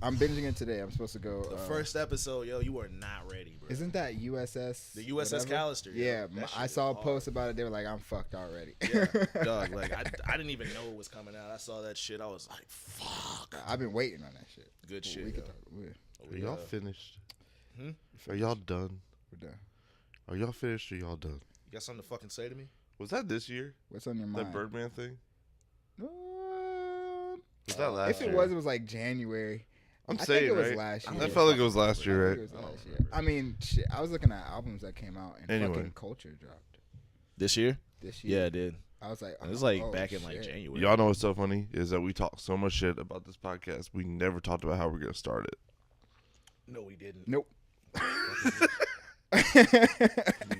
I'm binging it today. I'm supposed to go. The first episode, yo, you were not ready, bro. Isn't that USS? The USS Callister? Yeah, I saw a post about it. They were like, "I'm fucked already." Yeah, dog. Like I didn't even know it was coming out. I saw that shit. I was like, "Fuck." I've been waiting on that shit. Good shit. Are y'all finished? Are y'all done? We're done. Are y'all finished or y'all done? You got something to fucking say to me? Was that this year? What's on your mind? That Birdman thing? Was that last year? If it was like January. I'm I saying, think it was right? last year. I felt like it was last year, right? It was last year. I mean, shit. I was looking at albums that came out and fucking Culture dropped. This year? This year. Yeah, it did. I was like, it was like back in like January. Y'all know what's so funny is that we talk so much shit about this podcast. We never talked about how we're gonna start it. No, we didn't. Nope.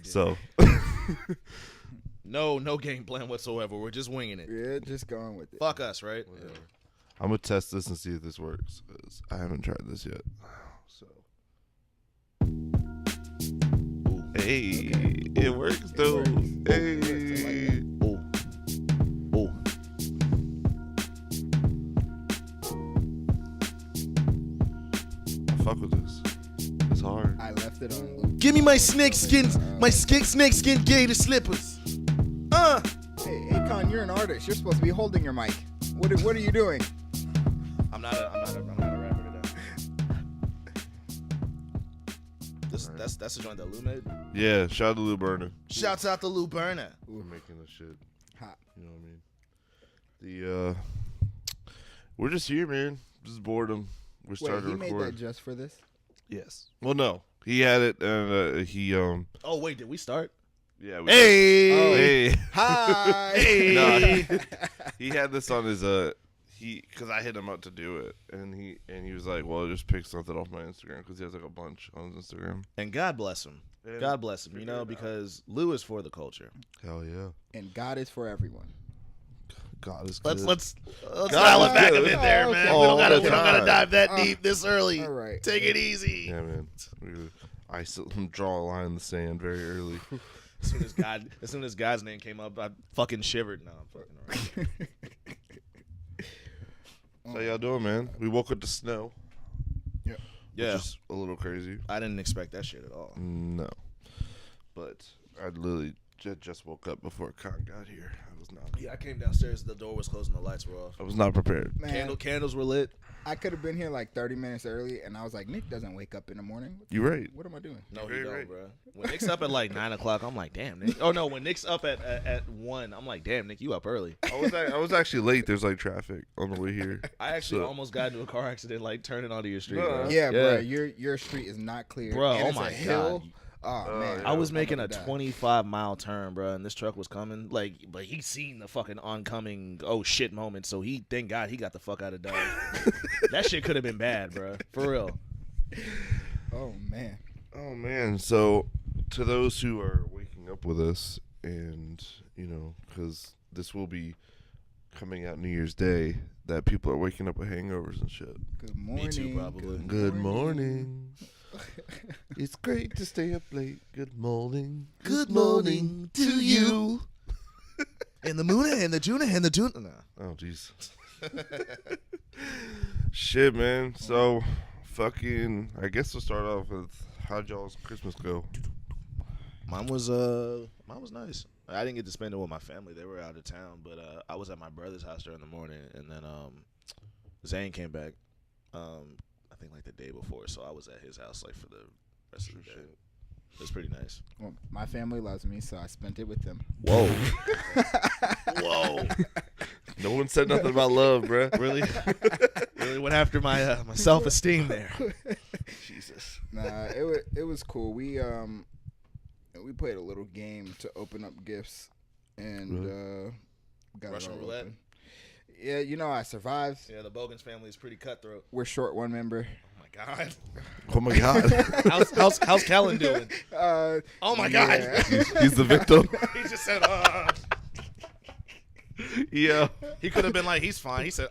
So. No game plan whatsoever. We're just winging it. Yeah, just going with it. Fuck us, right? Yeah. I'm gonna test this and see if this works because I haven't tried this yet. So. Hey, it works though. Hey. Fuck with this. It's hard. I left it on loop. Give me my snakeskin gator slippers. Hey, Con, you're an artist. You're supposed to be holding your mic. What are you doing? I'm not a rapper today. That's the joint that Lou made. Yeah, shout out to Lou Burner. Shouts out to Lou Burner. We're making this shit hot. You know what I mean? We're just here, man. Just boredom. We're starting to record. He made that just for this? Yes. Well, no, he had it, and he Oh wait, did we start? Yeah. Hey. Hi. Hey. No, he had this on his because I hit him up to do it, and he was like, "Well, just pick something off my Instagram," because he has like a bunch on his Instagram. And God bless him. And God bless him. You know, because Lou is for the culture. Hell yeah. And God is for everyone. God is good. Let's dial it back a bit there, man. Oh, we don't gotta dive that deep this early. All right. Take it easy. Yeah, man. I draw a line in the sand very early. As soon as God's name came up, I fucking shivered. No, I'm fucking alright. How y'all doing, man? We woke up to snow. Yep. Yeah. Which is a little crazy. I didn't expect that shit at all. No. But I literally just woke up before Con got here. I was not. Yeah, I came downstairs. The door was closed and the lights were off. I was not prepared. Man, Candles were lit. I could have been here like 30 minutes early, and I was like, Nick doesn't wake up in the morning. You're right. What am I doing? No, he don't, bro. When Nick's up at like 9 o'clock, I'm like, damn, Nick. Oh, no, when Nick's up at 1, I'm like, damn, Nick, you up early. I was actually late. There's like traffic on the way here. I actually almost got into a car accident, like turning onto your street, bro. Yeah, bro. Your street is not clear. Bro, and oh it's my a hill. God. Oh, man. I was making a 25-mile turn, bro, and this truck was coming. But he seen the fucking oncoming, oh, shit moment, so thank God he got the fuck out of Dodge. That shit could have been bad, bro. For real. Oh, man. Oh, man. So, to those who are waking up with us, and, because this will be coming out New Year's Day, that people are waking up with hangovers and shit. Good morning. Me too, probably. Good morning. It's great to stay up late. Good morning. Good morning to you. And the moon and the Juna and the Juna. Nah. Oh, jeez. Shit, man. So, I guess we'll start off with how'd y'all's Christmas go? Mine was nice. I didn't get to spend it with my family. They were out of town, but I was at my brother's house during the morning, and then Zane came back. I think like the day before, so I was at his house like for the rest of the day. It was pretty nice. Well, my family loves me, so I spent it with them. Whoa. Whoa. No one said nothing about love, bruh. Really? Really went after my my self-esteem there. Jesus. Nah, it was cool. We played a little game to open up gifts and got Russian it all roulette. open. Yeah, I survived. Yeah, the Bogans family is pretty cutthroat. We're short one member. Oh my God. Oh my God. How's Kellen doing? Oh my God. Yeah. He's the victim. He just said, Yeah. He could have been like, he's fine. He said,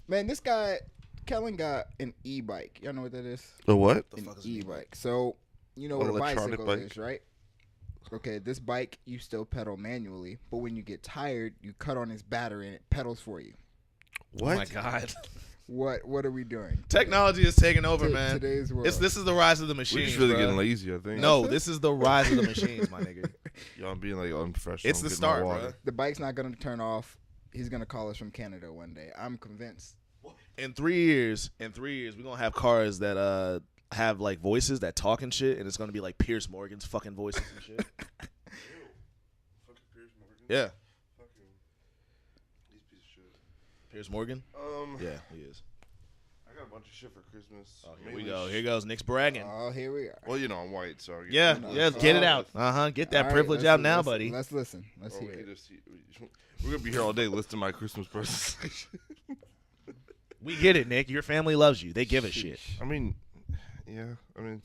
Man, this guy, Kellen got an e-bike. Y'all know what that is? A what? The fuck is An e-bike. So, you know what a electronic bicycle bike? is, right? Okay, this bike, you still pedal manually, but when you get tired, you cut on his battery and it pedals for you. What? Oh my God. What are we doing? Technology is taking over, man. Today's world. This is the rise of the We're machines. just really bruh. getting lazy, I think. No, this is the rise of the machines, my nigga. Yo, I'm being like unprofessional. It's the getting my start, water. bro. The bike's not gonna turn off. He's gonna call us from Canada one day. I'm convinced. In 3 years, we're gonna have cars that have like voices that talk and shit, and it's gonna be like Pierce Morgan's fucking voices and shit. Fucking Piers Morgan. Yeah, Fucking these piece of shit. Pierce Morgan. Yeah, he is. I got a bunch of shit for Christmas. Oh, here we Mainly go. Here goes Nick's bragging. Oh, here we are. Well, you know, I'm white, so I get Yeah, no, yeah. no. Get it out. Get that All right, privilege let's- out now, let's- buddy. Let's listen. Let's Or hear we it. could just we're gonna be here all day listing my Christmas presents. We get it, Nick. Your family loves you. They give a shit. I mean, yeah. I mean,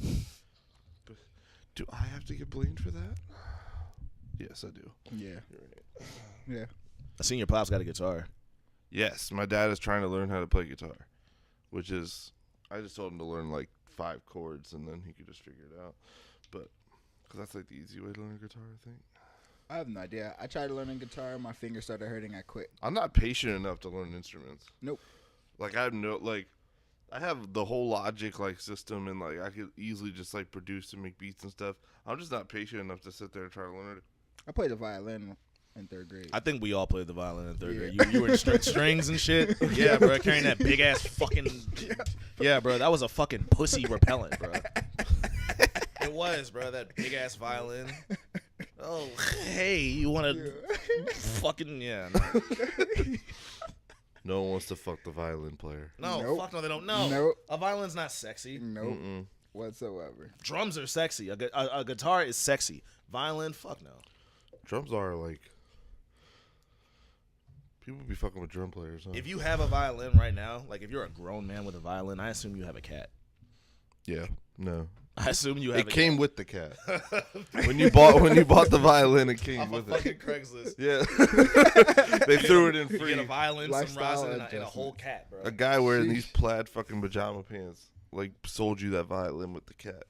do I have to get blamed for that? Yes, I do. Yeah. You're right. Yeah. I seen your pops got a guitar. Yes, my dad is trying to learn how to play guitar, which is I just told him to learn like 5 chords and then he could just figure it out. But because that's like the easy way to learn guitar, I think. I have no idea. I tried learning guitar. My fingers started hurting. I quit. I'm not patient enough to learn instruments. Nope. Like I have the whole Logic like system and like I could easily just like produce and make beats and stuff. I'm just not patient enough to sit there and try to learn it. I played the violin in 3rd grade. I think we all played the violin in 3rd Yeah. grade. You were strings and shit. Yeah, bro. Carrying that big ass fucking. Yeah, bro. That was a fucking pussy repellent, bro. It was, bro. That big ass violin. Oh, hey, you want to fucking no. No one wants to fuck the violin player. No, Nope. fuck no, they don't know. Nope. A violin's not sexy. Nope. Mm-mm. Whatsoever. Drums are sexy. A guitar is sexy. Violin, fuck no. Drums are like people be fucking with drum players. Huh? If you have a violin right now, like if you're a grown man with a violin, I assume you have a cat. Yeah, no. I assume you have It a came with the cat. When you bought the violin, it came off with of fucking it. Craigslist. Yeah, they threw it in You free. get a violin, some Lifestyle rosin, and a whole adjustment. cat, bro. A guy wearing Sheesh. these plaid fucking pajama pants like sold you that violin with the cat.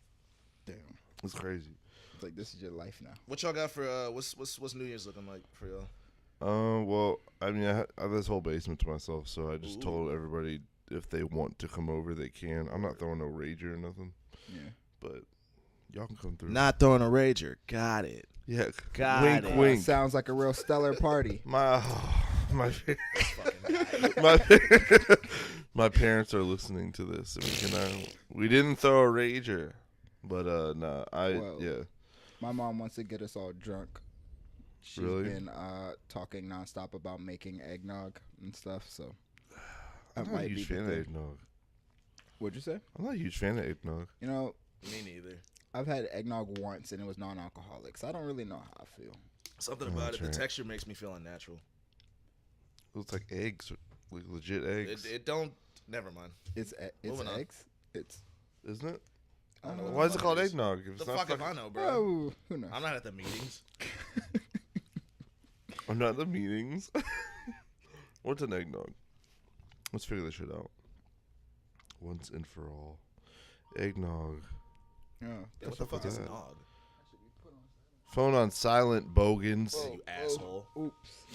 Damn. It's crazy. It's like this is your life now. What y'all got for what's New Year's looking like for y'all? Well, I mean, I have this whole basement to myself, so I just Ooh. told everybody if they want to come over, they can. I'm not throwing no rager or nothing, Yeah. but y'all can come through. Not throwing a rager. Got it. Yeah, Got wink, it. wink. Sounds like a real stellar party. My my parents are listening to this, and we didn't throw a rager, but nah, Well, yeah. My mom wants to get us all drunk. She's Really? been talking nonstop about making eggnog and stuff. So I'm that not a might be huge the fan of thing. eggnog. What'd you say? I'm not a huge fan of eggnog. You know, Me neither. I've had eggnog once and it was non-alcoholic, so I don't really know how I feel. Something Oh, about that's it. The right. texture makes me feel unnatural. It looks like eggs, like legit eggs, It don't. Never mind. It's Moving on. eggs. It's isn't it? I don't know Why is it fuck called it is. eggnog? If The it's not fuck if fucking- I know, bro? oh, who knows? I'm not at the meetings. I'm not at the meetings. What's an eggnog? Let's figure this shit out. Once and for all. Eggnog. Yeah. Yeah, what the the fuck fuck is is that? nog? Phone on silent, Bogans. You asshole. Oops.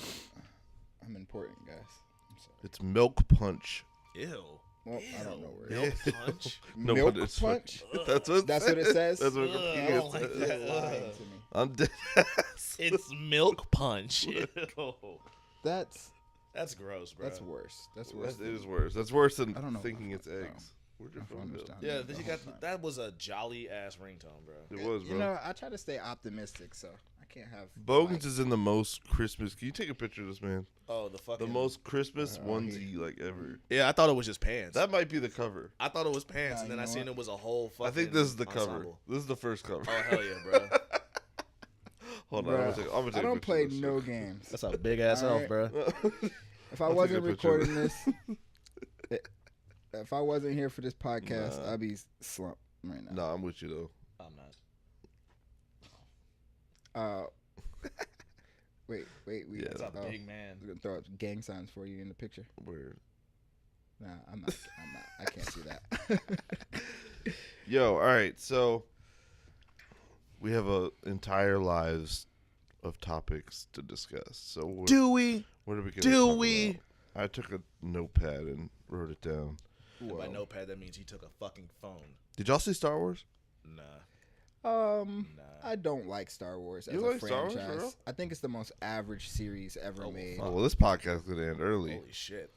I'm important, guys. I'm sorry. It's milk punch. Ew. Well, I don't know where. Milk Yeah. punch. No, Milk but it's punch? That's what. That's what it says? That's what Ugh, I Wikipedia don't like says. that. You're lying to me. I'm dead. It's milk punch. Ew. That's That's gross, bro. that's worse. That's worse. It is worse. That's worse than I don't know thinking if I it's found- eggs. Where'd your My phone phone go? was down. Yeah, the you whole got time. that was a jolly ass ringtone, bro. It was, bro. You know, I try to stay optimistic, so I can't have. Bogans is in the most Christmas. Can you take a picture of this man? Oh, the fucking The most Christmas Oh, onesie like ever. Yeah, I thought it was just pants. That might be the cover. I thought it was pants, Nah, and then you I know seen what? it was a whole fucking. I think this is the cover. ensemble. This is the first cover. Oh hell yeah, bro. Hold on, I'm gonna take I a don't picture play of this no shit. games. That's a big ass All elf, right. bro. If I I'll take wasn't a picture of recording this, if I wasn't here for this podcast, Nah. I'd be slumped right now. Nah, I'm with you though. I'm not. Wait. We Yeah, That's a oh, big man. we're gonna throw up gang signs for you in the picture. Weird. Nah, I'm not. I can't see that. Yo, all right. So we have a entire lives of topics to discuss. So Do we? what are we gonna Do talk we? about? I took a notepad and wrote it down. And by notepad, that means he took a fucking phone. Did y'all see Star Wars? Nah. I don't like Star Wars as You a like Star Wars, franchise. for real? I think it's the most average series ever made. Oh, well, this podcast is gonna end early. Holy shit.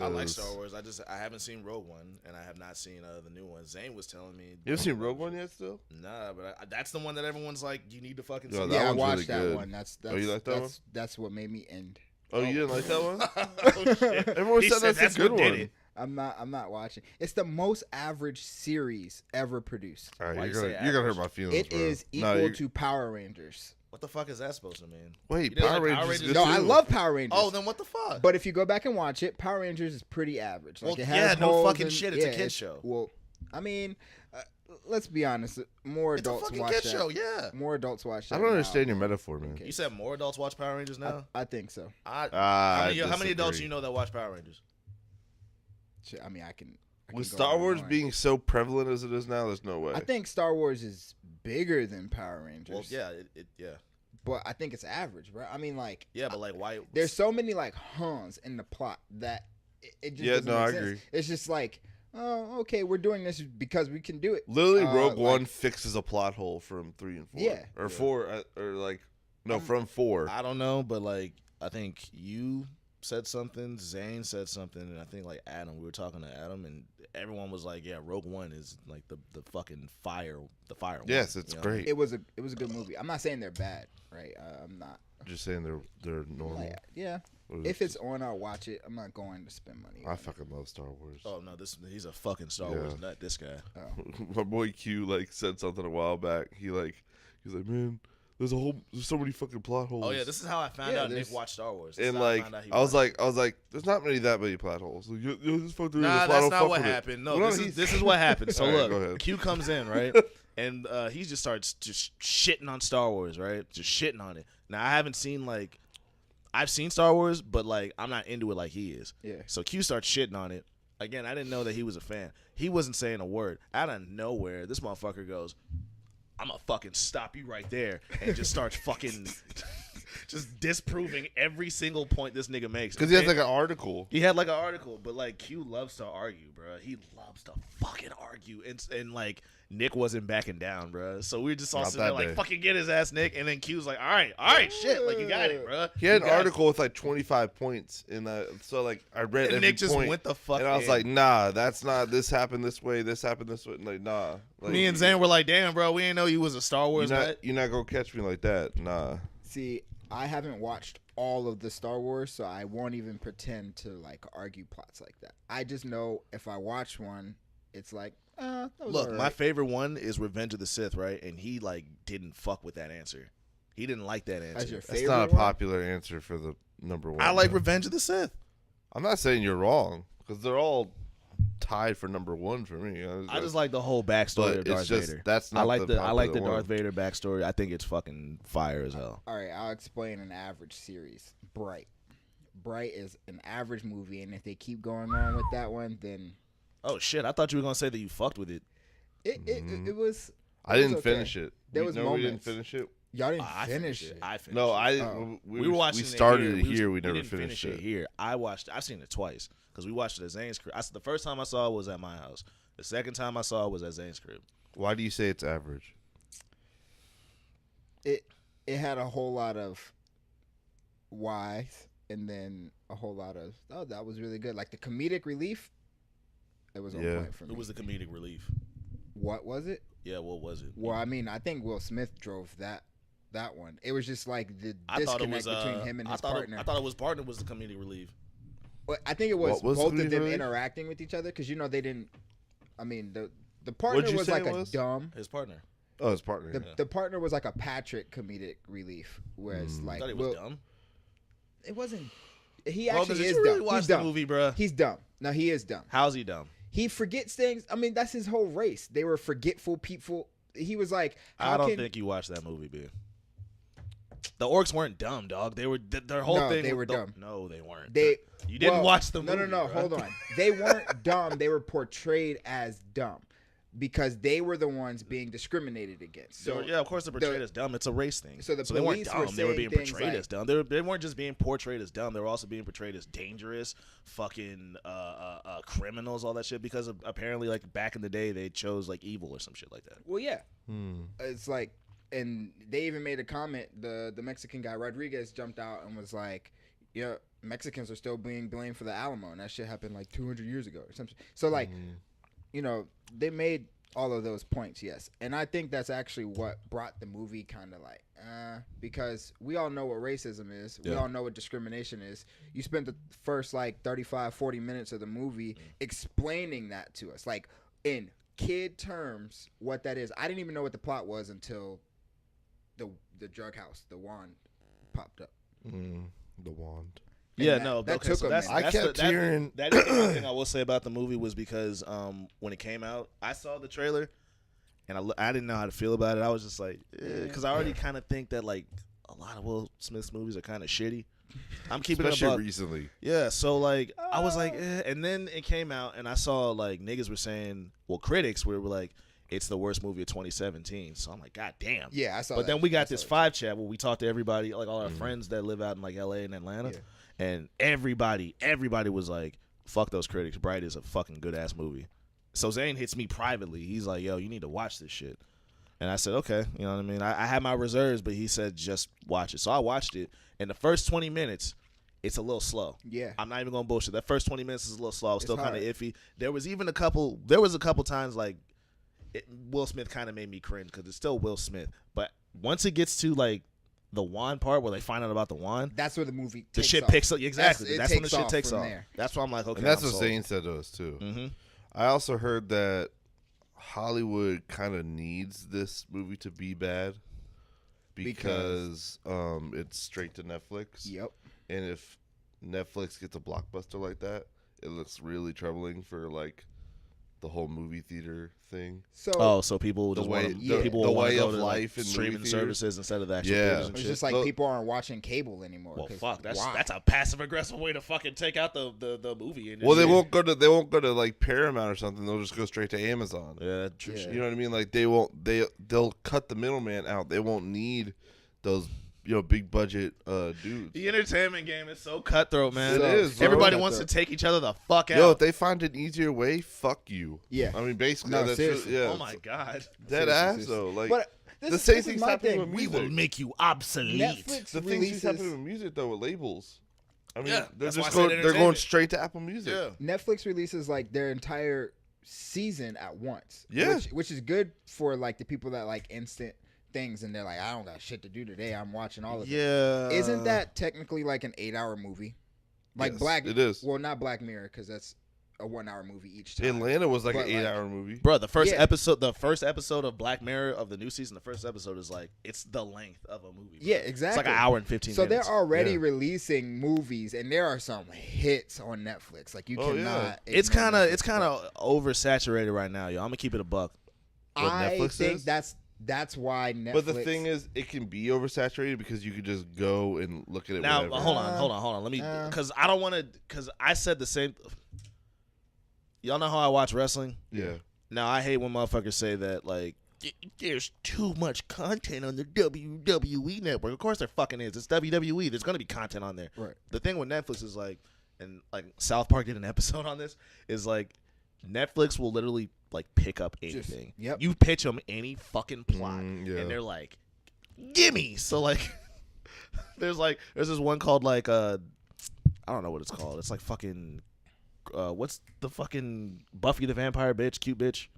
I like Star Wars. I haven't seen Rogue One, and I have not seen the new one. Zane was telling me. You haven't seen Rogue One yet, still? Nah, but that's the one that everyone's like, you need to fucking see. Yo, that Yeah, I one's watched really that good. one. That's Oh, you like that one? That's what made me end. Oh, you didn't like that one? Oh, shit. Everyone He said that's a good what did one. it. I'm not watching. It's the most average series ever produced. All right, Why you're you gonna say hurt average? my feelings. It bro. is No, equal to Power Rangers. What the fuck is that supposed to mean? Wait, You didn't Power like Power Rangers. Rangers? Is No, good I too. love Power Rangers. Oh, then what the fuck? But if you go back and watch it, Power Rangers is pretty average. Like Well, it has yeah, no holes fucking and- shit. It's a yeah, kid show. Well, I mean, let's be honest. More It's a adults fucking watch kid that. show, yeah. More adults watch that. I don't now. understand your metaphor, man. Okay. You said more adults watch Power Rangers now? I think so. How I many adults disagree. you know that watch Power Rangers? Shit, I mean, I can With go Star on Wars and on. being so prevalent as it is now, there's no way. I think Star Wars is bigger than Power Rangers. Well, yeah, yeah. But I think it's average, bro. I mean, like, Yeah, but like, why? there's so many like Hans in the plot that it just Yeah, doesn't no, make I sense. agree. It's just like, oh, okay, we're doing this because we can do it. Literally, Rogue like- One fixes a plot hole from 3 and 4. Yeah. Or Yeah. 4, or like, no, from 4. I don't know, but like, I think you said something, Zane said something, and I think like Adam, we were talking to Adam, and everyone was like, yeah, Rogue One is like the fucking fire, the fire one. Yes, it's you know? great. It was a good movie. I'm not saying they're bad, right? I'm not. Just saying they're normal. Like, yeah. Or is If it it's on, I'll watch it. I'm not going to spend money. I on fucking love Star Wars. Oh no, he's a fucking Star Yeah. Wars nut. This guy. it. Oh. My boy Q like said something a while back. He's like, man, there's so many fucking plot holes. Oh yeah, this is how I found Yeah, out Nick there's- watched Star Wars. This is and how like found out he I was watched like, there's not that many plot holes. Like, yo, this fuck through Nah, the plot hole, that's not fuck what with it. happened. No, Well, this is what happened. So All right, go look, ahead. Q comes in, right? And he just starts just shitting on Star Wars, right? Just shitting on it. Now, I haven't seen, like, I've seen Star Wars, but, like, I'm not into it like he is. Yeah. So Q starts shitting on it. Again, I didn't know that he was a fan. He wasn't saying a word. Out of nowhere, this motherfucker goes, I'm going to fucking stop you right there, and just starts fucking just disproving every single point this nigga makes. Because he has And- like an article. he had like an article, but like Q loves to argue, bro. He loves to fucking argue, and like Nick wasn't backing down, bro. So we were just all Not sitting there that like, day. fucking get his ass, Nick. And then Q's like, all right, shit, like you got it, bro. He had You an got it. article with like 25 points in that. So like I read And every Nick just point, went the fuck and I was in. like, nah, that's not. This happened this way. This happened this way. Like nah. Like, Me and Zane were like, damn, bro, we didn't know you was a Star Wars nut. you're not gonna catch me like that. Nah. See, I haven't watched all of the Star Wars, so I won't even pretend to like argue plots like that. I just know if I watch one, it's like, that was Look, all my right. favorite one is Revenge of the Sith, right? And he like didn't fuck with that answer. He didn't like that answer. As your That's favorite not a one? popular answer for the number one. I like though. Revenge of the Sith. I'm not saying you're wrong because they're all tied for number one for me. I just like the whole backstory But of Darth it's just Vader. that's not. I like the popular Darth one. Vader backstory. I think it's fucking fire as hell. All right, I'll explain an average series. Bright. Bright is an average movie, and if they keep going on with that one, then Oh shit! I thought you were gonna say that you fucked with it. it was. I it was didn't okay. finish it. There was we didn't moments. finish it. Y'all didn't I finish it. I finished. No, it. I. Oh. We were watching. We started it it here. We never didn't finished finish it. here. I've seen it twice because we watched it at Zane's crib. The first time I saw it was at my house. The second time I saw it was at Zane's crib. Why do you say it's average? It had a whole lot of whys, and then a whole lot of that was really good. Like the comedic relief, it was on Yeah. point for me. It was the comedic relief. What was it? Yeah, what was it? Well, I mean, I think Will Smith drove that one. It was just like the I thought it disconnect was between him and his I partner. thought it was partner was the comedic relief. But I think it was What was both comedic of them relief? interacting with each other because they didn't. I mean, the partner What'd you was say like it a was? dumb. His partner. Oh, his partner. The partner was like a Patrick comedic relief, whereas I like thought he was Will, dumb. it wasn't. He Bro, actually did is you really dumb. watch He's the dumb. movie, bro? He's dumb. No, he is dumb. How's he dumb? He forgets things. I mean, that's his whole race. They were forgetful people. He was like, I don't think you watched that movie, B. The orcs weren't dumb, dog. They were their whole No, thing. they were dumb. No, they weren't. they. You didn't well, watch the movie. No. bro. Hold on. They weren't dumb. They were portrayed as dumb. because they were the ones being discriminated against. So yeah, of course they're portrayed as dumb. It's a race thing. So they weren't police were dumb. They were being saying things portrayed like- as dumb. They weren't just being portrayed as dumb. They were also being portrayed as dangerous, fucking criminals, all that shit. Because apparently, like back in the day, they chose like evil or some shit like that. Well, yeah, it's like, and they even made a comment. The Mexican guy Rodriguez jumped out and was like, "Yeah, Mexicans are still being blamed for the Alamo, and that shit happened like 200 years ago or something." So like, you know, they made all of those points, yes, and I think that's actually what brought the movie kind of like, because we all know what racism is. We all know what discrimination is. You spent the first like 35, 40 minutes of the movie explaining that to us, like in kid terms, what that is. I didn't even know what the plot was until the drug house, the wand, popped up. The wand. Yeah, that- no, that okay, took so a that's, minute. I kept hearing. That is the one thing I will say about the movie was because when it came out, I saw the trailer, and I didn't know how to feel about it. I was just like, because I already kind of think that like a lot of Will Smith's movies are kind of shitty. I'm keeping it Especially above. recently. Yeah, so like I was like, and then it came out, and I saw like niggas were saying, well, critics were like, it's the worst movie of 2017. So I'm like, God damn. Yeah, I saw. But that. then we I got saw this that. 5 chat where we talked to everybody, like all our friends that live out in like LA and Atlanta, and everybody was like, fuck those critics. Bright is a fucking good ass movie. So Zane hits me privately. He's like, yo, you need to watch this shit. And I said, okay, you know what I mean? I had my reserves, but he said, just watch it. So I watched it. And the first 20 minutes, it's a little slow. Yeah. I'm not even going to bullshit. That first 20 minutes is a little slow. I was It's still kind of hard. iffy. There was a couple times like Will Smith kind of made me cringe because it's still Will Smith. But once it gets to like the wand part where they find out about the wand, That's where the movie. the takes shit off. picks up. Exactly. It That's when the takes shit off takes from off. there. That's why I'm like, okay. And that's I'm what sold. Zane said to us too. Mm-hmm. I also heard that Hollywood kind of needs this movie to be bad because it's straight to Netflix. Yep. And if Netflix gets a blockbuster like that, it looks really troubling for like the whole movie theater thing. So So people The just way- want the- people the want way to go of to life like in streaming movie theaters. services instead of the actual Yeah. theaters and it's shit. just like Look- people aren't watching cable anymore. Well, 'cause fuck. That's why? a passive aggressive way to fucking take out the movie. Well, they won't go to like Paramount or something. They'll just go straight to Amazon. Yeah, true Yeah. shit. You know what I mean? Like they'll cut the middleman out. They won't need those big budget dudes. The entertainment game is so cutthroat, man. It is, bro. Everybody Cutthroat. wants to take each other the fuck out. Yo, if they find an easier way, fuck you. Yeah. I mean, basically, No, that's seriously. yeah. oh my god. Dead Seriously, ass seriously. though. Like But the this, same this is thing's my happening thing. with We music. will make you obsolete. Netflix The things releases. happening with music though with labels. I mean, Yeah, they're that's why I just said going. They're going entertainment. straight to Apple Music. Yeah. Netflix releases like their entire season at once. Yeah. Which is good for like the people that like instant things and they're like, I don't got shit to do today. I'm watching all of it. Yeah. Isn't that technically like an 8-hour movie? Like Yes, it is. Well, not Black Mirror because that's a 1-hour movie each time. Atlanta was like But, an like- 8-hour movie. Bro, the first Yeah. episode of Black Mirror of the new season, the first episode is like it's the length of a movie. Bro. Yeah, It's exactly. like an hour and 15 So minutes. they're already Yeah. releasing movies, and there are some hits on Netflix. Like you Oh, cannot. yeah. It's ignore kind of Netflix. oversaturated right now, yo. I'm gonna keep it a buck. What I Netflix think is? that's why Netflix. But the thing is, it can be oversaturated because you could just go and look at it. Now, whenever. hold on. Let me, because I don't want to, because I said the same. Y'all know how I watch wrestling? Yeah. Now, I hate when motherfuckers say that, like, there's too much content on the WWE network. Of course there fucking is. It's WWE. There's going to be content on there. Right. The thing with Netflix is, like, and, like, South Park did an episode on this, is, like, Netflix will literally, like, pick up anything. yep. You pitch them any fucking plot, yeah. and they're like, gimme. So, like, there's this one called, like, I don't know what it's called. It's like fucking, what's the fucking Buffy the Vampire bitch, cute bitch?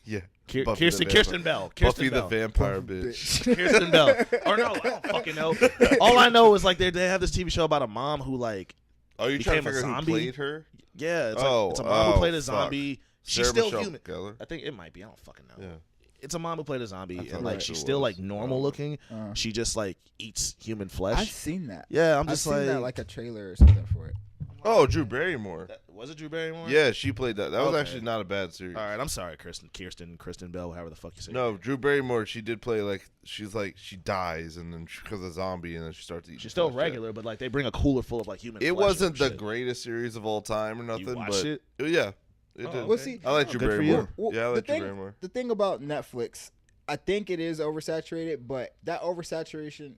Yeah. Kirsten Buffy the Kirsten Vampire- Bell. Kirsten Buffy Bell. the Vampire bitch. Kirsten Bell. Or no, I don't fucking know. All I know is, like, they have this TV show about a mom who, like, Oh, you trying to became a figure out who zombie? played her? yeah, it's, Oh, like, it's a mom who played a fuck. zombie. She's Sarah still Michelle human. Gellar? I think it might be. I don't fucking know. Yeah. It's a mom who played a zombie, thought and, like, that's she's who it still, was. like, normal looking. She just, like, eats human flesh. I've seen that. Yeah, I'm I've just seen that like a trailer or something for it. Oh, Drew Barrymore. Was it Drew Barrymore? Yeah, she played that. That was Okay. actually not a bad series. All right, I'm sorry, Kristen Bell, however the fuck you say. No, Drew Barrymore. She did play like she dies and then because of zombie and then she starts eating. She's still flesh. regular, but like they bring a cooler full of like human. It flesh wasn't and the shit. greatest series of all time or nothing. watched but it? Yeah, It Oh, did. We'll see. I like Drew Good for Barrymore. Well, Yeah, I the like Drew thing- Barrymore. The thing about Netflix, I think it is oversaturated, but that oversaturation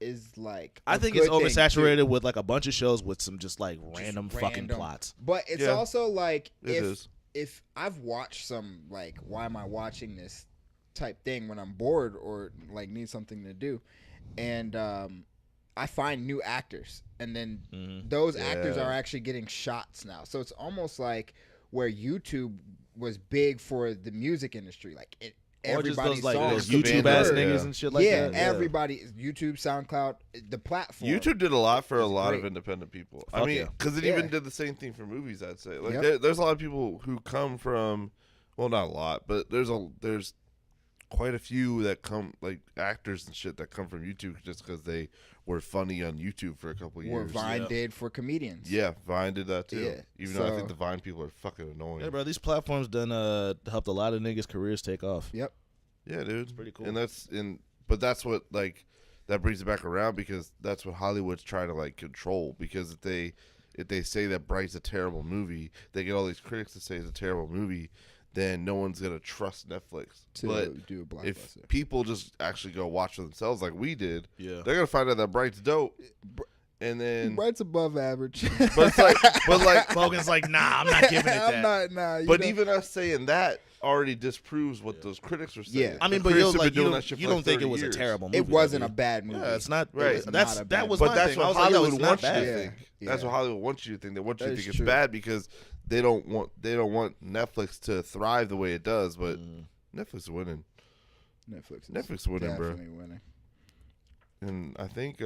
is like I a think it's good thing, oversaturated too. with like a bunch of shows with some just like Just random fucking plots. But it's Yeah. also like It is. if I've watched some like why am I watching this type thing when I'm bored or like need something to do, and I find new actors, and then those actors Yeah. are actually getting shots now. So it's almost like where YouTube was big for the music industry, like Or just everybody's those like songs those could be YouTube ass heard. niggas Yeah. and shit like yeah, that. everybody, YouTube, SoundCloud, the platform. YouTube did a lot for a It's lot of great. independent people. Fuck I mean, yeah. because it Yeah. even did the same thing for movies. I'd say like Yep. there's a lot of people who come from, well, not a lot, but there's quite a few that come like actors and shit that come from YouTube just because they were funny on YouTube for a couple of What years. Vine Yeah. did for comedians. Yeah, Vine did that too. Yeah, Even though I so- think the Vine people are fucking annoying. Yeah, bro, these platforms done helped a lot of niggas' careers take off. Yep. Yeah, dude. It's pretty cool. And but that's what like that brings it back around because that's what Hollywood's trying to like control. Because if they say that Bright's a terrible movie, they get all these critics to say it's a terrible movie, then no one's gonna trust Netflix. To But do a blockbuster. if people just actually go watch for themselves like we did, Yeah. they're gonna find out that Bright's dope. And then Bright's above average. but it's like Bogans like, nah, I'm not giving it that. I'm not. Nah. you but know. even us saying that already disproves what those critics are saying. Yeah. I mean, The but critics you'll have like been doing you that shit don't, for you like don't think it 30 was years. a terrible movie. It wasn't a though, bad movie. Yeah, it's not. Right. It's That's not a that bad was But my that's thing. what I was like, yo, Hollywood it's not wants you bad. to Yeah. think. Yeah. That's what Hollywood wants you to think. They want you That to is think it's true. bad because they don't want Netflix to thrive the way it does. But Netflix is winning. Netflix winning, bro. definitely winning. And I think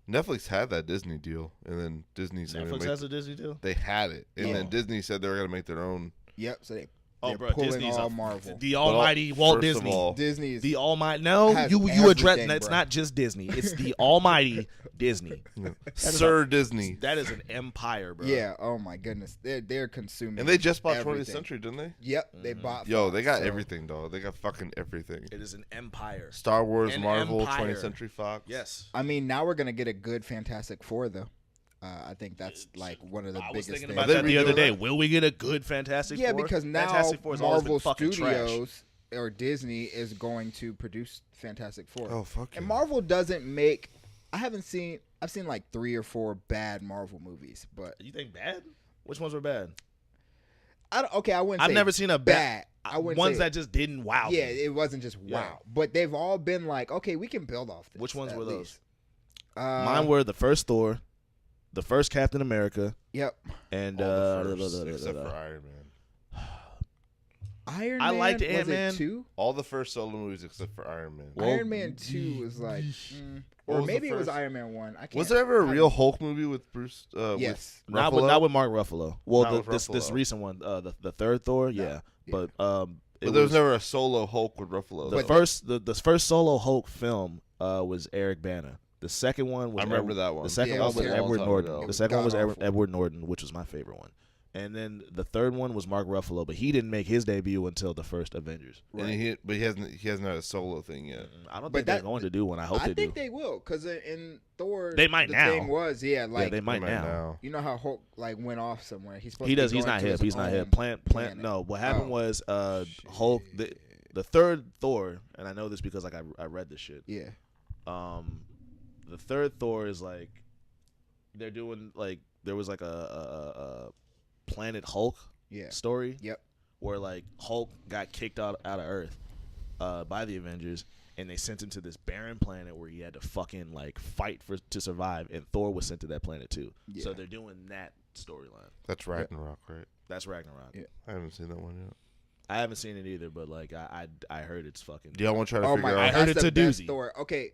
Netflix had that Disney deal, and then Disney's gonna Netflix make, has a Disney deal. they had it, and Yeah. then Disney said they were gonna make their own. Yep. So they're Bro, pulling Disney's all Marvel. the almighty Walt First of Disney. all, Disney's The almighty. No, has you address. everything, It's bro. not just Disney. It's the almighty Disney. Sir Disney, That is an empire, bro. yeah. Oh my goodness. They're consuming. and they just bought 20th everything. Century, didn't they? Yep. They bought. Yo, Fox, they got so- everything, dog. They got fucking everything. It is an empire. Star Wars, An Marvel, empire. 20th Century Fox. Yes. I mean, now we're gonna get a good Fantastic Four, though. I think that's like one of the I was biggest thinking things. about Are that they the other redoing day. that? Will we get a good Fantastic Yeah, Four? because now Fantastic Four's always been Marvel fucking trash. Studios or Disney is going to produce Fantastic Four. Oh fuck. And yeah. Marvel doesn't make. I've seen like 3 or 4 bad Marvel movies, but You think bad? Which ones were bad? I wouldn't. I've say never seen a bad. I wouldn't ones say, that just didn't wow. Yeah, me. it wasn't just Yeah. wow, but they've all been like, okay, we can build off this. Which ones at were those? least. Mine were the first Thor, the first Captain America, Yep. and All the first, except for Iron Man. Iron Man. I liked was it Ant-Man. 2? All the first solo movies except for Iron Man. Well, Iron Man 2 was like, What or was the maybe it was first? Iron Man 1. I can't. Was there ever a I- real Hulk movie with Bruce? Yes. With not Ruffalo? with Mark Ruffalo. Well, Not with this Ruffalo. recent one, the third Thor, yeah. Yeah. But But there was never a solo Hulk with Ruffalo. the though. first solo Hulk film was Eric Bana. The second one was I remember that one. The second Yeah, one it was was a long Edward time Norton. ago. The It was second one was god-awful. Edward Norton, which was my favorite one. And then the third one was Mark Ruffalo, but he didn't make his debut until the first Avengers. And he hasn't had a solo thing yet. I don't But think they're that- going to do one. I hope I they think do. they will, because in Thor, They might the now. thing was, yeah, like They might Right now. you know how Hulk like went off somewhere. He's supposed He to be does. He's going not to hip. his He's not hip. own Plant. planet. No. What happened Oh. was Hulk. The third Thor, and I know this because like I read this shit. Yeah. The third Thor is like they're doing like there was like a Planet Hulk Yeah. story. Yep. Where like Hulk got kicked out of Earth by the Avengers, and they sent him to this barren planet where he had to fucking like fight to survive, and Thor was sent to that planet too. Yeah. So they're doing that storyline. That's Ragnarok, right? That's Ragnarok. Yeah. I haven't seen that one yet. I haven't seen it either, but like I heard it's fucking. Do y'all want to try to Oh figure my out? I god, heard that's it's the a best doozy. Thor. Okay,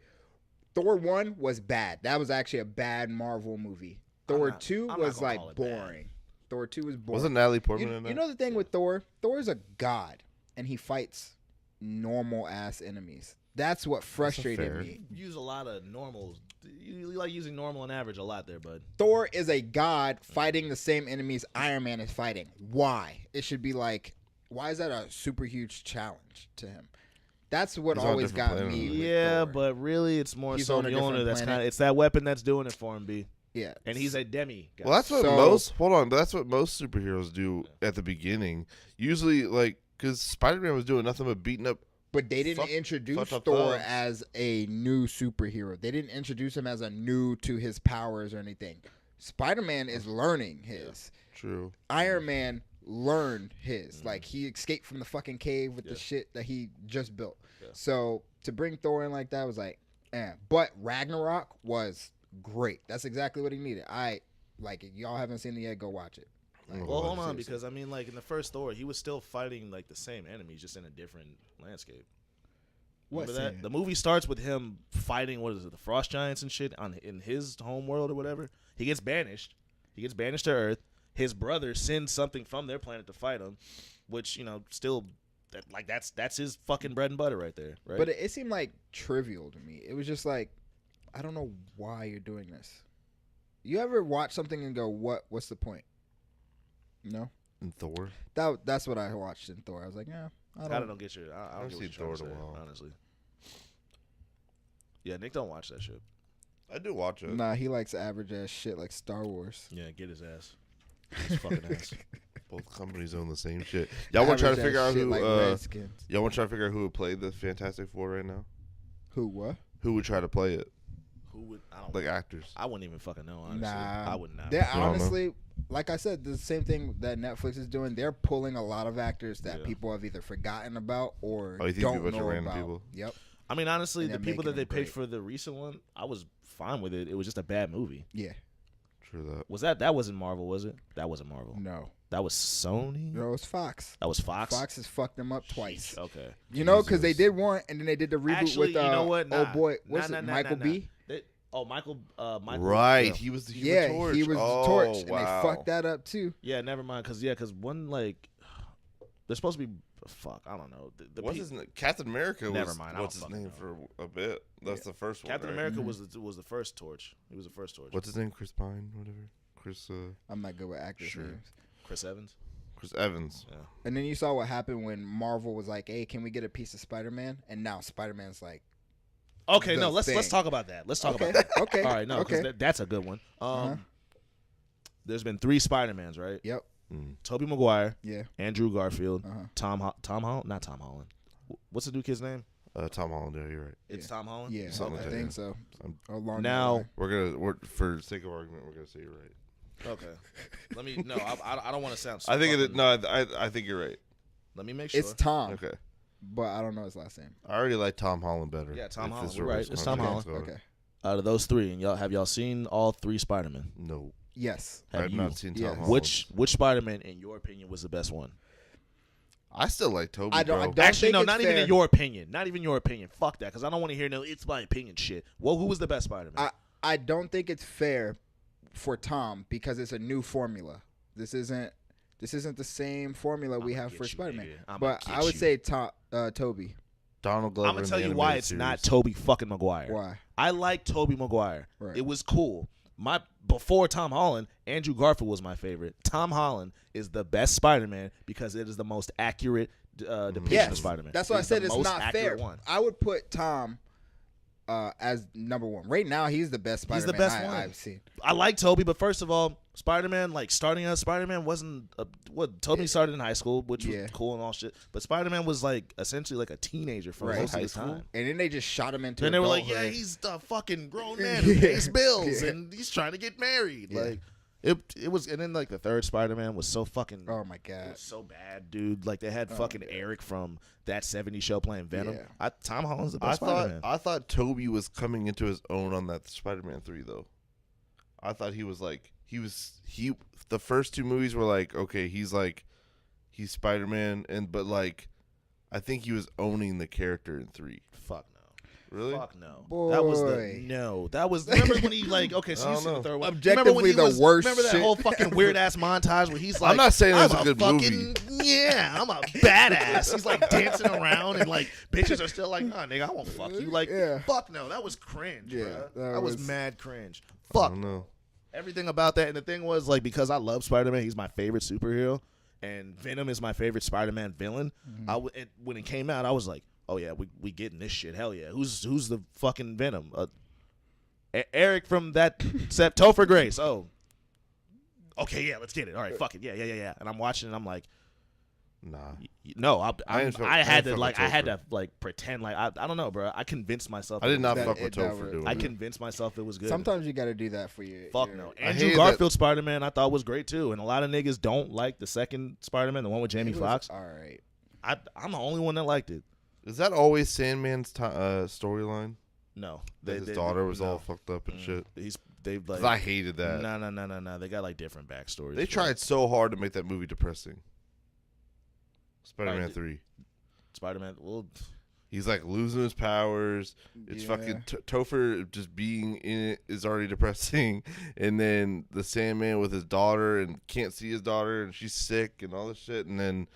Thor 1 was bad. That was actually a bad Marvel movie. Thor 2 I'm not was gonna like call it bad. boring. Thor 2 was boring. Wasn't Natalie Portman in you that? know the thing with Thor? Thor's a god, and he fights normal ass enemies. That's what frustrated fair. me. You use a lot of normals. You like using normal and average a lot there, bud. Thor is a god fighting the same enemies Iron Man is fighting. Why? It should be like, why is that a super huge challenge to him? That's what He's on a always different got planet. me. with Yeah, Thor. but really, it's more He's so on a the owner. different That's planet. kind of it's that weapon that's doing it for him. B. Yeah. and he's a demigod. Well, that's what So- most. Hold on, but that's what most superheroes do at the beginning. Usually, like, because Spider-Man was doing nothing but beating up. But they didn't introduce fucked up Thor thugs. as a new superhero. They didn't introduce him as a new to his powers or anything. Spider-Man is learning his. True. Iron Man learned his. Like, he escaped from the fucking cave with the shit that he just built. Yeah. So to bring Thor in like that was like, But Ragnarok was great. That's exactly what he needed. If y'all haven't seen it yet, go watch it. Like, Well, hold on, seriously. because I mean, like in the first Thor, he was still fighting like the same enemies, just in a different landscape. What Remember that? scene? The movie starts with him fighting the Frost Giants and shit in his home world or whatever. He gets banished. He gets banished to Earth. His brother sends something from their planet to fight him, which still, that's his fucking bread and butter right there, right? But it seemed like trivial to me. It was just like, I don't know why you're doing this. You ever watch something and go, what's the point? No? And Thor. That's what I watched in Thor. I was like, I don't get your. I I've don't seen get what you're Thor trying in to a say, while. honestly. Yeah, Nick don't watch that shit. I do watch it. Nah, he likes average ass shit like Star Wars. Yeah, get his ass. His fucking ass. Both companies own the same shit. Y'all want to try to Average figure ass out shit who? like Redskins. Y'all want to try to figure out who would play the Fantastic Four right now? Who, what? Who would try to play it? Who would? I don't. Like actors. I wouldn't even fucking know. Honestly, Nah. I would not. They're know? honestly, like I said, the same thing that Netflix is doing. They're pulling a lot of actors that Yeah. people have either forgotten about or Oh, you think don't a bunch of know random about. people? Yep. I mean, honestly, And the they're people that making they them picked great. for the recent one, I was fine with it. It was just a bad movie. Yeah. True that. Was that wasn't Marvel, was it? That wasn't Marvel. No. That was Sony. No, it's Fox. That was Fox. Fox has fucked them up twice. Okay. You know, because they Jesus. did one, and then they did the reboot Actually, with you know what? oh Nah. boy, Nah, what's nah, it? nah, Michael nah, B. Michael. Right. Yeah. He was the Yeah, Human Torch. he was oh, the torch, and wow. they fucked that up too. Yeah, never mind. Because one they're supposed to be. Fuck, I don't know. What's his name? Captain America Never was. mind, I What's his don't name fucking for a bit? That's the first one. Captain right? America was the first torch. He was the first torch. What's his name? Chris Pine, whatever. Chris. I'm not good with actors' Sure. names. Chris Evans. Chris Evans. Yeah. And then you saw what happened when Marvel was like, "Hey, can we get a piece of Spider-Man?" And now Spider-Man's like, Okay, The no, let's thing. talk about that. Let's talk okay, about that. okay, All right, no, because okay, that's a good one. Uh-huh. There's been 3 Spider-Mans, right? yep, Tobey Maguire, yeah, Andrew Garfield, uh-huh. Tom Holland, not Tom Holland. What's the new kid's name? Tom Holland. Yeah, you're right. It's Yeah. Tom Holland. Yeah, Something I like that, think yeah. so. I'm- Along Now, We're for sake of argument, we're gonna say you're right. okay. Let me. No, I don't want to sound. I think fucking- I think you're right. Let me make sure. it's Tom, Okay. but I don't know his last name. I already like Tom Holland better. Yeah, Tom if Holland. this You're were right. his It's Tom contract, Holland. so- Okay. Out of those 3, and have y'all seen all 3 Spider-Man? No, Yes. I've you? not seen Tom Yes. Holland. Which Spider-Man, in your opinion, was the best one? I still like Toby. I don't- bro. I don't- Actually, think no, it's not even fair. in your opinion. Not even your opinion. Fuck that, because I don't want to hear no. It's my opinion shit. Well, who was the best Spider-Man? I don't think it's fair for Tom because it's a new formula. This isn't the same formula we I'ma have get for you, Spider-Man. nigga. I'ma But get I would you. say Toby. Donald Glover. I'm gonna in tell the you why animated it's not series. Tobey fucking Maguire. Why? I like Tobey Maguire. Right. It was cool. Before Tom Holland, Andrew Garfield was my favorite. Tom Holland is the best Spider-Man because it is the most accurate depiction Yes, of Spider-Man. that's why I It is said the it's most not fair. accurate one. I would put Tom as number 1 right now. He's the best Spider-Man He's the best one. I've seen. I like Tobey, but first of all, Spider-Man, like starting as Spider-Man wasn't Tobey started in high school, which Yeah. was cool and all shit. But Spider-man was like essentially like a teenager for Right. most of High the school? time. And then they just shot him into. And they were like, "Yeah, adulthood. he's the fucking grown man who pays bills, Yeah. and he's trying to get married." Yeah. Like it was, and then like the third Spider-Man was so fucking. Oh my It god. was so bad, dude. Like they had Oh, fucking God. Eric from that '70s show playing Venom. Yeah. Tom Holland's the I best Spider-Man. thought Toby was coming into his own on that Spider-Man 3 though. I thought he was like he the first 2 movies were like, okay, he's he's Spider-Man, but like I think he was owning the character in 3. Fuck no. Really? Fuck no. Boy. That was That was. Remember when he like? Okay, so I you don't seen the know. third one. Objectively Remember when he the was, worst Remember that shit. whole fucking weird ass montage where he's like, I'm not saying I'm it's a good fucking, Yeah, I'm a badass. He's like dancing around and like bitches are still like, nah, nigga, I won't fuck you. Like, Yeah. fuck no, that was cringe. Yeah, Bruh. that was was- mad cringe. I Fuck don't know. everything about that. And the thing was like because I love Spider-Man, he's my favorite superhero, and Venom is my favorite Spider-Man villain. When it came out, I was like, oh yeah, we getting this shit. Hell yeah. Who's the fucking Venom? Eric from that set, Topher Grace. Oh, okay, yeah, let's get it. All right, fuck it, yeah. And I'm watching, and I'm like, Nah. no, I had to pretend like I don't know, bro. I convinced myself. I did not That- fuck with that Topher worked. doing I it. convinced myself it was good. Sometimes you got to do that for you. Fuck no. I Andrew hated Garfield Spider-Man I thought was great too, and a lot of niggas don't like the second Spider-Man, the one with Jamie Foxx. All right. I'm the only one that liked it. Is that always Sandman's storyline? No, That his daughter was no. all fucked up and shit. They've 'Cause like I hated that. no. They got like different backstories. They tried so hard to make that movie depressing. Spider-Man Like, 3. Spider-Man. Well, He's like losing his powers. It's fucking Topher just being in it is already depressing. And then the Sandman with his daughter and can't see his daughter and she's sick and all this shit. And then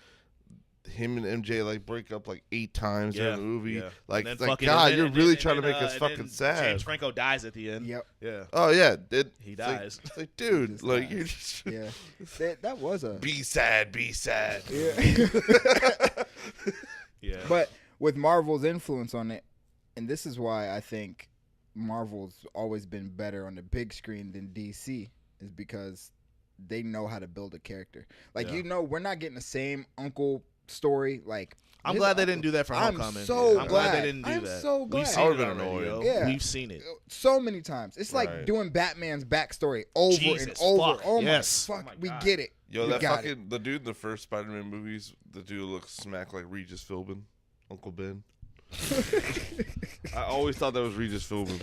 him and MJ like break up like 8 times during the movie. Yeah. Like, And it's then like, fucking- God, and you're then- really and trying to then, make us and fucking then sad. James Franco dies at the end. Yep. Yeah. Oh yeah, He it's like- dies. It's like, dude, Just like dies. you're just Yeah. That was a. be sad, be sad. Yeah. Yeah. But with Marvel's influence on it, and this is why I think Marvel's always been better on the big screen than DC, is because they know how to build a character. Like, Yeah. we're not getting the same uncle story. Like, I'm his glad they uncle- didn't do that for I'm Homecoming. so I'm glad. they didn't do I'm that. so glad. We've I seen would've it been already, annoyed. yo. Yeah. We've seen it. So many times. It's like Right. doing Batman's backstory over Jesus, and over. fuck, Oh yes. my fuck, Oh my we God. get it. Yo, We that got fucking the dude in the first Spider-Man movies, the dude looks smack like Regis Philbin, Uncle Ben. I always thought that was Regis Philbin.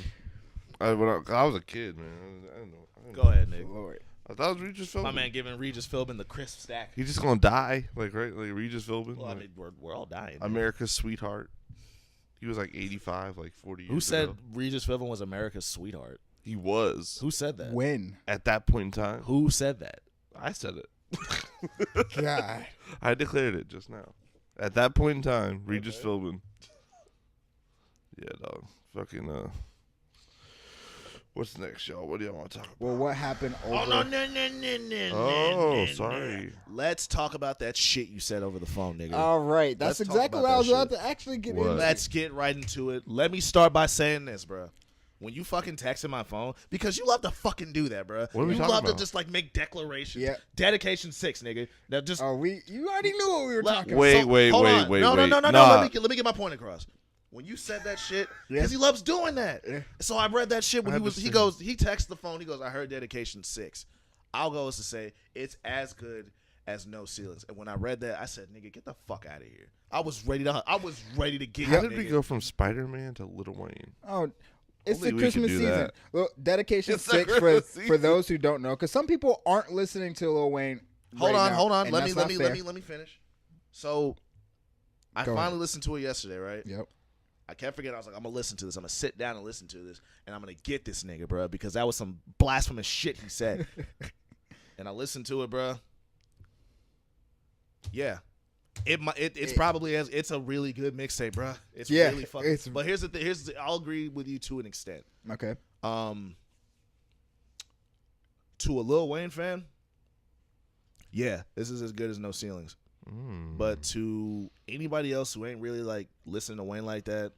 When I was a kid, man. I didn't know. Go ahead, Nick. Lord. I thought it was Regis Philbin. My man giving Regis Philbin the crisp stack. He's just gonna die, like Regis Philbin. Well, I like, mean, we're all dying. America's sweetheart. He was like 85, like 40 years Who said ago. Regis Philbin was America's sweetheart? He was Who said that? When? at that point in time? Who said that? I said it. God. I declared it just now. At that point in time, Regis Philbin. Yeah, dog. Fucking what's next, y'all? What do y'all want to talk about? Well, what happened over? Oh no. Oh, sorry. Let's talk about that shit you said over the phone, nigga. All right, that's Let's talk exactly about what I that was about shit. to actually get What? into. Let's get right into it. Let me start by saying this, bro. When you fucking texted my phone, because you love to fucking do that, bro. What are we You talking love about? to just like make declarations. Yeah. Dedication 6, nigga. Now just Oh, you already knew what we were Let- talking Wait, about. wait, hold wait, on. wait, No. wait. Nah. Let me get my point across. When you said that shit, because he loves doing that. Yeah. So I read that shit when I he understand. he texts the phone. He goes, I heard Dedication 6. I'll go as to say it's as good as No Ceilings. And when I read that, I said, nigga, get the fuck out of here. I was ready to get How you, did we nigga. go from Spider-Man to Lil Wayne? Oh, it's Only the we could Christmas do season. that. Well, Dedication It's the 6 Christmas for season. those who don't know, because some people aren't listening to Lil Wayne. Hold right on. now, and Let that's me not fair. finish. So I Go finally ahead. listened to it yesterday, right? Yep. I kept forgetting. I was like, I'm gonna listen to this. I'm gonna sit down and listen to this, and I'm gonna get this nigga, bro, because that was some blasphemous shit he said. And I listened to it, bro. Yeah, it's probably it's a really good mixtape, bro. It's Yeah, really fucking. it's- But here's the thing. I'll agree with you to an extent. Okay. To a Lil Wayne fan, yeah, this is as good as No Ceilings. But to anybody else who ain't really like listening to Wayne like that,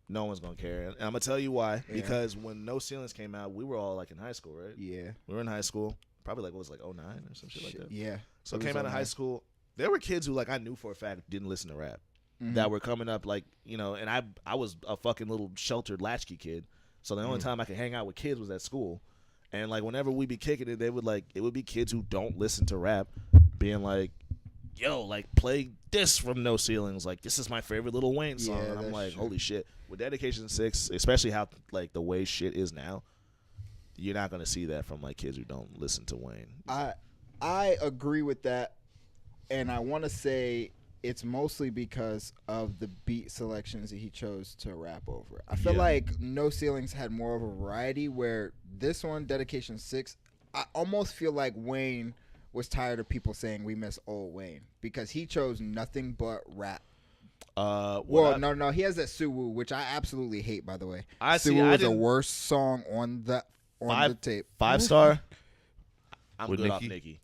no one's gonna care. And I'm gonna tell you why. Yeah. Because when No Ceilings came out, we were all like in high school, right? Yeah. We were in high school, probably like what was it, like 09 or some shit like that. Yeah. So It came was out of high 09. school. There were kids who like I knew for a fact didn't listen to rap. Mhm. That were coming up like, you know, and I was a fucking little sheltered latchkey kid. So the only time I could hang out with kids was at school. And like whenever we be kicking it, it would be kids who don't listen to rap being like, yo, like play this from No Ceilings. Like this is my favorite Lil Wayne song. Yeah, And I'm that's like, true. holy shit. With Dedication 6, especially how like the way shit is now, you're not gonna see that from like kids who don't listen to Wayne. I agree with that, and I want to say it's mostly because of the beat selections that he chose to rap over. I feel Yeah. like No Ceilings had more of a variety, where this one, Dedication 6, I almost feel like Wayne was tired of people saying we miss old Wayne, because he chose nothing but rap. No, he has that Suwoo, which I absolutely hate, by the way. Suwoo is the worst song on the tape. 5-star. I'm With good off Nicki? Nicki.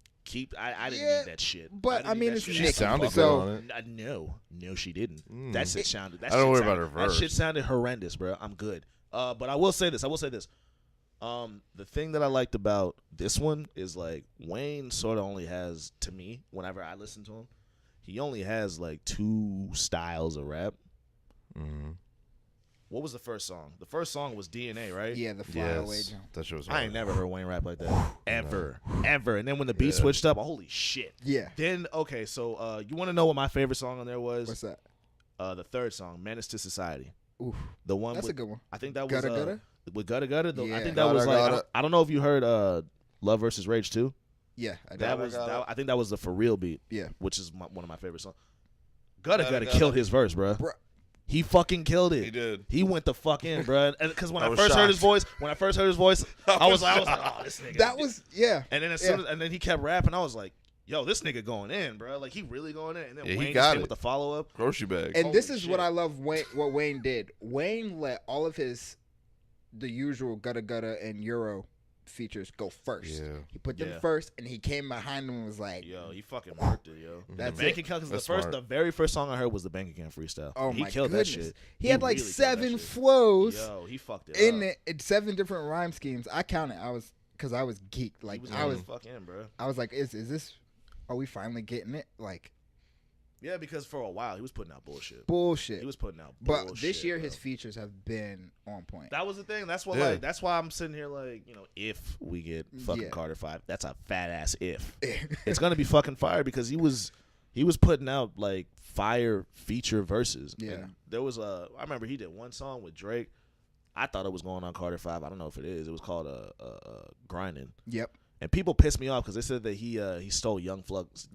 I didn't Yeah, need that shit. but, didn't need that it's shit. She Nicki, sounded good so on it. No, she didn't. That shit sounded. That I don't shit worry sounded, about her That verse. shit sounded horrendous, bro. I'm good. But I will say this. The thing that I liked about this one is like Wayne sort of only has, to me, whenever I listen to him, he only has like 2 styles of rap. Mm-hmm. What was the first song? The first song was DNA, right? Yeah, the flyaway jump. That shit was I hard. ain't never heard Wayne rap like that. Ever. And then when the beat switched up, holy shit. Yeah. Then, okay, so you want to know what my favorite song on there was? What's that? The third song, Menace to Society. Oof. The one That's with, a good one. I think that was Gutta Gutta? with Gutta Gutta. Yeah. I think that was Gutta like Gutta. I don't know if you heard Love versus Rage 2. Yeah. I That did. was I think that was the For Real beat. Yeah. Which is one of my favorite songs. Gutta Gutta Gutta Gutta. killed his verse, bro. He fucking killed it. He did. He went the fuck in, bro. Because when I I was first heard his shocked. voice, I was like, oh, this nigga. That was, yeah. And then and then he kept rapping. I was like, yo, this nigga going in, bro. Like he really going in. And then Yeah, he Wayne got just came it. with the follow up. Grocery bag. And this Holy is shit. what I love what Wayne did. Wayne let all of the usual Gutta Gutta and Euro features go first. Yeah. He put them Yeah. first, and he came behind them and was like, Yo, he fucking worked it, yo. That's the bank it. account, That's because smart. the very first song I heard was the bank account freestyle. oh he my killed goodness. that shit. He had like really killed that 7 shit. flows Yo, he fucked it in up. it. It's 7 different rhyme schemes. I counted. Because I was geeked. He Like was I going was, the fuck in, bro. I was like, is this? Are we finally getting it? Like Yeah, because for a while he was putting out bullshit. bullshit. He was putting out but bullshit. this year bro. his features have been on point. That was the thing. That's what Yeah. that's why I'm sitting here like, if we get fucking Yeah. Carter 5, that's a fat ass if. It's gonna be fucking fire because he was putting out like fire feature verses. Yeah. And there was I remember he did one song with Drake. I thought it was going on Carter 5. I don't know if it is. It was called Grinding. Yep. And people pissed me off because they said that he stole Young Thug's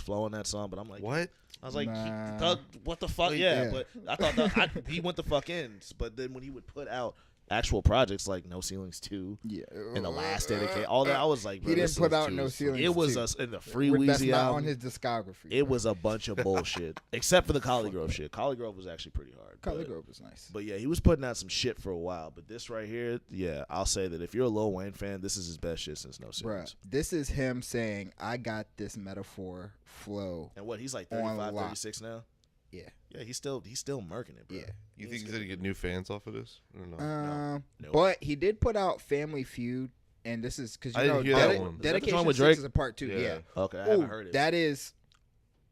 flow on that song. But I'm like, What? I was like, Nah. Thug, what the fuck? Yeah. Yeah, but I thought he went the fuck in. But then when he would put out actual projects like No Ceilings 2 Yeah. and The Last Dedicate, all that, I was like, bro, He didn't this put is out too- No Ceilings It was 2. in the Free That's Weezy not album. on his discography. It was a bunch of bullshit, except for the Collie Grove shit. Collie Grove was actually pretty hard. Collie but- Grove was nice. But yeah, he was putting out some shit for a while. But this right here, yeah, I'll say that if you're a Lil Wayne fan, this is his best shit since No Bruh, Ceilings. this is him saying, I got this metaphor flow. And what, he's like On 35, lock. 36 now? Yeah. Yeah, he's still murking it, bro. Yeah. You think he's gonna get new fans off of this? Or no? No. But he did put out Family Feud, and this is because I you know didn't hear that one. Is that the Dedication joint with 6 Drake? is a part 2. Yeah. Okay, I Ooh, haven't heard it. that is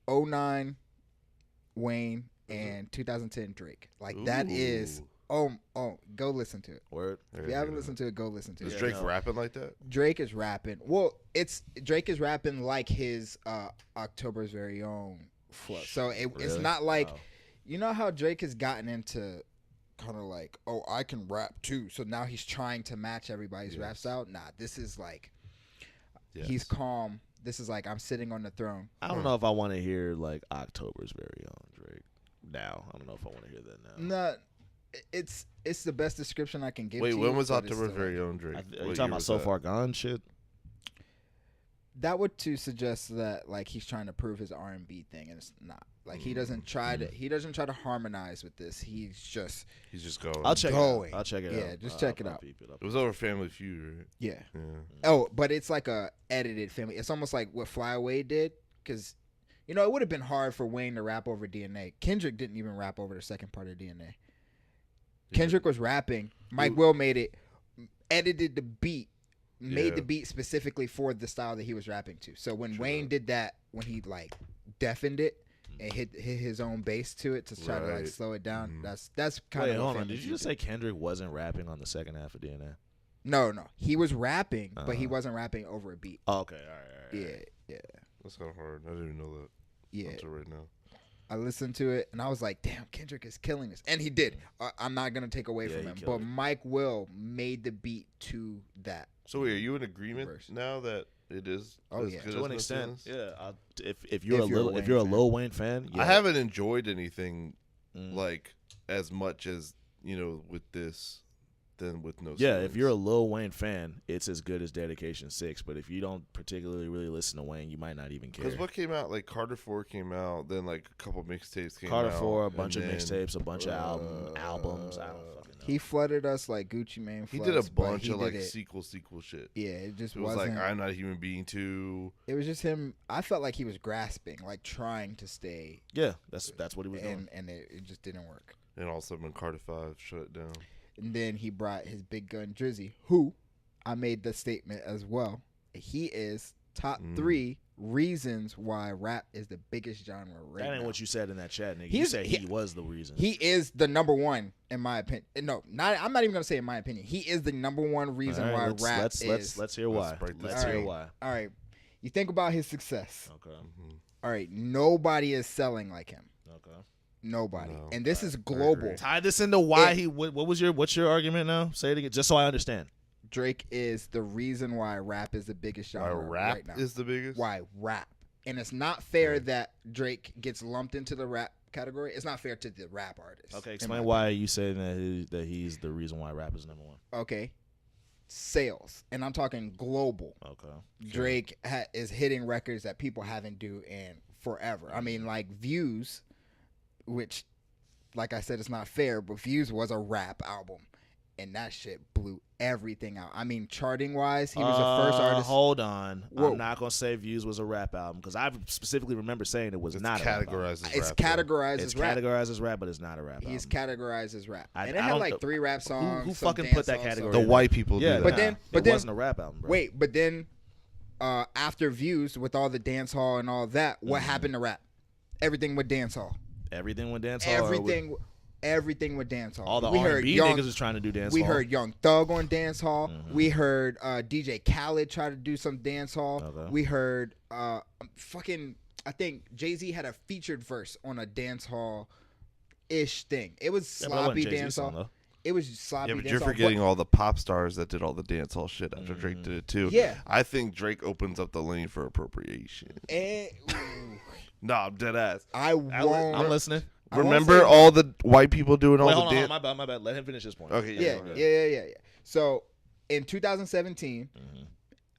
09 Wayne and 2010 Drake. Like that is go listen to it. Word. If you haven't listened to it, go listen to Is it. Drake no. rapping like that? Drake is rapping. Well, Drake is rapping like his October's very own flow. So it's Really? not like Wow. you know how Drake has gotten into kind of like, oh, I can rap too. So now he's trying to match everybody's rap style. Nah, this is like he's calm. This is like I'm sitting on the throne. I don't know if I want to hear like October's very own Drake now. I don't know if I want to hear that now. Nah, it's the best description I can give. Wait, to when you, was but it's October's still, very own Drake? Are What you year talking about was So that? Far Gone shit? That would to suggest that like he's trying to prove his R&B thing, and it's not. Like he doesn't try to harmonize with this. He's just going. I'll check Going. it out. I'll check it out. Yeah, just check it I'll out. peep it up. It was over Family Feud, right? yeah. Yeah. Oh, but it's like a edited family. It's almost like what Flyaway did, because it would have been hard for Wayne to rap over DNA. Kendrick didn't even rap over the second part of DNA. Kendrick was rapping. Mike Will made it, edited the beat, made Yeah. the beat specifically for the style that he was rapping to. So when Wayne did that, when he like deafened it and hit his own bass to it to try to like Right. slow it down, that's kind Wait, of. hold on. Did you just say Kendrick wasn't rapping on the second half of DNA? No, he was rapping, but he Uh-huh. wasn't rapping over a beat. Oh, okay, all right. Yeah. That's kind of hard. I didn't even know that Yeah. until right now. I listened to it and I was like, damn, Kendrick is killing this. And he did. I'm not going to take away Yeah, from he him. killed But it. Mike Will made the beat to that. So wait, are you in agreement Verse. now that it is? Oh, as yeah. good To as an No extent, Ceilings? yeah. If you're a Lil Wayne fan, yeah. I haven't enjoyed anything Mm. like as much as with this than with No. Yeah, Ceilings. if you're a Lil Wayne fan, it's as good as Dedication 6. But if you don't particularly really listen to Wayne, you might not even care. Because what came out, like Carter 4 came out, then like a couple mixtapes came Carter out. 4, a and bunch of then mixtapes, a bunch of albums. I don't fucking know. He flooded us like Gucci Mane He floods. did a but bunch he of did like it. sequel shit. Yeah, it just It was wasn't. like I'm Not a Human Being 2. It was just him. I felt like he was grasping, like trying to stay. Yeah, that's what he was doing. And it just didn't work. And also when Carter 5 shut it down. And then he brought his big gun Drizzy, who I made the statement as well. He is top 3 reasons why rap is the biggest genre right now. That ain't what you said in that chat, nigga. You said he was the reason. He is the number one in my opinion. No, I'm not even gonna say in my opinion. He is the number one reason why rap is. Let's hear why. Let's hear why. All right, you think about his success. Okay. All right, nobody is selling like him. Okay. Nobody, No, and this is global. Tie this into why he. What's your argument now? Say it again, just so I understand. Drake is the reason why rap is the biggest genre right now. Is the biggest? Why rap? And it's not fair that Drake gets lumped into the rap category. It's not fair to the rap artist. Okay, explain why you say that he's the reason why rap is number one. Okay, sales, and I'm talking global. Okay, Drake is hitting records that people haven't do in forever. I mean, like Views, which, like I said, it's not fair, but Views was a rap album. And that shit blew everything out. I mean, charting wise, he was the first artist. Hold on, I'm not gonna say Views was a rap album because I specifically remember saying it was not categorized a rap. It's categorized as rap. It's categorized as rap, but it's not a rap. He's album. categorized as rap, and it had like 3 rap songs. Who some fucking dance put that songs, category? The white people Yeah, do but that. then it wasn't a rap album, bro. Wait, but then after Views, with all the dance hall and all that, what happened to rap? Everything with dance hall. Everything with dance hall. Everything with dance hall. All the R&B niggas was trying to do dance hall. We heard Young Thug on dance hall. We heard DJ Khaled try to do some dance hall. Okay. We heard I think Jay-Z had a featured verse on a dance hall ish thing. It was sloppy dance hall. It was sloppy dance hall. Yeah, but you're forgetting all the pop stars that did all the dance hall shit after Drake did it too. Yeah. I think Drake opens up the lane for appropriation. No, I'm dead ass. I won't. I'm listening. Remember all the white people doing all the dance? My bad. Let him finish his point. Okay, yeah. So in 2017,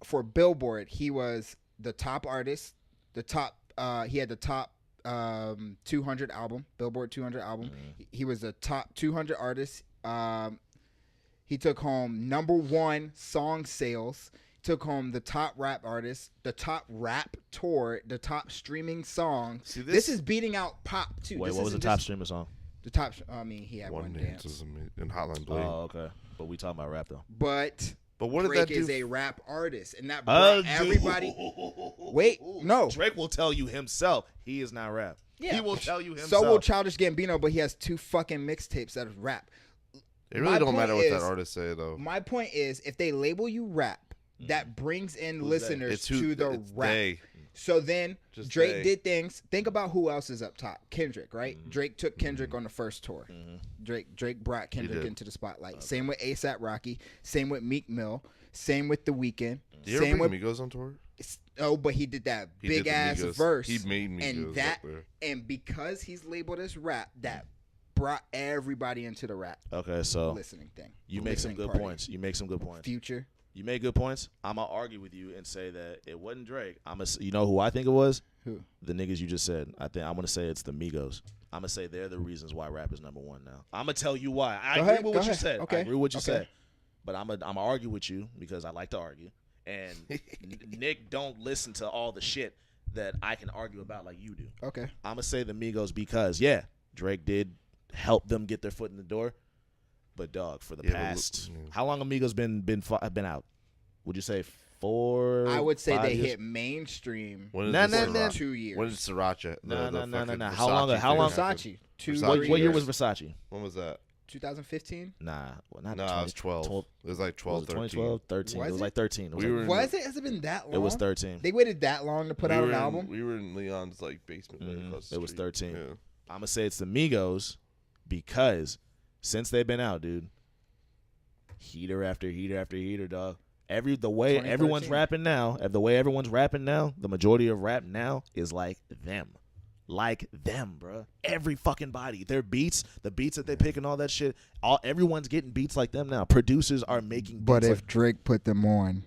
for Billboard, he was the top artist. He had the top 200 album, Billboard 200 album. He was the top 200 artist. He took home #1 song sales. Took home the top rap artist, the top rap tour, the top streaming song. See, this is beating out pop too. Wait, what was the top streaming song? The top. I mean, he had One Dance in Hotline Bling. Oh, okay. But we talking about rap though. But what did Drake that do? is a rap artist, and that brought everybody. Wait, no. Drake will tell you himself he is not rap. Yeah. He will tell you himself. So will Childish Gambino, but he has 2 fucking mixtapes that is rap. It really don't matter what that artist say though. My point is, if they label you rap, that brings in listeners to the rap. So then Drake did things. Think about who else is up top. Kendrick, right? Drake took Kendrick on the first tour. Drake brought Kendrick into the spotlight. Same with A$AP Rocky. Same with Meek Mill. Same with The Weeknd. Did you ever bring Migos on tour? Oh, but he did that big ass verse. He made Migos up there. And because he's labeled as rap, that brought everybody into the rap. Okay, so listening thing. You make some good points. You make some good points. Future. You made good points. I'm gonna argue with you and say that it wasn't Drake. You know who I think it was? Who? The niggas you just said. I'm gonna say it's the Migos. I'm gonna say they're the reasons why rap is #1 now. I'm gonna tell you why. I agree with what you said. Okay. I agree with what you said. But I'm gonna argue with you because I like to argue. And Nick don't listen to all the shit that I can argue about like you do. Okay. I'm gonna say the Migos because Drake did help them get their foot in the door. But dog, for the past, how long have Migos been out? Would you say 4? I would say 5 they years? hit mainstream. When did 2 years. When did Sriracha? No. How long? Versace. What year was Versace? When was that? 2015? Nah, well, not. No, it was 12. It was like 12, 13. 2012, 13. It was like 13. Was it? Has it been that long? It was 13. They waited that long to put out an album? We were in Leon's like basement. It was 13. Yeah. I'm gonna say it's the Migos because since they've been out, dude, heater after heater after heater, dog. The way everyone's rapping now, the majority of rap now is like them. Like them, bro. Every fucking body. Their beats, the beats that they pick and all that shit, everyone's getting beats like them now. Producers are making beats. But if Drake put them on.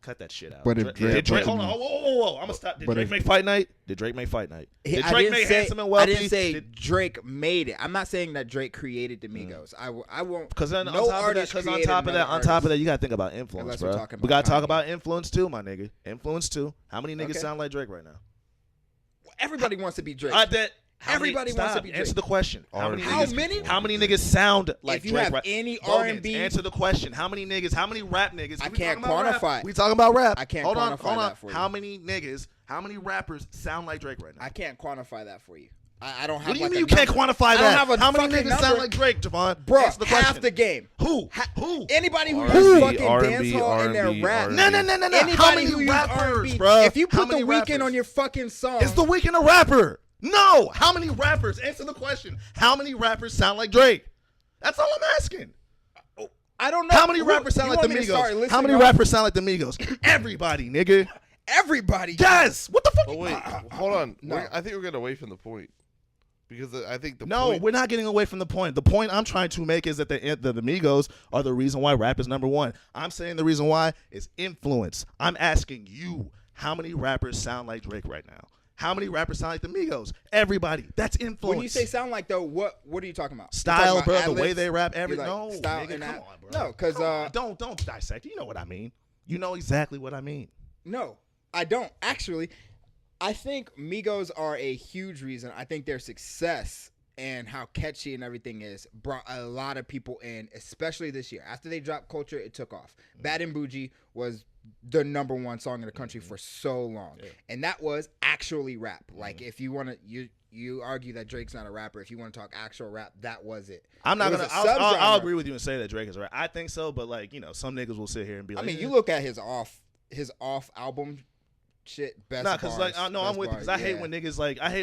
Cut that shit out. But if Drake hold on. Whoa. I'm going to stop. Did Drake make Fight Night? Did Drake make Handsome and Wealthy? I didn't say Drake made it. I'm not saying that Drake created the Migos. I won't. Because on top of that, you got to think about influence, bro. We got to talk about influence too, my nigga. Influence too. How many niggas sound like Drake right now? Everybody wants to be Drake. Everybody wants to be Drake. Answer the question. How many niggas sound like if you Drake? have any Bogans, R&B, answer the question. How many niggas? How many rap niggas? I can't quantify. We talking about rap. I can't hold quantify on. that for you. How many niggas? How many rappers sound like Drake right now? I can't quantify that for you. I don't have. What do you like mean a you can't number. quantify I don't that? have a How many fucking niggas sound number. like Drake, Javon? Bro, Answer the half question. the game. Who? Anybody who R&B, uses fucking R&B, dancehall in their R&B, rap. R&B. No. Anybody How many who uses rappers, R&B, bro? if you How put The many Weeknd rappers? on your fucking song, Is The Weeknd a rapper? No. How many rappers? Answer the question. How many rappers sound like Drake? That's all I'm asking. I don't know. How many rappers sound You like the want me to start Migos? listing How many off? rappers sound like the Migos? Everybody, nigga. Everybody. Yes. What the fuck? But wait, hold on. No. I think we're getting away from the point because I think the No, point. we're not getting away from the point. The point I'm trying to make is that the Migos are the reason why rap is number one. I'm saying the reason why is influence. I'm asking you, how many rappers sound like Drake right now? How many rappers sound like the Migos? Everybody. That's influence. When you say sound like though, what are you talking about? style, You talking bro, about the way ad-libs? they rap, You're like, no, style nigga, and come ad- on, bro. No, because Come on. Don't dissect. You know what I mean. You know exactly what I mean. no, I don't actually. I think Migos are a huge reason. I think their success and how catchy and everything is brought a lot of people in, especially this year. After they dropped Culture, it took off. Bad and Bougie was the number one song in the country for so long. Yeah. And that was actually rap. Like if you want to, you argue that Drake's not a rapper. If you want to talk actual rap, that was it. I'm not It was gonna. a I'll subgenre. agree with you and say that Drake is right. I think so, but like some niggas will sit here and be I like, mean, you look at his off album shit. Best nah, because like bars, no, I'm best with you bars, because I hate yeah.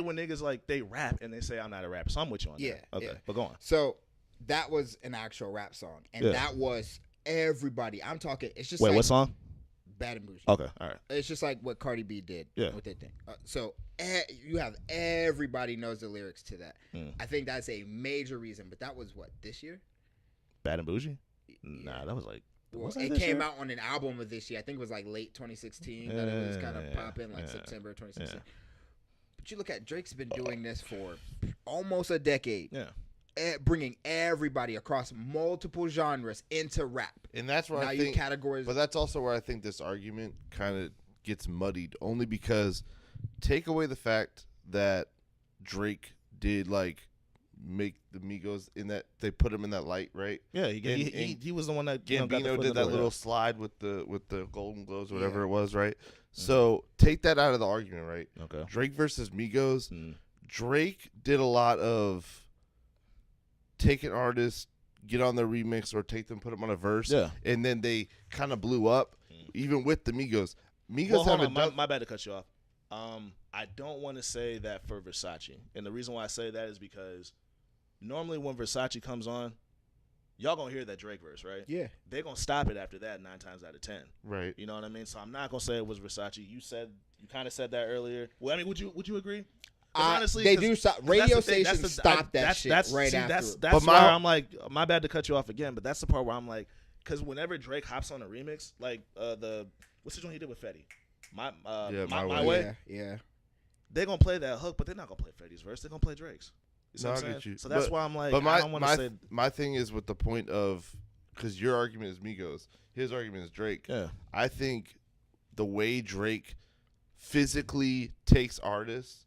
when niggas like they rap and they say I'm not a rapper. So I'm with you on Yeah, that. Okay, yeah. but go on. So that was an actual rap song, and Yeah. that was everybody. I'm talking. It's just Wait, like what song? Bad and Bougie. Okay, all right. It's just like what Cardi B did Yeah. with their thing. So you have everybody knows the lyrics to that. Mm. I think that's a major reason. But that was what this year. Bad and Bougie? Nah, that was like. Well, wasn't it this came year? out on an album of this year. I think it was like late 2016 that it was kind of popping, like September 2016. Yeah. But you look at Drake's been doing this for almost a decade. Yeah. Bringing everybody across multiple genres into rap. And that's where Now I you think, categorize. but that's also where I think this argument kind of gets muddied, only because take away the fact that Drake did like make the Migos in that they put him in that light, right? Yeah, he was the one that got the Gambino foot in did the that door, little yeah. slide with the Golden Globes, whatever Yeah. it was, right? So take that out of the argument, right? Okay. Drake versus Migos. Mm. Drake did a lot of take an artist, get on their remix, or take them, put them on a verse, Yeah. and then they kind of blew up, even with the Migos. Migos Well, hold haven't on. done. My bad to cut you off. I don't want to say that for Versace, and the reason why I say that is because normally when Versace comes on, y'all gonna hear that Drake verse, right? yeah. They're gonna stop it after that 9 times out of 10. Right. You know what I mean? So I'm not gonna say it was Versace. You kind of said that earlier. Well, I mean, would you agree? 'Cause honestly, they 'cause- do stop. 'cause that's Radio the thing, stations stop that shit right after. That's But where I'm like, my bad to cut you off again, but that's the part where I'm like, because whenever Drake hops on a remix, like what's the one he did with Fetty? My way. Yeah. They're gonna play that hook, but they're not gonna play Fetty's verse. They're gonna play Drake's. You see No, what I I'm saying? get you. So that's But- why I'm like, But I don't want to say. my thing is with the point of, because your argument is Migos, his argument is Drake. Yeah. I think the way Drake physically takes artists,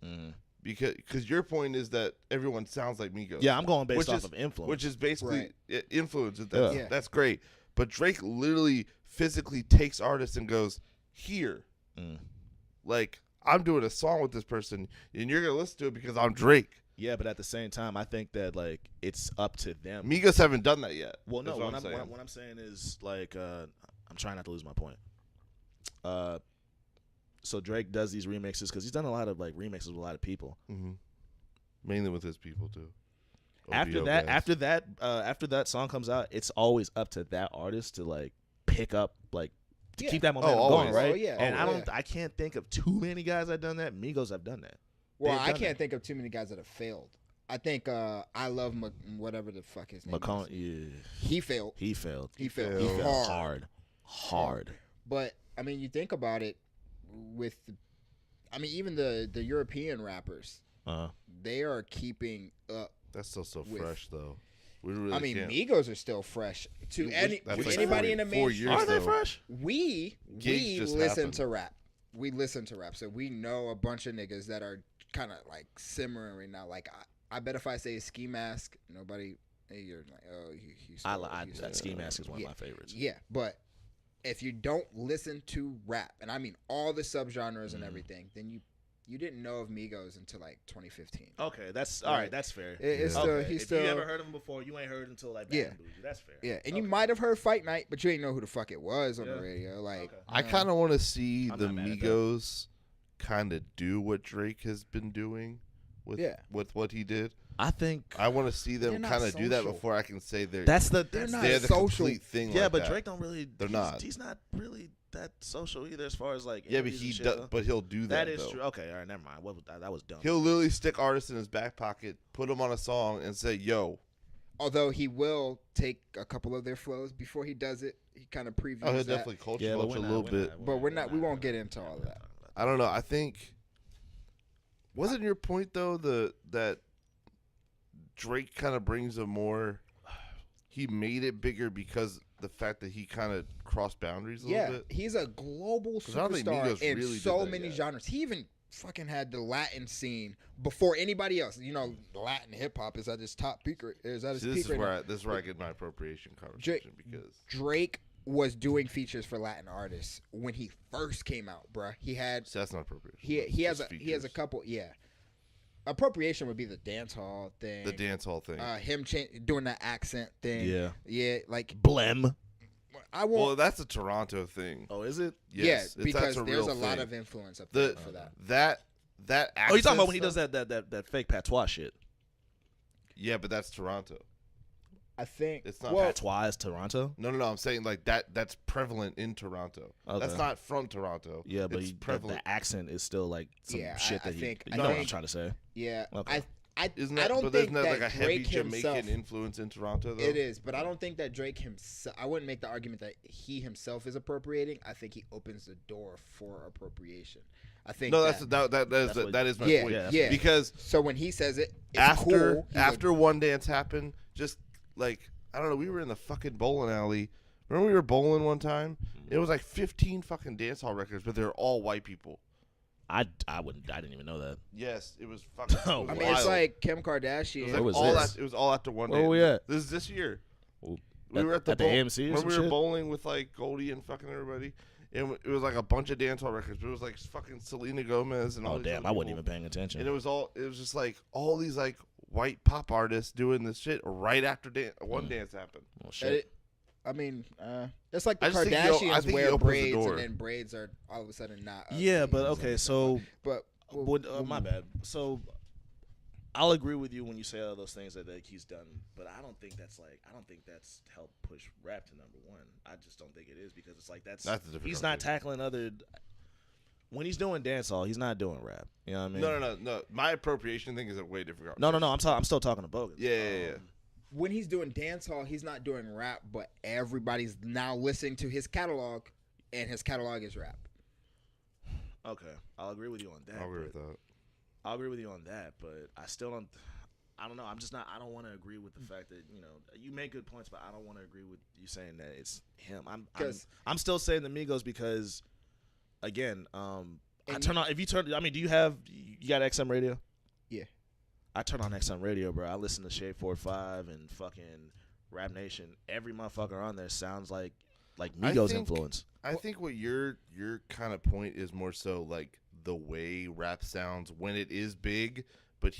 because your point is that everyone sounds like Migos. Yeah, I'm going based Which off is- of influence. Which is basically Right. influence. Yeah. That's great. But Drake literally physically takes artists and goes, here. Like, I'm doing a song with this person, and you're going to listen to it because I'm Drake. Yeah, but at the same time, I think that like it's up to them. Migos haven't done that yet. Well, no, is what saying. I'm saying is like I'm trying not to lose my point. So Drake does these remixes because he's done a lot of like remixes with a lot of people. Mhm. Mainly with his people too. After OVO that, guys. after that song comes out, it's always up to that artist to like pick up like to keep that momentum always. going, right? Oh, yeah. And Oh, I can't think of too many guys that done that. Migos have done that. Well, They've I done can't that. think of too many guys that have failed. I think I love whatever the fuck his name McCone, is. yeah, He failed. he failed. He failed. He failed Hard. But I mean, you think about it. Even the European rappers, they are keeping up. That's still so with- fresh though. We really can't. Migos are still fresh to That's like anybody 4 in the years, mainstream. Are they though. fresh? We Gigs just listen happened. to rap. We listen to rap, so we know a bunch of niggas that are kind of like simmering right now. Like I bet if I say Ski Mask, nobody, you're like, oh, he's. That Ski Mask is one of my favorites. Yeah, but if you don't listen to rap, and I mean all the subgenres and everything, then you didn't know of Migos until like 2015. Okay, that's all right. That's fair. It's okay. He's if still. you ever heard of him before, you ain't heard until like Bad and Bougie. That's fair. Yeah, and you might have heard Fight Night, but you ain't know who the fuck it was on the radio. Like, I kind of want to see I'm the not mad at Migos kind of do what Drake has been doing with what he did. I think I want to see them kind of do that social. before I can say they're they're not the social. complete thing. Yeah, like but that. Drake don't really. They're not. He's not really that social either, as far as like. Yeah, but interviews and he shit, does. though. But he'll do that. That is though. true. Okay, all right, never mind. What was that was dumb. He'll literally stick artists in his back pocket, put them on a song, and say, "Yo." Although he will take a couple of their flows before he does it. He kind of previews Oh, he'll that. definitely culture Yeah, but vulture a we're little not- bit. But we won't get into all of that. I don't know. I think wasn't your point though that Drake kind of brings a more. He made it bigger because the fact that he kind of crossed boundaries a little bit. He's a global I don't think superstar Migos in really did so that many yet. genres. He even fucking had the Latin scene before anybody else. You know, Latin hip hop is at its top peak. Is at its See, peak right now. this is where I get my appropriation conversation because Drake was doing features for Latin artists when he first came out, bruh. He had see, that's not appropriation. he has That's a features. couple. Yeah, appropriation would be the dance hall thing. The dance hall thing. Him doing that accent thing. Yeah, like Blem. I won't. Well, that's a Toronto thing. Oh, is it? Yes, yeah, because that's a there's real a lot thing. of influence up there for that. That Oh, you talking about when he accent does stuff? that fake patois shit? Yeah, but that's Toronto. I think It's not Patois is Toronto. No. I'm saying like that's prevalent in Toronto. Okay. That's not from Toronto. Yeah, but it's prevalent. the accent is still like some Yeah, shit I that think- you I know what I'm think- trying to say. Yeah, Okay. I Isn't I that? don't But think isn't that that like a heavy Drake Jamaican himself. influence in Toronto though? It is, but I don't think that Drake himself. I wouldn't make the argument that he himself is appropriating. I think he opens the door for appropriation. I think No, that that is my Yeah, point. yeah. Because so when he says it, it's after cool. He's after One Dance happened, just like I don't know, we were in the fucking bowling alley. Remember we were bowling one time? It was like 15 fucking dance hall records, but they're all white people. I didn't even know that. Yes, it was fucking. Oh, it was I mean, wild. it's like Kim Kardashian. It was, Where was all this? it was all after One Where Dance. were we at? This is this year. Well, We were at the AMC or when some we were shit? bowling with like Goldie and fucking everybody. And it was like a bunch of dance hall records. But it was like fucking Selena Gomez and all Oh these damn, other I wasn't people. even paying attention. And it was just like all these like white pop artists doing this shit right after One Dance happened. Well, shit. It's like the I just think I Kardashians think he wear opens the braids door. and then braids are all of a sudden not. Yeah, ugly but and okay, stuff. so But my bad. So I'll agree with you when you say all those things that like, he's done, but I don't think that's helped push rap to number one. I just don't think it is because it's like that's a different he's not conversation. tackling other. When he's doing dancehall, he's not doing rap. You know what I mean? No. My appropriation thing is a way different. No. I'm still talking to Bogans. Yeah. when he's doing dancehall, he's not doing rap, but everybody's now listening to his catalog, and his catalog is rap. Okay, I'll agree with you on that. I'll agree with that. I'll agree with you on that, but I still don't. I don't know. I'm just not. I don't want to agree with the fact that you make good points, but I don't want to agree with you saying that it's him. I'm still saying the Migos because, again, I turn on. If you turn, I mean, you got XM radio? Yeah. I turn on XM radio, bro. I listen to Shade 45 and fucking Rap Nation. Every motherfucker on there sounds like Migos influence. I think what your kind of point is more so like the way rap sounds when it is big, but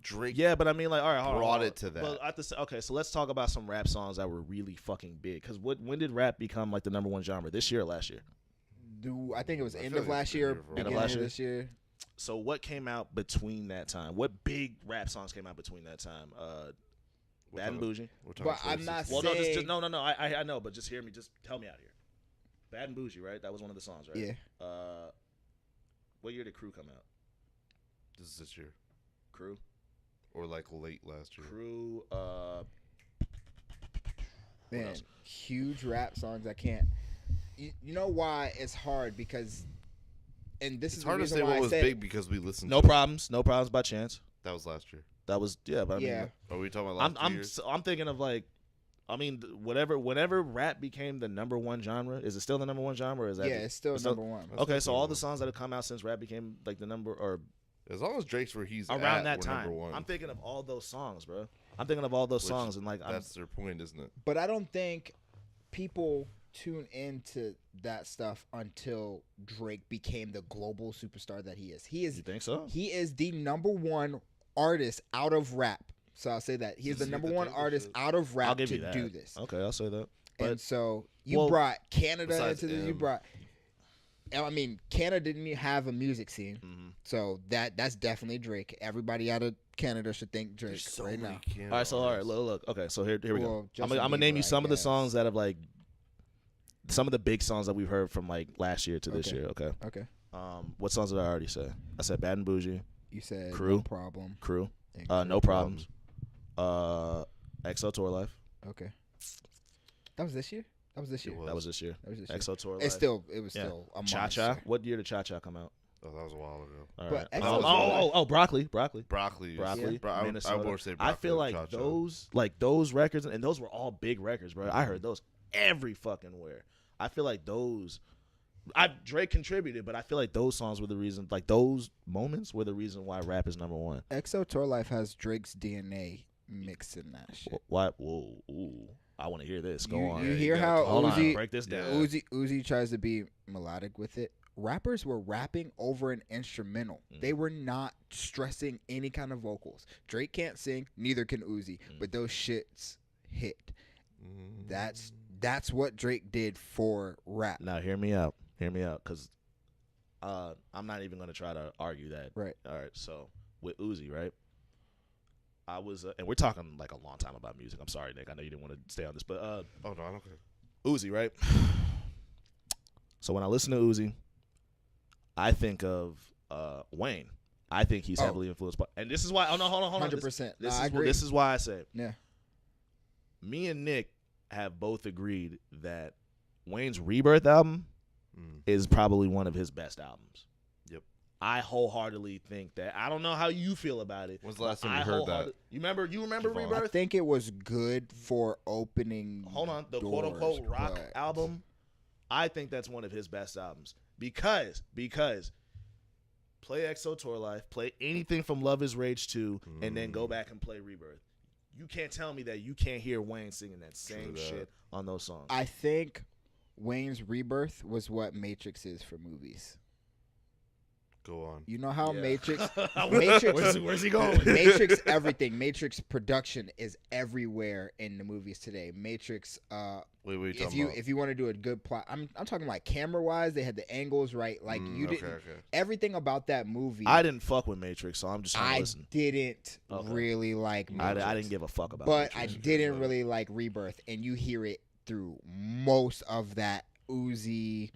Drake. Yeah, but I mean, like, all right, hold on, brought it to that. But okay, so let's talk about some rap songs that were really fucking big. Because when did rap become like the number one genre? This year or last year? I think it was I end feel of like last it's year, been here for a beginning while. of this year. So what came out between that time? What big rap songs came out between that time? Bad and Bougie. But I'm not Well, no, saying. no. I know, but just hear me. Just tell me out here. Bad and Bougie, right? That was one of the songs, right? Yeah. What year did Crew come out? This year. Crew. Or like late last year. Crew. Man, else? huge rap songs. I can't. You know why it's hard because, and this It's is hard the to reason say why what I was said, big because we listened. No to problems. No problems by chance. That was last year. That was but I mean, Yeah. Are we talking about last 2 years? I'm thinking of like, I mean, whenever rap became the number one genre, is it still the number one genre? Or is that Yeah, it's still number one. That's Okay, so all number the songs that have come out since rap became like the number, or As long as Drake's where he's around at, that we're time. number one. I'm thinking of all those songs, bro. I'm thinking of all those songs, and like that's their point, isn't it? But I don't think people tune into that stuff until Drake became the global superstar that he is. You think so? He is the number one artist out of rap. So I'll say that he is the number one artist out of rap to do this. Okay, I'll say that. But, and so you brought Canada into this. You brought. I mean, Canada didn't even have a music scene, so that's definitely Drake. Everybody out of Canada should think Drake right now. All right, look. Okay, so here we go. I'm gonna name you some of the songs that have like some of the big songs that we've heard from like last year to this year. Okay. Okay. What songs did I already say? I said Bad and Bougie. You said Crew. No Problem. Crew. No Problems. EXO Tour Life. Okay. That was this year. That was this year. That was this year. EXO Tour Life. It was still a monster. Cha-Cha. What year did Cha-Cha come out? Oh, that was a while ago. All But right. Broccoli. I would say Broccoli. I feel like Cha-Cha. those records, and those were all big records, bro. I heard those every fucking where. I feel like those. Drake contributed, but I feel like those songs were the reason. Like those moments were the reason why rap is number one. EXO Tour Life has Drake's DNA mixed in that shit. What? Whoa. Ooh. I want to hear this. Go on. You hear how Uzi break this down. Uzi tries to be melodic with it. Rappers were rapping over an instrumental. They were not stressing any kind of vocals. Drake can't sing, neither can Uzi, but those shits hit. That's what Drake did for rap. Now hear me out, because I'm not even gonna try to argue that. Right. All right. So with Uzi, right? I was, and we're talking like a long time about music. I'm sorry, Nick. I know you didn't want to stay on this, but oh no, okay. Uzi, right? So when I listen to Uzi, I think of Wayne. I think he's heavily influenced by, and this is why. Oh no, hold on. 100%. I agree. This is why I say, yeah. Me and Nick have both agreed that Wayne's Rebirth album is probably one of his best albums. Yep. I wholeheartedly think that. I don't know how you feel about it. When's the last time you heard that? You remember Rebirth? I think it was good for opening. Hold on, the quote unquote rock album. I think that's one of his best albums because play EXO Tour Life, play anything from Love Is Rage 2, and then go back and play Rebirth. You can't tell me that you can't hear Wayne singing that same shit on those songs. I think Wayne's Rebirth was what Matrix is for movies. Go on. You know how Matrix where's he going? Matrix everything. Matrix production is everywhere in the movies today. Matrix if you want to do a good plot, I'm talking like camera wise, they had the angles right. Like you didn't everything about that movie. I didn't fuck with Matrix, so I'm just trying to listen. I didn't really like Matrix. I didn't give a fuck about But Matrix. I didn't really like Rebirth, and you hear it through most of that Uzi.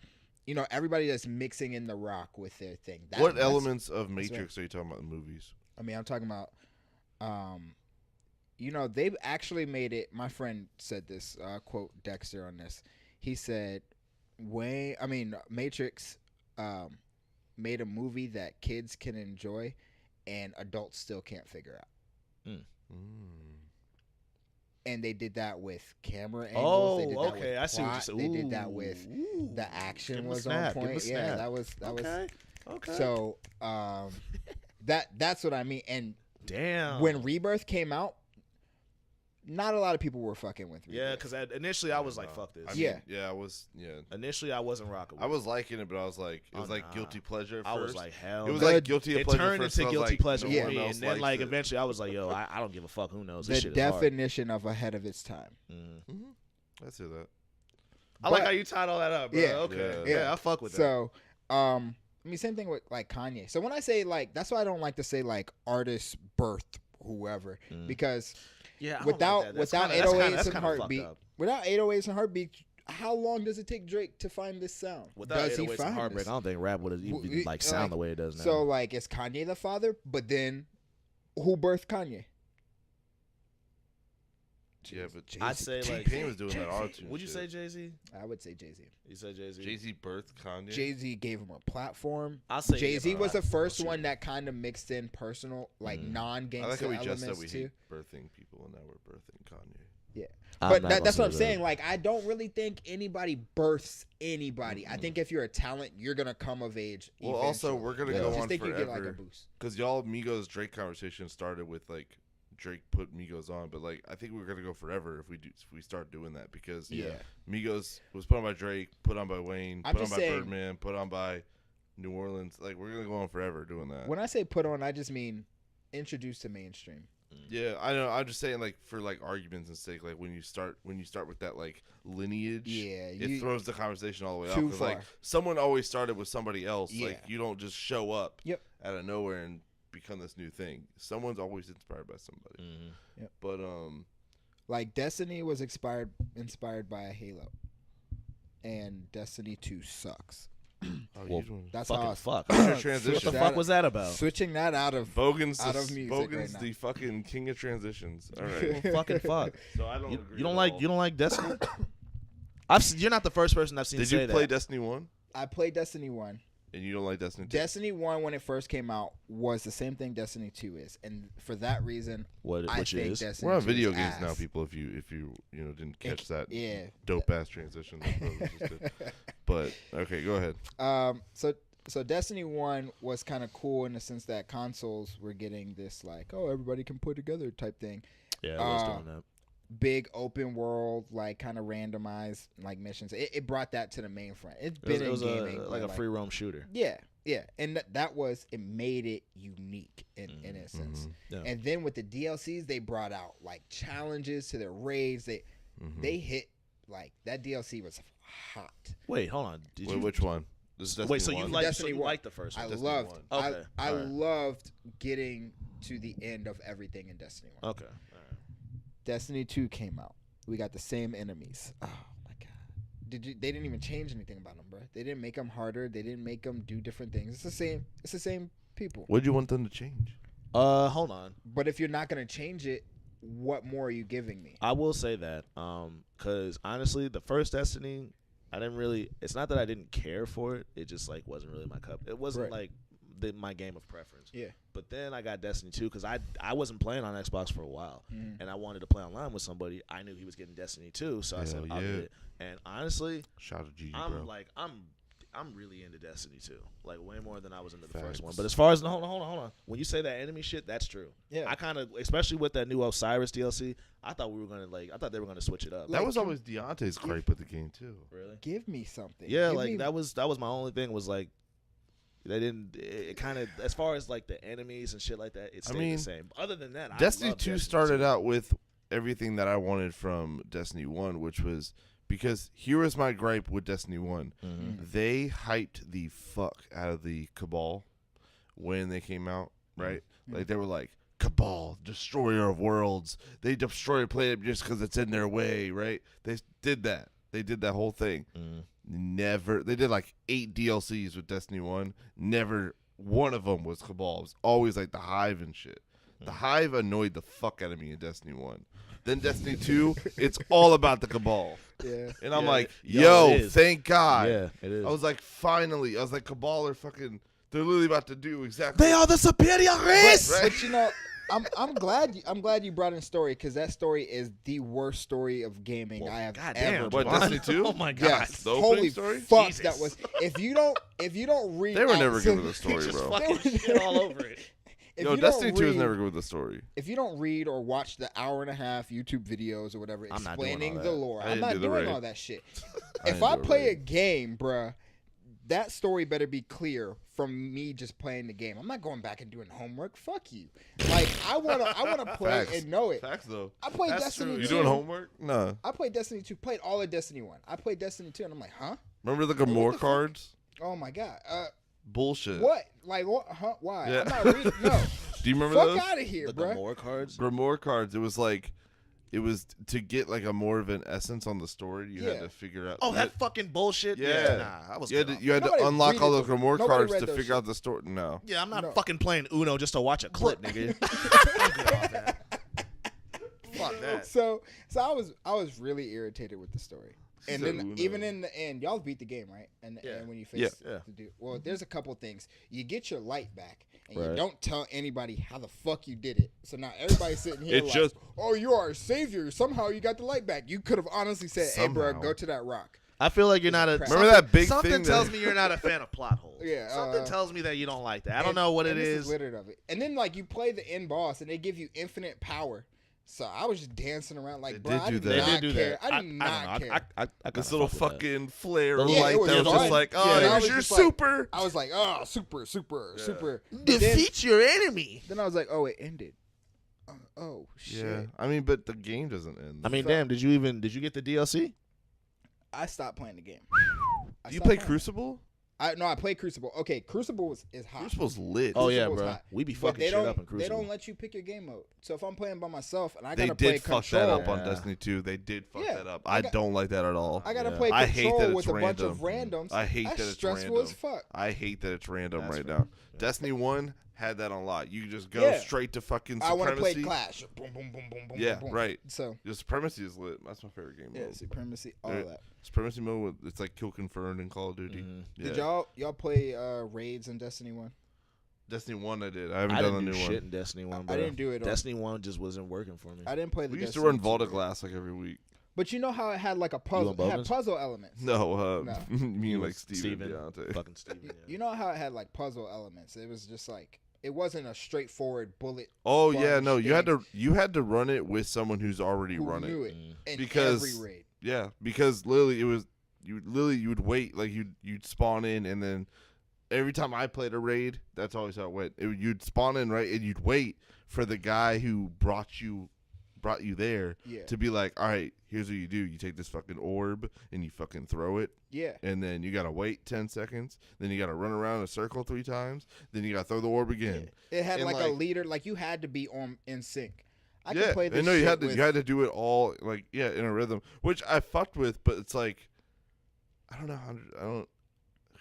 You know, everybody that's mixing in the rock with their thing. What elements of Matrix are you talking about in the movies? I mean, I'm talking about, you know, they've actually made it. My friend said this, quote Dexter on this. He said, Matrix made a movie that kids can enjoy and adults still can't figure out. And they did that with camera angles. They did that with I see what you said. They did that with the action was on point. Yeah, that was okay. So that's what I mean. And damn, when Rebirth came out, not a lot of people were fucking with Rebirth. Yeah, because initially I was like, "Fuck this." I was. Initially, I wasn't rocking with it. I was liking it, but I was like, it was like guilty pleasure. At first. I was like, hell. It was like guilty pleasure. It turned into guilty pleasure for me, and then like it. eventually, I was like, "Yo, I don't give a fuck. Who knows?" The this shit definition of ahead of its time. I see that. I like how you tied all that up, bro. Yeah, okay, yeah, I fuck with that. So, I mean, same thing with like Kanye. So when I say like, that's why I don't like to say like artist birth whoever because. Yeah, without 808s and Heartbeat, up. Without 808s and Heartbeat, how long does it take Drake to find this sound? Without 808s and Heartbreak, I don't think rap would even like sound the way it does now. So like, is Kanye the father? But then, who birthed Kanye? Yeah, but I'd say like T-Pain was doing that auto-tune. Would you say Jay-Z? I would say Jay-Z. You said Jay-Z. Jay-Z birthed Kanye. Jay-Z gave him a platform. I'll say Jay-Z was the first one that kind of mixed in personal, like non-gangster I like how we elements just said we too. hate birthing people, and now we're birthing Kanye. Yeah. I'm But not gonna that's what say I'm that. saying. Like, I don't really think anybody births anybody. I think if you're a talent, you're gonna come of age. Well, also, we're gonna eventually. go I just on think you get like a forever. boost. Because y'all Migos Drake conversation started with like Drake put Migos on, but like I think we're gonna go forever if we start doing that because Migos was put on by Drake, put on by Wayne, I'm put on just by saying- Birdman, put on by New Orleans. Like we're gonna go on forever doing that. When I say put on, I just mean introduced to mainstream. Yeah, I know. I'm just saying, like for like arguments and sake, like when you start with that like lineage, it throws the conversation all the way off. Too 'Cause, far. like someone always started with somebody else. Yeah. Like you don't just show up Yep. out of nowhere and become this new thing. Someone's always inspired by somebody. Mm-hmm. Yep. But Like Destiny was inspired by Halo, and Destiny 2 sucks. Well, That's fucking how fuck. Transition. What the fuck was that about? Switching that out of Bogan's out of music Bogan's right now. the fucking king of transitions. All right. Well, fucking fuck. So I don't. You agree don't at like all. you don't like Destiny? You're not the first person I've seen Did say you play that. Destiny 1 I played Destiny 1. and you don't like Destiny 2? Destiny 1 when it first came out was the same thing Destiny 2 is, and for that reason, I Which think is? Destiny We're on 2 video is games ass. now, people. If you didn't catch that Yeah. dope ass transition. that Bogan just did. But okay, go ahead. So Destiny 1 was kind of cool in the sense that consoles were getting this like, oh, everybody can play together type thing. Yeah, I was doing that. Big open world, like kind of randomized like missions. It brought that to the main front. It's been It was in gaming, like a but, free roam shooter. Yeah, and it made it unique in a sense. Yeah. And then with the DLCs, they brought out like challenges to their raids. They hit like that DLC was hot. Wait, hold on. Wait, which one? This is Destiny Wait, so 1? you like Destiny 1. liked the first one? I Destiny loved. 1. Okay, I alright. loved getting to the end of everything in Destiny 1. Okay. All right. Destiny 2 came out. We got the same enemies. Oh my god! They didn't even change anything about them, bro. They didn't make them harder. They didn't make them do different things. It's the same. It's the same people. What did you want them to change? Hold on. But if you're not gonna change it, what more are you giving me? I will say that, because honestly, the first Destiny, I didn't really. It's not that I didn't care for it. It just like wasn't really my cup. It wasn't Right. like my game of preference. Yeah. But then I got Destiny 2 because I wasn't playing on Xbox for a while, Mhm. and I wanted to play online with somebody. I knew he was getting Destiny 2, so I said, Hell I'll yeah. get it. And honestly, Shout out to GG, I'm bro. like I'm really into Destiny 2, like way more than I was into the Facts. first one. But as far as hold on, when you say that enemy shit, that's true. Yeah. I kind of, especially with that new Osiris DLC, I thought they were gonna switch it up. That was always Deontay's gripe with the game too. Really? Give me something. Yeah, Give like me- that was my only thing was like they didn't. It kind of as far as like the enemies and shit like that, it stayed mean, the same. Other than that, Destiny I love 2 Destiny started 2. out with everything that I wanted from Destiny 1, which was because here was my gripe with Destiny 1. Mm-hmm. They hyped the fuck out of the Cabal when they came out, right? Like they were like, Cabal, destroyer of worlds. They destroy a planet just because it's in their way, right? They did that. They did that whole thing. Never. They did like 8 DLCs with Destiny 1. Never one of them was Cabal. It was always like the Hive and shit. The Hive annoyed the fuck out of me in Destiny 1. Then Destiny 2, it's all about the Cabal. Yeah. And I'm Yeah, like, yo, yo, it is. thank God. Yeah, it is. I was like, finally. I was like, Cabal are fucking, they're literally about to do exactly. They are the superior race. Right? But you know, I'm glad you brought in story because that story is the worst story of gaming I have ever. What, played. Destiny 2? Oh my god. Yes. The opening Holy story? fuck, Jesus. that was. If you don't read, They were out never some- giving the story, Just bro. fucking shit all over it. if Yo, you don't Destiny 2 is read- never good with the story. If you don't read or watch the hour and a half YouTube videos or whatever I'm not doing explaining all the that. lore, I I'm didn't not do the doing raid. all that shit. I If didn't I do a play a raid. game, bruh, that story better be clear from me just playing the game. I'm not going back and doing homework. Fuck you. Like I wanna play Facts. and know it. Facts, though. I played That's Destiny true. 2. You doing homework? No. I played Destiny 2. Played all of Destiny 1. I played Destiny 2, and I'm like, huh? Remember the what Gamor the fuck? cards? Oh my god. Bullshit. What? Like what? Huh? Why? Yeah. I'm not reading. No. Do you remember Fuck those? out of here, The bruh. Gamora cards. Grimoire cards. It was to get like a more of an essence on the story. You had Yeah. to figure out. Oh, that fucking bullshit. Yeah. Nah, I was. You had cut to, off. you had to Nobody unlock read all it. the Grimoire Nobody cards read to those figure shit. out the story. No. Yeah, I'm not No. fucking playing Uno just to watch a clip, nigga. I'm good off that. Fuck that. So I was really irritated with the story. And Said then Uno. even in the end, y'all beat the game, right? And Yeah. and when you Yeah. face the dude, well, there's a couple things. You get your light back, And you Right. don't tell anybody how the fuck you did it. So now everybody's sitting here It like, just- oh, you are a savior. Somehow you got the light back. You could have honestly said, hey, bro, Somehow. go to that rock. I feel like you're not a. Remember something- that big something thing tells that- me you're not a fan of plot holes. Yeah, something tells me that you don't like that. I don't know what it this is. littered of it. And then like you play the end boss and they give you infinite power. So I was just dancing around like, They bro, did I do did that. not They did do care. that. I did not care. I This little fuck with that. fucking flare Yeah, light it was that was fun. just like, Yeah, oh, and I here's was your just like- super. I was like, oh, super, super, Yeah. super. But Defeat your enemy. Then I was like, oh, it ended. Oh shit. Yeah, I mean, but the game doesn't end. I mean, So- damn. Did you get the DLC? I stopped playing the game. Do you play Crucible? I played Crucible. Okay, Crucible is hot. Crucible's lit. Oh yeah, Crucible's bro. hot. We be But fucking they shit don't. up in They Crucible. don't let you pick your game mode. So if I'm playing by myself and I They gotta play did fuck control, that up on Yeah. Destiny 2. They did fuck Yeah, that up. I I got- don't like that at all. I gotta Yeah. play I hate control that with it's a bunch of random. randoms. I hate That's that it's stressful random. as fuck. I hate that it's random That's right fair. now. Yeah. Destiny 1 had that on lock. You just go Yeah. straight to fucking I want to play Supremacy. Clash. Boom, boom, boom, boom, boom. Yeah, boom, boom. right. So Your Supremacy is lit. That's my favorite game yeah, mode. Supremacy, all There- that. Supremacy mode, it's like kill confirmed in Call of Duty. Mhm. Yeah. Did y'all play raids in Destiny 1? Destiny 1 I did. I haven't I done didn't the do new shit one. in Destiny 1. I Bro. didn't do it. Destiny 1 just wasn't working for me. I didn't play the. We used to Destiny run 2 Vault of raid. Glass like every week. But you know how it had like a puzzle. on It had Bogans? puzzle elements. No, No. me and like was Steven Deontay. Fucking Steven. Yeah. You know how it had like puzzle elements. It was just like it wasn't a straightforward bullet. Oh yeah, sponge no, you thing. had to run it with someone who's already Who run knew it. it in Because- every raid. Yeah, because literally it was you would wait like you'd spawn in and then every time I played a raid, that's always how it went. You'd spawn in right and you'd wait for the guy who brought you there Yeah. to be like, all right, here's what you do. You take this fucking orb and you fucking throw it. Yeah. And then you gotta wait 10 seconds. Then you gotta run around in a circle 3 times. Then you gotta throw the orb again. It had And, like a like- leader. Like you had to be in sync. I Yeah, could play this. I know you shit had to with, you had to do it all like in a rhythm, which I fucked with. But it's like, I don't know how. I don't.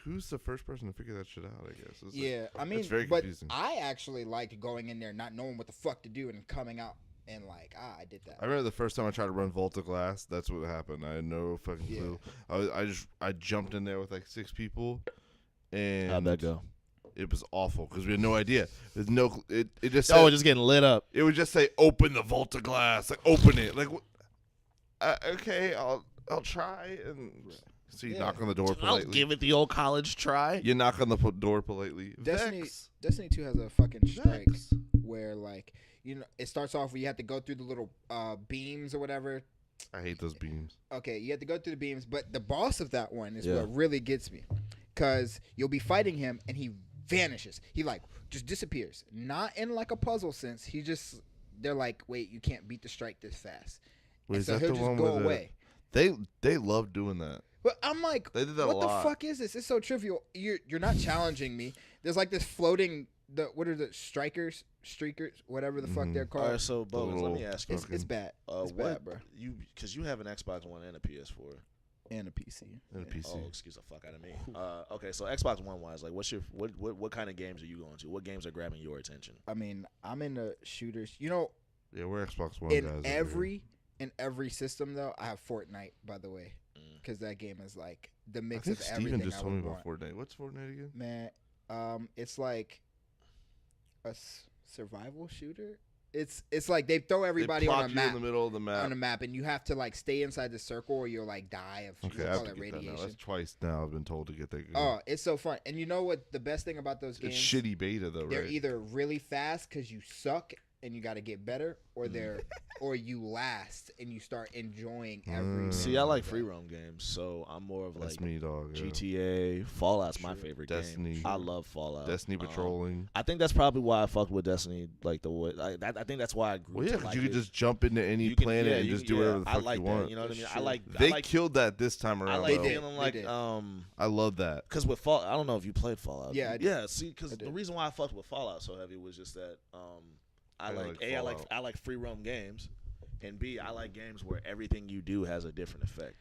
Who's the first person to figure that shit out? I guess. It's like- Yeah, I mean, very but confusing. I actually liked going in there not knowing what the fuck to do and coming out and like, I did that. I remember the first time I tried to run Vault of Glass. That's what happened. I had no fucking clue. I jumped in there with like 6 people, and How'd that go? It was awful because we had no idea. There's no. It just said, Oh, just getting lit up. it would just say open the Vault of Glass. Like open it. Like okay, I'll try. And so you Yeah. knock on the door I'll politely. give it the old college try. You knock on the door politely. Destiny Vex. Destiny 2 has a fucking strike Vex. where like it starts off where you have to go through the little beams or whatever. I hate those beams. Okay, you have to go through the beams, but the boss of that one is Yeah. what really gets me, because you'll be fighting him and he vanishes. He like just disappears. Not in like a puzzle sense. They're like, wait, you can't beat the strike this fast. Wait, And is so that he'll the just one go with away. They love doing that. But I'm like, They did that a what lot. the fuck is this? It's so trivial. You're not challenging me. There's like this floating. What are the streakers, whatever the fuck Mhm. they're All called. right, so Bogans, let me little- ask you. It's bad. It's what bad, bro. because you have an Xbox One and a PS4. And a PC. And a PC. Oh, excuse the fuck out of me. Okay, so Xbox One wise, like, what's your what kind of games are you going to? What games are grabbing your attention? I mean, I'm into shooters. Yeah, we're Xbox One In guys. over here. every system though, I have Fortnite. By the way, because that game is like the I mix think of Steven everything just I told me would about want. Fortnite. What's Fortnite again? Man, it's like a survival shooter. It's like they throw everybody they on plop a you map. in the middle of the map. On a map, and you have to like stay inside the circle, or you'll like die of Okay, I call have to it get that now. radiation. That's twice now I've been told to get that. Game. Oh, it's so fun! And you know what? The best thing about those games, it's shitty beta though, they're right? either really fast because you suck and you got to get better, or or you last and you start enjoying every. See, I like free roam games, so I'm more of That's like me, dog. Yeah. GTA, Fallout's my favorite Destiny. game. I love Fallout. Destiny patrolling. I think that's probably why I fucked with Destiny, like the way. I think that's why I grew. Well, yeah, to because like you could it. just jump into any You can- planet yeah, and you just can- do whatever the I fuck like you that, want. you know what I mean? That's I true. like. They I like, killed that this time I around. like though. feeling like did. I love that. because with Fall, I don't know if you played Fallout. Yeah, I did. yeah. See, because I the did. reason why I fucked with Fallout so heavy was just that I I like like A, Fallout. I like free roam games, and B, I like games where everything you do has a different effect.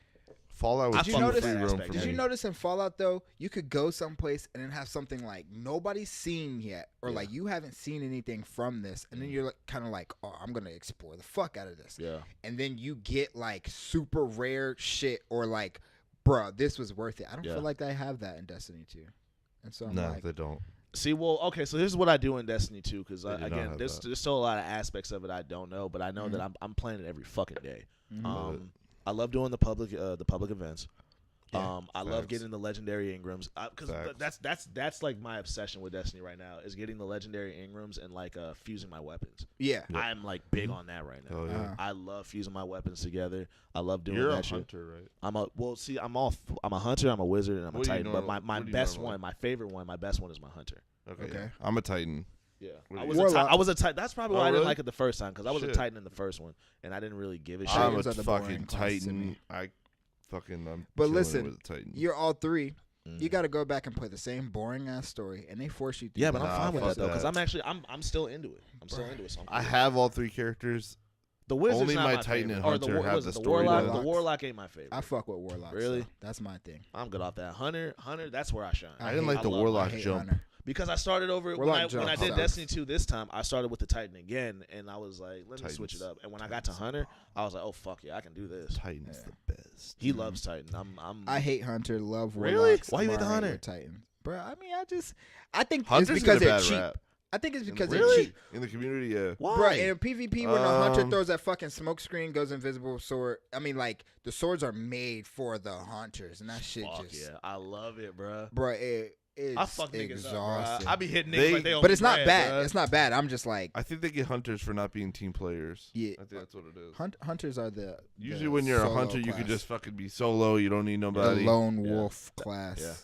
Fallout was I Did you too notice- free roam aspect for Did me. you notice in Fallout though, you could go someplace and then have something like nobody's seen yet, or Yeah. like you haven't seen anything from this, and then you're like, kind of like, oh, I'm gonna explore the fuck out of this, Yeah. and then you get like super rare shit, or like, bruh, this was worth it. I don't Yeah. feel like I have that in Destiny 2, and so I'm No, like, they don't. See, well, okay, so here's what I do in Destiny 2, because They do not again, have there's that. still a lot of aspects of it I don't know, but I know that I'm playing it every fucking day. Love it. I love doing the public events. Yeah, I love facts. getting the legendary Ingrams, because Facts. that's like my obsession with Destiny right now, is getting the legendary Ingrams and like fusing my weapons. Yeah. Yep. I'm like big on that right now. Oh, yeah. I love fusing my weapons together. I love doing You're that a shit. hunter, right? I'm a hunter, I'm a wizard, and I'm a What do you titan. But normal- my what do you best normally- one, my favorite one, my best one is my hunter. Okay. Okay. Yeah. I'm a Titan. Yeah, What I do was you- Warlock. I was a titan. That's probably why Oh, I didn't really? like it the first time, because I was a Shit. titan in the first one, and I didn't really give a shit. I'm a Titans are the boring fucking classes to Titan. me. I'm But chilling listen, with a Titan. You're all three. Mm. You got to go back and play the same boring ass story, and they force you to. Yeah, do but I'm that. fine with fuck that though, because that. I'm still into it. I'm still into it. So I'm I cool. have all 3 characters. The wizard's only not my my Titan favorite. and Or Hunter have was the it story warlock. to The it. warlock ain't my favorite. I fuck with warlocks. Really? so that's my thing. I'm good off that. Hunter, that's where I shine. I didn't hate- like the love- warlock I hate jump. Hunter. Because I started over when Warlock I jump did sucks. Destiny 2 this time. I started with the Titan again, and I was like, let me switch it Titans. up. And when I got to Hunter, I was like, oh fuck yeah, I can do this. Titan's Yeah. the best. He loves Titan. I'm I hate Hunter. Love Really? warlocks. Why you hate the but I Hunter? with Titan, bro? I mean, I think Hunter's it's because got a they're bad cheap. rap. I think it's In the because they're community? cheap. In the community, yeah. why? Bro, in PvP, when the hunter Um, throws that fucking smoke screen, goes invisible sword. I mean, like the swords are made for the hunters, and that shit Fuck just, yeah, I love it, bro. bro, it's I fuck niggas up, exhausting. bro. I be hitting They- niggas like they owe But me it's not bread, bad. bruh. It's not bad. I'm just like, I think they get hunters for not being team players. Yeah. I think that's what it is. hunters are the Usually the when you're a solo hunter, you class. can just fucking be solo. You don't need the nobody. lone Yeah. wolf class. Yeah.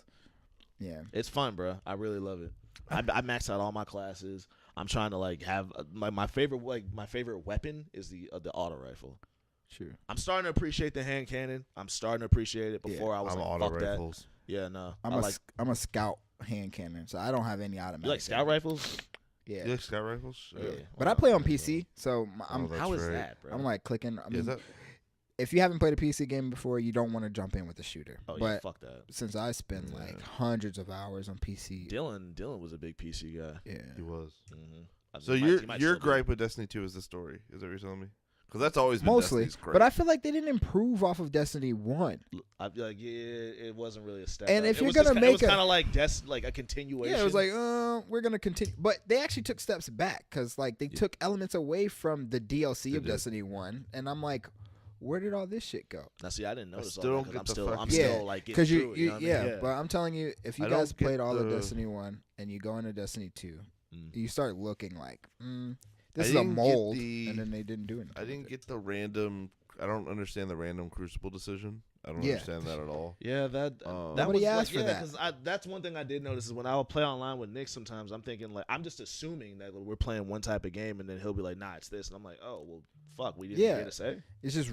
Yeah. It's fun, bro. I really love it. I maxed out all my classes. I'm trying to like have my favorite weapon is the auto rifle. Sure. I'm starting to appreciate the hand cannon. I'm starting to appreciate it. Before I was I'm like, auto fuck that. rifles. Yeah, no. I'm a scout hand cannon, so I don't have any automatic. You like scout rifles? Yeah. You like scout rifles? Yeah. But I play on PC, so Oh, that's How is right. that, bro? I'm like clicking. I Yeah, mean, that, if you haven't played a PC game before, you don't want to jump in with a shooter. Oh yeah, but fuck that. since I spend Yeah. like hundreds of hours on PC, Dylan was a big PC guy. yeah, he was. Mm-hmm. So your gripe with Destiny 2 is the story. Is that what you're telling me? Because that's always been mostly. Destiny's gripe. But I feel like they didn't improve off of Destiny 1. I feel like it wasn't really a step. And up. if It you're was gonna just, it make was kind of like a continuation. Yeah, it was like, we're gonna continue, but they actually took steps back because like they took elements away from the DLC They of did. Destiny 1, and I'm like, where did all this shit go? Now see, I didn't notice still all don't that get because the I'm fucking- still like getting Because through you, it, you know what I mean? yeah, but I'm telling you, if you I guys don't get played all of the- Destiny 1 and you go into Destiny 2, Mm. you start looking like, I this is a didn't get mold, the- and then they didn't do anything. I didn't with it. get the random. I don't understand the random Crucible decision. I don't Yeah. understand that at all. Yeah, that Nobody was asked like, for yeah, that. 'cause that's one thing I did notice is when I would play online with Nick. Sometimes I'm thinking like I'm just assuming that we're playing one type of game, and then he'll be like, "Nah, it's this," and I'm like, "Oh, well, fuck, we didn't Yeah. get to say." It's just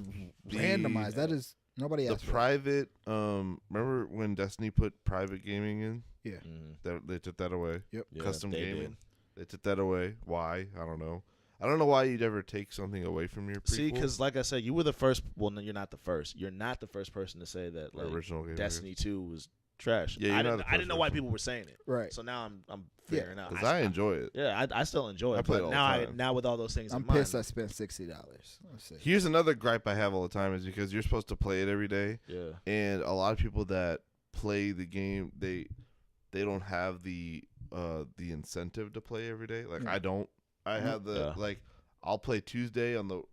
randomized. That is nobody The asked for that. private. Remember when Destiny put private gaming in? Mm. That they took that away. Yep. Yeah, Custom they gaming. did. They took that away. Why? I don't know. I don't know why you'd ever take something away from your prequel. See, because like I said, you were the first. Well, no, you're not the first. You're not the first person to say that Or like original game. Destiny 2 was trash. Yeah, you're I not didn't. the I didn't know why first people were saying it. Right. So now I'm figuring out. Because I enjoy it. Yeah, I still enjoy I it. play it But all now the time. now with all those things I'm in mind, pissed I spent $60. Let's see. Here's another gripe I have all the time is because you're supposed to play it every day, yeah. and a lot of people that play the game they don't have the incentive to play every day. Like Yeah. I don't. I have the Yeah. like I'll play Tuesday on the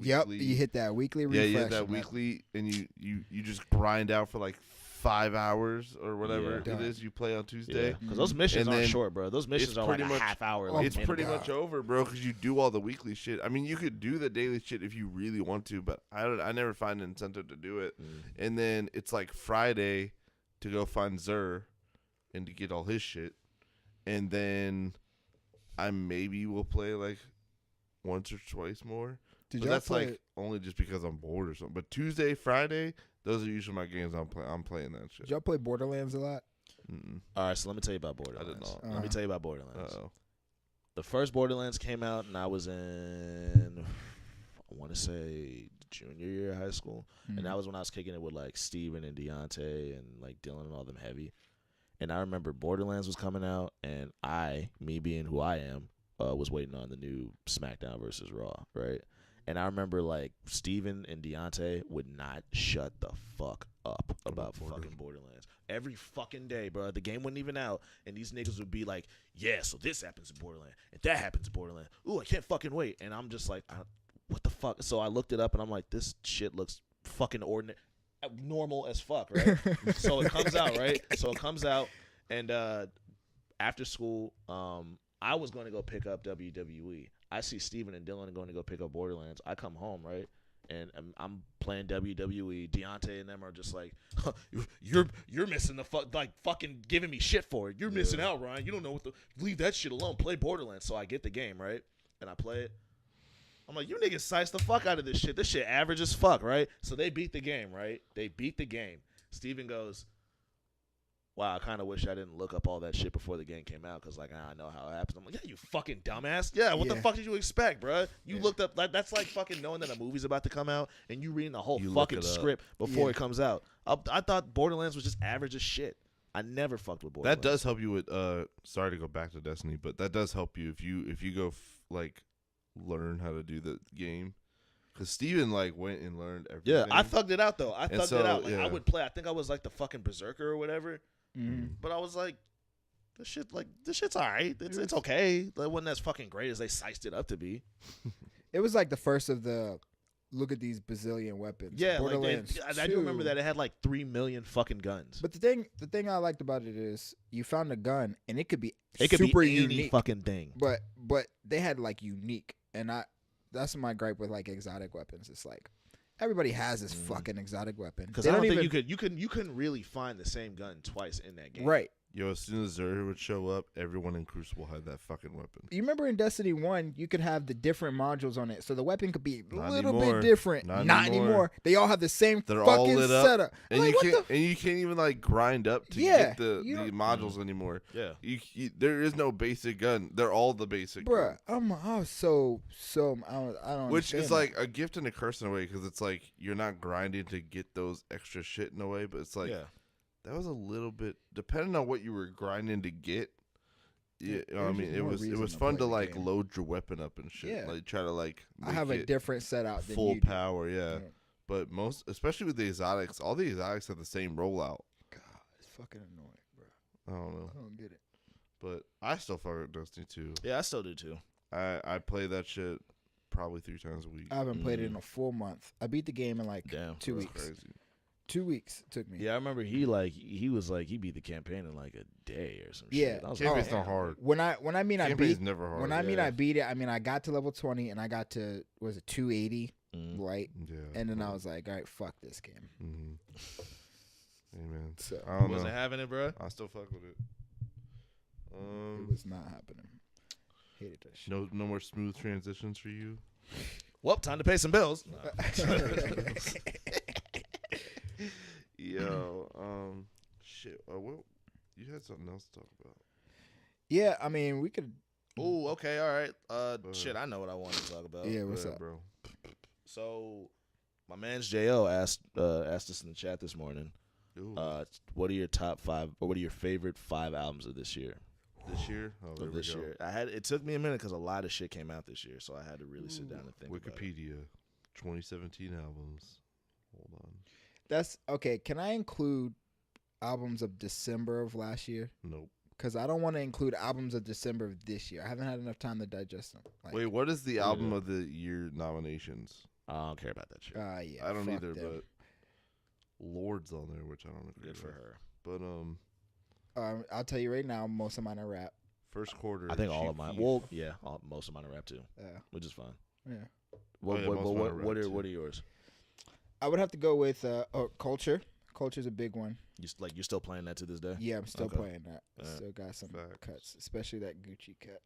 Yep, weekly. you hit that weekly Yeah, refresh. you hit that and weekly, and you just grind out for like 5 hours or whatever Yeah. it Done. is you play on Tuesday. Yeah, because those missions And aren't then short, bro. Those missions it's are like pretty a much- half hour. Oh Like, It's my pretty God. much over, bro, because you do all the weekly shit. I mean, you could do the daily shit if you really want to, but I never find an incentive to do it. Mm. And then it's like Friday to go find Zur and to get all his shit. And then I maybe will play like once or twice more. Did But y'all that's play? like only just because I'm bored or something. But Tuesday, Friday, those are usually my games I'm playing that shit. Did y'all play Borderlands a lot? Mm-mm. All right, so let me tell you about I Borderlands. did not. Let me tell you about Borderlands. Uh-oh. The first Borderlands came out, and I was in, I want to say, junior year of high school. Mm-hmm. And that was when I was kicking it with, like, Steven and Deontay and, like, Dylan and all them heavy. And I remember Borderlands was coming out, and me being who I am, was waiting on the new SmackDown versus Raw, right? And I remember like Steven and Deontay would not shut the fuck up about fucking Borderlands. Every fucking day, bro. The game wasn't even out, and these niggas would be like, yeah, so this happens in Borderlands, and that happens in Borderlands. Ooh, I can't fucking wait. And I'm just like, what the fuck? So I looked it up, and I'm like, this shit looks fucking ordinary. Normal as fuck, right? So it comes out, right? So it comes out, and after school, I was going to go pick up WWE. I see Steven and Dylan going to go pick up Borderlands. I come home, right? And I'm playing WWE. Deontay and them are just like, huh, you're missing the fucking giving me shit for it. You're missing out, Ryan. You don't know leave that shit alone. Play Borderlands. So I get the game, right? And I play it. I'm like, you niggas size the fuck out of this shit. This shit average as fuck, right? So they beat the game, right? They beat the game. Steven goes, wow, I kind of wish I didn't look up all that shit before the game came out because, like, I know how it happens. I'm like, yeah, you fucking dumbass. Yeah, what the fuck did you expect, bro? You looked up. That's like fucking knowing that a movie's about to come out and you reading the whole fucking script before it comes out. I thought Borderlands was just average as shit. I never fucked with Borderlands. That does help you with, sorry to go back to Destiny, but that does help you if you go, learn how to do the game. Because Steven, went and learned everything. Yeah, I thugged it out, though. I thugged it out. Yeah. I would play. I think I was, the fucking Berserker or whatever. Mm-hmm. But I was like, this shit's all right. It's okay. It wasn't as fucking great as they sized it up to be. It was like the first of the look at these bazillion weapons. Yeah, Borderlands I do remember that it had 3 million fucking guns. But the thing I liked about it is you found a gun and it could be It could super be any unique fucking thing. But they had unique, and that's my gripe with exotic weapons. It's like everybody has this fucking exotic weapon. Because I don't think you couldn't really find the same gun twice in that game. Right. Yo, as soon as Zerg would show up, everyone in Crucible had that fucking weapon. You remember in Destiny 1, you could have the different modules on it, so the weapon could be a Not little anymore. bit different. Not anymore. They all have the same They're fucking all lit up, setup. and Like, you can't even grind up to get the modules anymore. Yeah, there is no basic gun. They're all the basic. Bruh, gun. I was so I don't. Which is understand a gift and a curse in a way, because it's you're not grinding to get those extra shit in a way, but it's that was a little bit depending on what you were grinding to get. Yeah, I mean, it was fun to load your weapon up and shit. Yeah. Try to make I have a different setup than full you do. power. Yeah. But especially with the exotics, all the exotics have the same rollout. God, it's fucking annoying, bro. I don't know. I don't get it. But I still fuck with Destiny 2. Yeah, I still do too. I play that shit probably 3 times a week. I haven't played it in a full month. I beat the game in 2 weeks. Crazy. 2 weeks it took me. Yeah, I remember he beat the campaign in a day or some Yeah. shit. I was Campaign's not hard. When I mean I Campaign's beat never hard. when I mean I beat it, I mean I got to level 20 and I got to 280, right? Yeah. And then I was like, all right, fuck this game. Mm-hmm. Amen. So I don't wasn't know. having it, bro. I still fuck with it. it was not happening. Hated that shit. No more smooth transitions for you. Well, time to pay some bills. Yo, shit. Well, you had something else to talk about. Yeah, I mean we could. Oh, okay, all right. Shit, I know what I wanted to talk about. Yeah, what's Go ahead, up, bro? So, my man's Jo asked us in the chat this morning. Ooh. What are your top 5, or what are your favorite 5 albums of this year? This year? Oh, there we go. Year. It took me a minute because a lot of shit came out this year, so I had to really sit down and think. Wikipedia, 2017 albums. Hold on. That's okay. Can I include albums of December of last year? Nope. Because I don't want to include albums of December of this year. I haven't had enough time to digest them. Wait, what is the album of the year nominations? I don't care about that shit. Yeah, I don't fuck either, them. but Lord's on there, which I don't agree Good for with. her. But I'll tell you right now, most of mine are rap. first quarter. I think all Chief of mine. Keef. Well, yeah, most of mine are rap too. Yeah, Which is fine. yeah. What are yours? I would have to go with Culture. Culture's a big one. You're still playing that to this day? Yeah, I'm still Okay. playing that. Alright. Still got some Facts. cuts, especially that Gucci cut.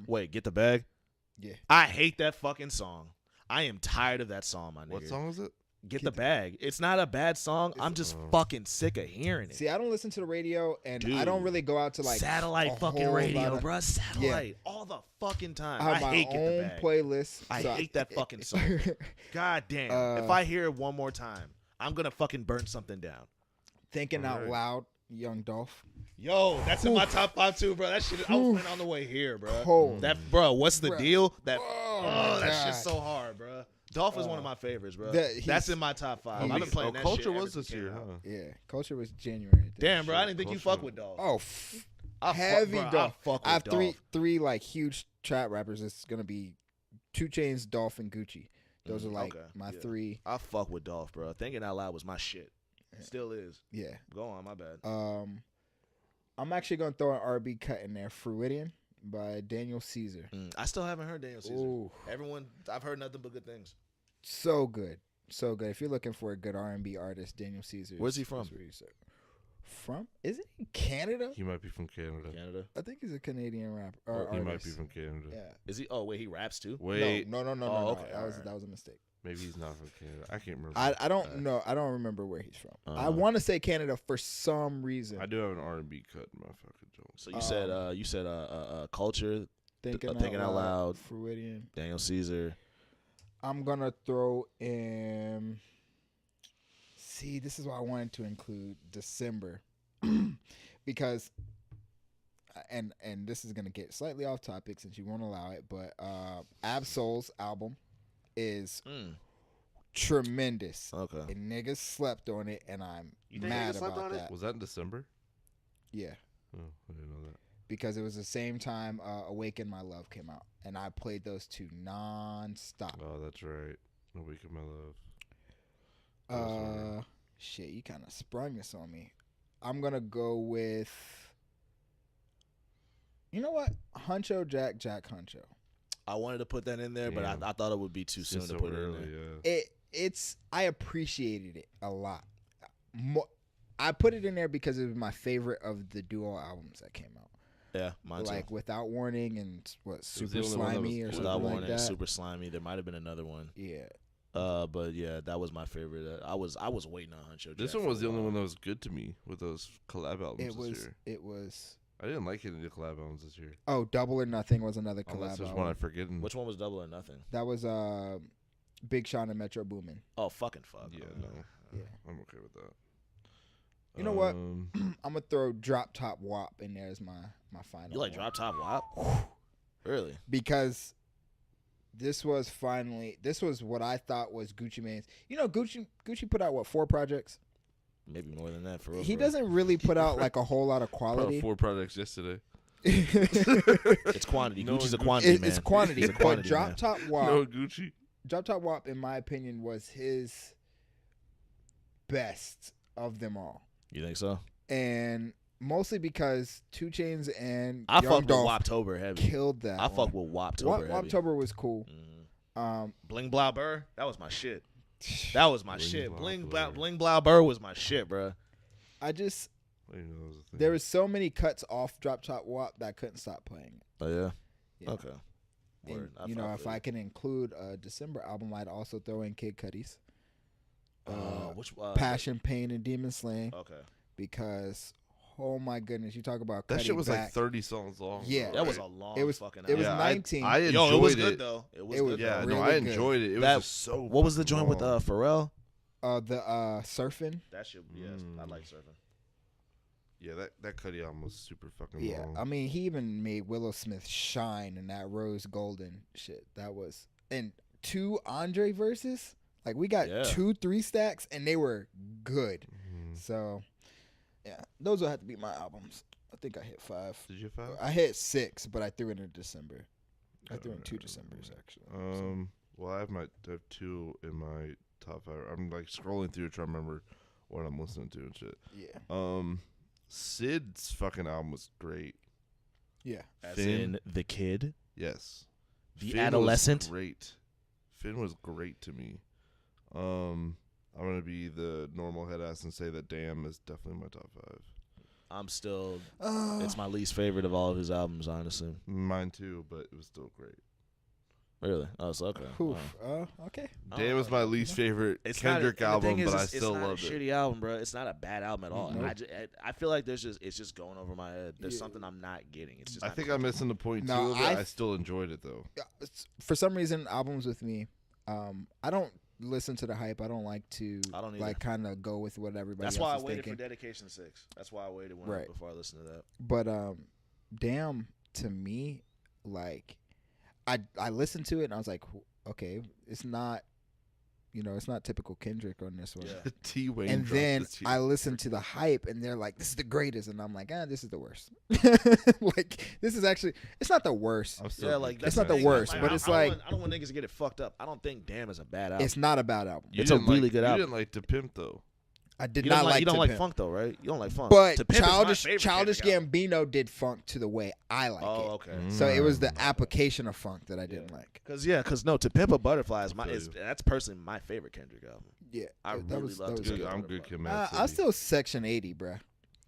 Wait, Get the Bag? Yeah. I hate that fucking song. I am tired of that song, my nigga. What song is it? Get the Bag. It's not a bad song. I'm just fucking sick of hearing it. See, I don't listen to the radio, and Dude. I don't really go out to satellite a fucking whole radio, lot of- bro. Satellite all the fucking time. I have my hate Get the own Bag. playlist. I so hate that fucking song. God damn. If I hear it one more time, I'm gonna fucking burn something down. Thinking out Alright. loud. Young Dolph. Yo, that's in my top 5 too, bro. That shit, I was playing on the way here, bro. Cold. That, bro, what's the Bruh. deal? That, Oh, that God. shit's so hard, bro. Dolph is one of my favorites, bro. He's- That's in my top 5. I've been playing that Culture shit was ever this since it year, came out. huh? Yeah, Culture was January. I think. Damn, bro, I didn't think you Culture. fuck with Dolph. Oh, heavy bro, Dolph. I fuck with I have Dolph. three like huge trap rappers. It's gonna be 2 Chainz, Dolph, and Gucci. Those are like okay, my yeah. 3. I fuck with Dolph, bro. Thinking Out Loud was my shit. Still is. Yeah. Go on, my bad. I'm actually gonna throw an R&B cut in there. Fruidian by Daniel Caesar. I still haven't heard Daniel Caesar. Ooh, I've heard nothing but good things. so good, so good. If you're looking for a good R&B artist, Daniel Caesar. Where's he from? is where he's at. From? Isn't he Canada? He might be from Canada. Canada. I think he's a Canadian rapper. Or He might artist. be from Canada. Yeah. Is he? Oh wait, he raps too. Wait, No. Oh, no. okay, alright. That was a mistake. maybe he's not from Canada. I can't remember. I don't know. I don't remember where he's from. I want to say Canada for some reason. I do have an R&B cut in my fucking joint. So you said Culture, Thinking Out Loud, Fruidian. Daniel Caesar. I'm gonna throw in. See, this is why I wanted to include December, because, and this is gonna get slightly off topic since you won't allow it, but Absol's album is tremendous. Okay. And niggas slept on it, and I'm mad about that. Was that in December? Yeah, Oh, I didn't know that. because it was the same time Awaken My Love came out, and I played those 2 non-stop. Oh, that's right. No Week of My Love. Shit, you kind of sprung this on me. I'm gonna go with, you know what, Jack Huncho. I wanted to put that in there, but Damn. I thought it would be too soon It's to so put it in early, there. yeah. I appreciated it a lot. I put it in there because it was my favorite of the duo albums that came out. Yeah, mine Like too. Without Warning and Super the only one that Slimy or was something Without like Warning, that. Super Slimy. There might have been another one. Yeah. But yeah, that was my favorite. I was waiting on Huncho. This Jack one was for the a only while. one that was good to me with those collab albums this year. It was. I didn't like any of the collab albums this year. Oh, Double or Nothing was another Unless collab there's album. one I'm forgetting. Which one was Double or Nothing? That was Big Sean and Metro Boomin. Oh, fucking fuck. Yeah, Okay. no. Yeah. I'm okay with that. You know what? I'm gonna throw Drop Top WAP in there as my final. You like one. Drop Top WAP? Really? Because this was what I thought was Gucci Mane's. You know, Gucci put out 4 projects. Maybe more than that for real. He for real. doesn't really put out like a whole lot of Put quality. out 4 projects yesterday. It's quantity. No, Gucci's a Gucci- quantity man. It's quantity, He's a but quantity Drop man. Top WAP. No Gucci. Drop Top WAP, in my opinion, was his best of them all, You think so? and mostly because 2 Chainz and I Young fuck with Dolph Woptober heavy. killed that. I fuck with Woptober heavy. Woptober was cool. Bling Blah Burr, that was my shit. That was my Bling shit. Blah Bling Burr. Bling Blah Burr was my shit, bro. I just I didn't know that was a thing. there was so many cuts off Drop Top WAP that I couldn't stop playing. Oh yeah. Yeah. Okay. And, Word. you know, if feel I can include a December album, I'd also throw in Kid Cudi's which Passion, Pain, and Demon Slaying, Okay. because oh my goodness, you talk about that Cudi shit was back. like 30 songs long. Yeah. bro, That was right? a long It was- fucking it was album. Yeah, 19. I enjoyed Yo, it was it. good though. It was It was- good. Yeah, though. no, really I good. enjoyed it. It was That- just so. What was the fucking joint with long. Pharrell? The Surfing. That shit. Yes, I like surfing. Yeah, that Cudi album was super fucking Yeah, long. I mean, he even made Willow Smith shine in that Rose Golden shit. That was, and 2 Andre verses. Like, we got Yeah. 2-3 stacks, and they were good. Mhm. So, yeah, those will have to be my albums. I think I hit 5. Did you find? I hit 6, but I threw it in December. I threw in 2 Decembers actually. Well, I have 2 in my top 5. I'm like scrolling through trying to remember what I'm listening to and shit. Yeah, Sid's fucking album was great. yeah. As Finn? in the kid, Yes. the Finn adolescent. was great. Finn was great to me. I'm gonna be the normal head ass and say that Damn is definitely my top 5. I'm still. It's my least favorite of all of his albums, honestly. Mine too, but it was still great. Really? Oh, it's okay. Oof. Wow. Okay. Damn was my least favorite It's Kendrick not, and the album, thing is, but I it's still not loved a it. shitty album, bro. It's not a bad album at all. Nope. I feel like it's just going over my head. There's Yeah. something I'm not getting. It's just. I not think I'm missing the point No, too of it. I still enjoyed it though. For some reason, albums with me, I don't listen to the hype. I don't like to I don't like kind of go with what everybody That's else why I is waited thinking. for Dedication 6. That's why I waited Right. before I listened to that. But damn, to me, like I listened to it and I was like, okay, it's not, it's not typical Kendrick on this one. Yeah. T-Wayne And dropped then this year. I listened to the hype and they're like, this is the greatest, and I'm like, this is the worst. Like, this is actually, it's not the worst. I'm still Yeah, like big that's It's not the thing. worst, but it's like- I don't want niggas to get it fucked up. I don't think Damn is a bad album. It's not a bad album. You It's a didn't really like, good You album. didn't like To Pimp though. I did You not don't like you don't To like Pimp. funk though, right? You don't like funk. But To Pimp is my Childish favorite Kendrick album. Gambino did funk to the way I like Oh, it. okay. So it was the application of funk that I didn't Yeah. like. Cause no, To Pimp a Butterfly is I feel you. that's personally my favorite Kendrick album. Yeah, I that really was, love that To was Pimp I'm a good, Butterfly. Kid, Mad I City. still Section 80, bruh.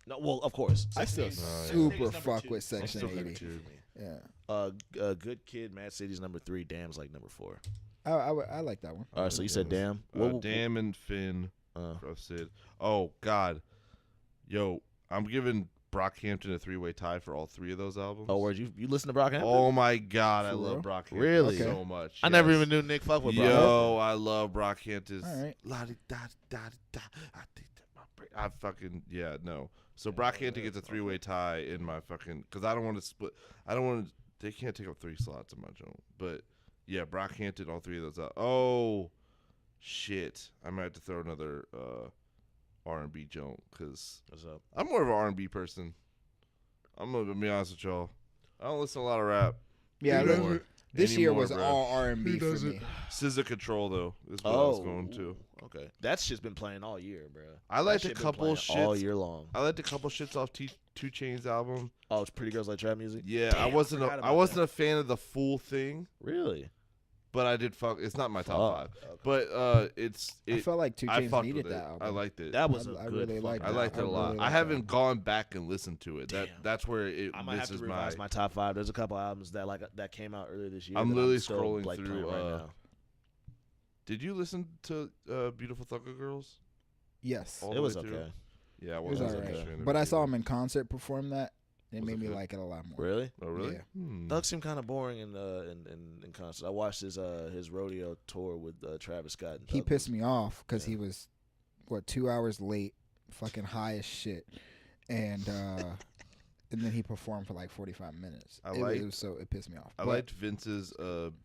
No, well, of course. I still Section 80 yeah. super Section 80 is number fuck two. with Section Section still 80. number two. Yeah, Good Kid, Mad City's number 3. Damn's like number 4. I like that one. All right, so you said Damn. Damn and Finn. Uh, Sid. Oh God, yo, I'm giving Brockhampton a 3-way tie for all 3 of those albums. oh, word, you listen to Brockhampton? Oh my God, I For love real? Brockhampton Really? so much. I never yes. even knew Nick fucked with Brockhampton. Yo, I love Brockhampton's. All right. La-di-da-di-da-di-da. I think that my brain. I fucking no. So Brockhampton gets a 3-way tie in my fucking because I don't want to split. I don't want to. They can't take up 3 slots in my joint. But yeah, Brockhampton, all 3 of those out. Oh shit! I might have to throw another R&B joint because What's up? I'm more of an R&B person. I'm gonna be honest with y'all. I don't listen to a lot of rap. Yeah, anymore. this year Anymore, was bro. all R&B for me. SZA Control though is what I was going to. Okay. That shit's been playing all year, bro. I liked That a shit been couple playing all shits. year long. I liked a couple shits off 2 Chainz album. Oh, it's Pretty Girls Like Trap Music? Yeah, Damn, I wasn't forgot I about wasn't that. a fan of the full thing, Really? but I did fuck. It's not my top 5, Okay. but I felt like 2 I Chainz fucked needed with that it. album. I liked it. That was I a good really fucking liked I that. liked it a really lot. liked I that haven't album. gone back and listened to it. Damn. That's where it I might have to misses revise my top 5. There's a couple albums that came out earlier this year. I'm that literally still, scrolling like, through, playing right now. Did you listen to Beautiful Thugger Girls? Yes, all It the was way through? okay. Yeah, I it was wasn't all a right. fan of But it I saw either. him in concert perform that. It Was made it me good? like it a lot more. Really? Oh really? Yeah. Thug Thug seemed kind of boring in concert. I watched his rodeo tour with Travis Scott. And He Thug pissed was- me off because Yeah. he was 2 hours late, fucking high as shit, and then he performed for like 45 minutes. It pissed me off. I But liked Vince's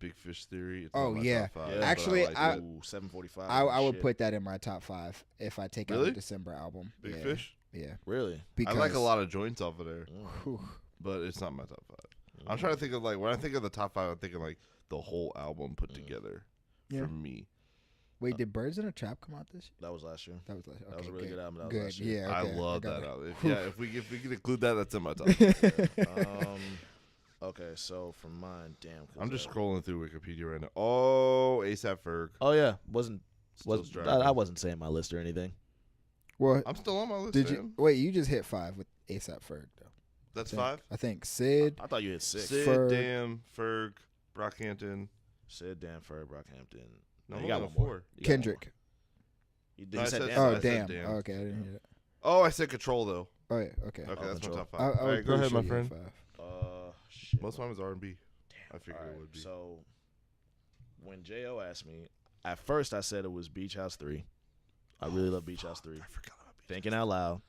Big Fish Theory. It's Oh, not my yeah. top 5, Yeah. but Actually, liked I- it. Ooh, 745. I would shit. put that in my top 5 if I take out Really? the December album. Big yeah, Fish. Yeah, Really? because I like a lot of joints off of there, Whew. but it's not my top 5. I'm trying to think of like when I think of the top 5, I'm thinking like the whole album put together Yeah. for me. Wait, did Birds in a Trap come out this year? That was last year. That was like That was a really good album. That was Good, last year. yeah. I okay, love got that it. album. Whew. If we can include that, that's in my top. Okay, so for mine, damn. 'cause, I'm just scrolling through Wikipedia right now. Oh, ASAP Ferg. Oh yeah, Still I striving. wasn't saying my list or anything. Well, I'm still on my list. did fam. you wait? You just hit 5 with ASAP Ferg though. That's I think. 5. I think Sid. I thought you hit 6. Sid, Ferg. Damn, Ferg, Brockhampton. Said Dan Furr, Brockhampton. No, you I'm got on one 4. more. You got one Kendrick. more. You, No, I said said Dan. I Oh said damn. damn. Oh, okay, I didn't hear that. Oh, I said Control though. Oh yeah. Okay. Okay, Oh, that's Control. my top 5. I All was right, go pretty ahead, sure my you hit friend. 5. Shit. Most of mine is R&B. Damn. I figured All it right, would be. So when Jo asked me, at first I said it was Beach House 3. I really love Beach House 3. I forgot about Beach Thinking Out Loud.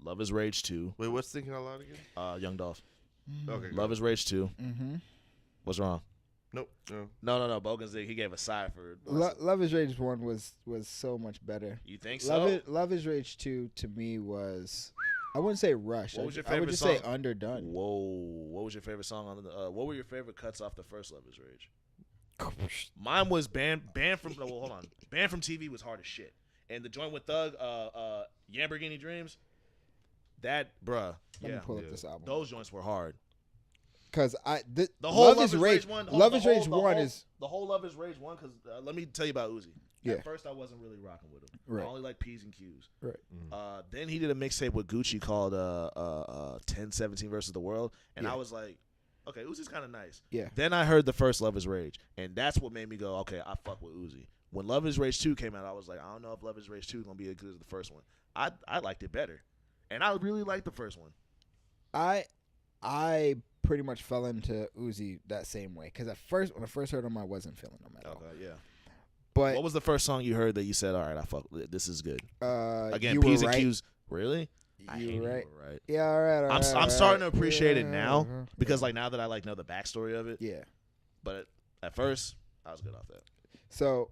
Love is Rage 2. Wait, what's Thinking Out Loud again? Young Dolph. Okay. Love is Rage 2. Mm-hmm. What's wrong? Nope. No. No. Bogans did. He gave a sigh for. Love is Rage 1 was so much better. You think so? Love is Rage 2 to me was, I wouldn't say rush. What was your I would favorite just say song? underdone. Whoa. What was your favorite song on the? What were your favorite cuts off the first Love is Rage? Mine was banned from. Well, hold on. Banned from TV was hard as shit. And the joint with Thug, Lamborghini Dreams. That, bruh. Let Yeah. me pull up this album. Those joints were hard. Because The whole Love is Rage one. Love is Rage 1 is the whole Love is Rage 1. Because let me tell you about Uzi. Yeah. At first, I wasn't really rocking with him. Right. I only like P's and Q's. right. Then he did a mixtape with Gucci called 1017 versus the World, and Yeah. I was like, okay, Uzi's kind of nice. Yeah. Then I heard the first Love is Rage, and that's what made me go, okay, I fuck with Uzi. When Love is Rage 2 came out, I was like, I don't know if Love is Rage 2 is gonna be as good as the first one. I liked it better, and I really liked the first one. I pretty much fell into Uzi that same way. Because when I first heard him, I wasn't feeling him at all. Okay, yeah. But What was the first song you heard that you said, all right, I fuck with it. This is good? Again, You P's Were and Right. Q's. Really? I hate You Were You Right. Were Right. Yeah, all right. I'm starting to appreciate it Yeah, now uh-huh. because like now that I like know the backstory of it. Yeah. But at first, I was good off that. So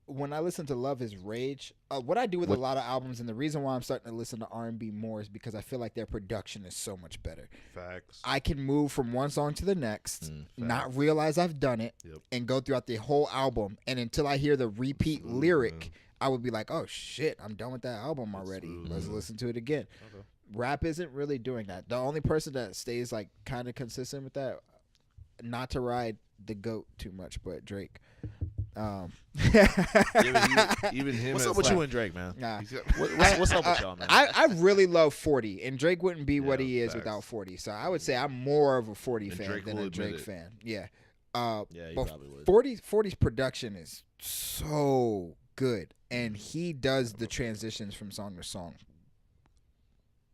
when I listen to Love Is Rage, what I do with a lot of albums, and the reason why I'm starting to listen to R&B more is because I feel like their production is so much better. Facts. I can move from one song to the next, not realize I've done it, and go throughout the whole album. And until I hear the repeat lyric, I would be like, oh, shit, I'm done with that album already. Let's listen to it again. Okay. Rap isn't really doing that. The only person that stays like kind of consistent with that, not to ride the GOAT too much, but Drake. Even him. What's up with you and Drake, man? Nah. What's up with y'all, man? I really love 40, and Drake wouldn't be what he is facts. without 40. So I would say I'm more of a 40 And fan Drake than will a admit Drake it. fan. Yeah. Yeah, you but probably would. 40's production is so good, and he does the transitions from song to song.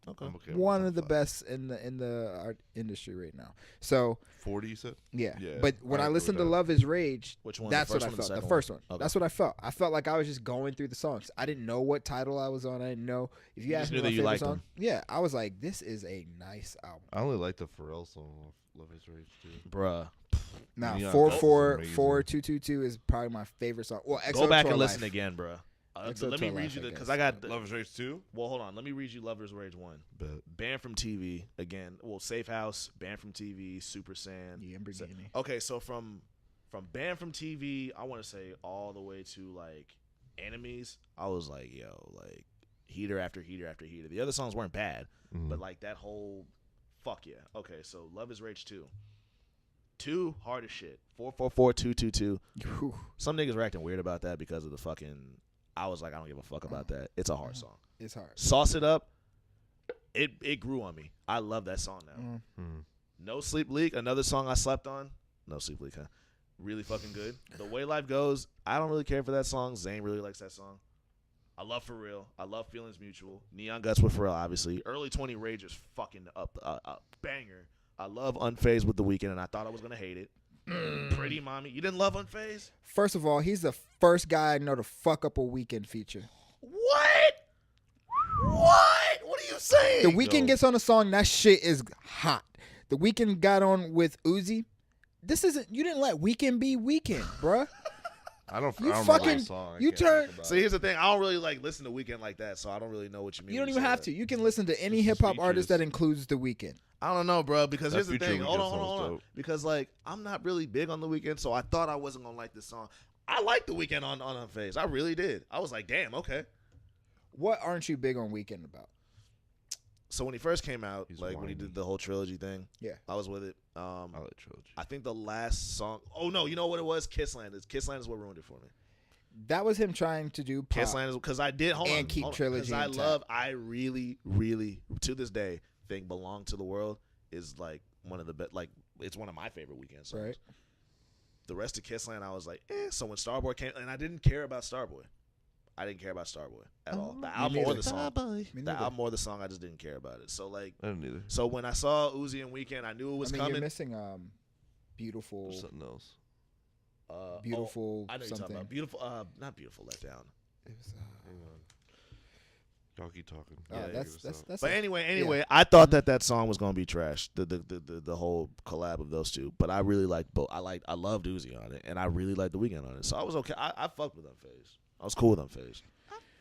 Okay. I'm okay with One that. of the best in the art industry right now. So 40, you said? yeah. Yeah, But when I I agree listen with to that. Love Is Rage, Which one? that's the what first I one or felt. The second first one. Okay. That's what I felt. I felt like I was just going through the songs. I didn't know what title I was on. I didn't know. If you You asked just me knew my that you favorite liked song, them. yeah, I was like, this is a nice album. I only like the Pharrell song off Love Is Rage too. Bruh. Now, Neon four Gold is four amazing. 4222 is probably my favorite song. Well, Go back and Tour listen Life. again, bruh. EXO Let me Tour read Life, you I because guess. I got. Love Is Rage 2? Well, hold on. Let me read you Lovers Rage 1. Bet. Banned from TV again. Well, Safe House, banned from TV, Super Saiyan. Yeah, Lamborghini. Okay, so from banned from TV, I want to say all the way to like Enemies. I was like, yo, like heater after heater after heater. The other songs weren't bad, but like that whole, fuck yeah. Okay, so Love Is Rage 2. 2 hard as shit. 444222. Whew. Some niggas were acting weird about that because of the fucking. I was like, I don't give a fuck about that. It's a hard song. It's hard. Sauce It Up. It grew on me. I love that song now. No Sleep Leak, another song I slept on. No Sleep Leak, huh? Really fucking good. The Way Life Goes, I don't really care for that song. Zane really likes that song. I love For Real. I love Feelings Mutual. Neon Guts with For Real, obviously. Early 20 Rage is fucking up, banger. I love Unfazed with The Weeknd, and I thought I was gonna hate it. Pretty Mommy, you didn't love Unfazed? First of all, he's the first guy I know to fuck up a Weekend feature. What? What are you saying? The Weeknd gets on a song, that shit is hot. The Weeknd got on with Uzi. This isn't. You didn't let Weeknd be Weeknd, bruh. I don't You remember fucking- the song. I you can't turn- talk about So it. here's the thing. I don't really like listen to Weeknd like that, so I don't really know what you mean. You don't when even say have that. to. You can listen to any Just hip hop features. artist that includes The Weeknd. I don't know, bro. Because That here's the Future thing. Hold Weeknd on, hold on, song's hold on. dope. Because like I'm not really big on the Weeknd, so I thought I wasn't gonna like this song. I liked the Weeknd on Unfazed. I really did. I was like, damn, okay. What aren't you big on Weeknd about? So when he first came out, He's like when he whiny. did the whole trilogy thing, Yeah. I was with it. I like Trilogy. I think the last song. Oh no, you know what it was? Kissland. Kissland is what ruined it for me. That was him trying to do pop. Kissland is because I did hold And on, keep hold on, Trilogy 'cause I intact. I really, really to this day think "Belong to the World" is like one of the best. Like it's one of my favorite Weeknd songs. Right. The rest of Kissland, I was like, eh. So when Starboy came, and I didn't care about Starboy. I didn't care about Starboy at all. The album or neither. the song. Me The neither. album or the song, I just didn't care about it. So like, I didn't either. so when I saw Uzi and Weeknd, I knew it was You're coming. missing beautiful, There's something else. beautiful I know you're something. talking about beautiful. Not beautiful. Let down. It was, Hang on. Y'all keep talking. that's But a- anyway, I thought that song was gonna be trash. The whole collab of those two. But I really liked both. I loved Uzi on it, and I really liked the Weeknd on it. So I was okay. I fucked with Unfazed. I was cool with Unfazed.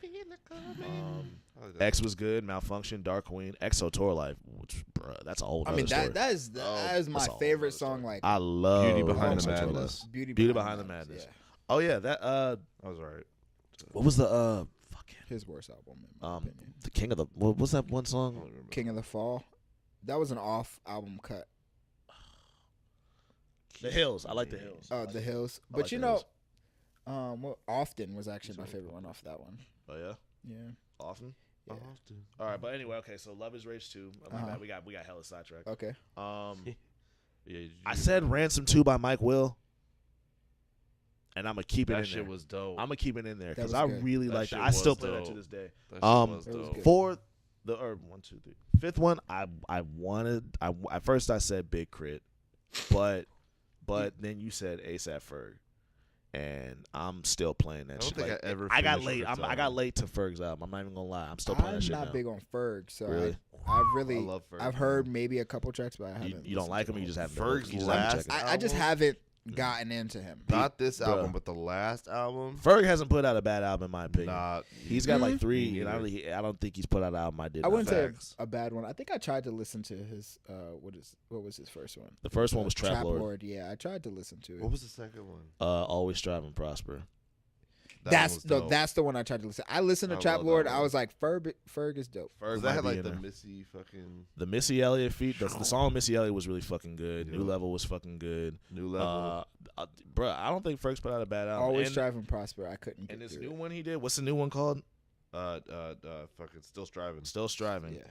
I like that. X was good. Malfunction, Dark Queen, EXO Tour Life. Which, bruh, that's a whole. I mean, story. that is my that's a whole favorite nother story. song. Like I love Beauty Behind EXO the Tour Life. Madness. Beauty Behind the Madness. Yeah. Oh yeah, that That was alright. what was the fucking His worst album, in my opinion. the King of the what was that one I song? don't remember. King of the Fall. That was an off album cut. The Hills. I like the Hills. The Hills. I But like you The know, Hills. what Often was actually He's my only favorite pop. one off that one. Oh yeah, Yeah. often. Yeah. Austin. All right, but anyway, okay. So Love Is Rage 2. Oh, my Uh-huh. bad. We got hella sidetracked. Okay. Yeah, I said Ransom 2 by Mike Will, and I'm gonna keep it that in shit there. was dope. I'm gonna keep it in there That because was I good. really That like shit that. I was still play that to dope. this day. That shit was It was dope. good. For the 1, 2, 3, fifth one, I wanted. At first I said Big Crit, but then you said ASAP Ferg, and I'm still playing that I don't shit. think Like, I ever I got finished late. Ferg's I got album. late to Ferg's album. I'm not even gonna lie. I'm still playing I'm that shit not now. big on Ferg, so Really? I've really I love Ferg, I've heard maybe a couple tracks, but I haven't. You don't listened like to him. Or you just haven't. Ferg's you just haven't last checked it. I just album? haven't gotten into him. Not this Bruh. album, but the last album. Ferg hasn't put out a bad album in my opinion. Not. He's got like Mhm. 3, and Neither. I don't think he's put out an album I did. I wouldn't say Facts. a bad one. I think I tried to listen to his what was his first one? The first one was Trap Lord. Yeah, I tried to listen to it. What was the second one? Always Strive and Prosper. That That's one was the dope. that's the one I tried to listen. I listened to I Trap love that Lord. one. I was like, Ferg is dope. Ferg That might had be like in the there. Missy fucking The Missy Elliott feat. The song Missy Elliott was really fucking good. Yeah. New Level was fucking good. new level. Bruh, I don't think Ferg's put out a bad album. Always and, Strive and Prosper. I couldn't. And get this through new it. one he did. What's the new one called? Fucking still striving. Still Striving. Yeah.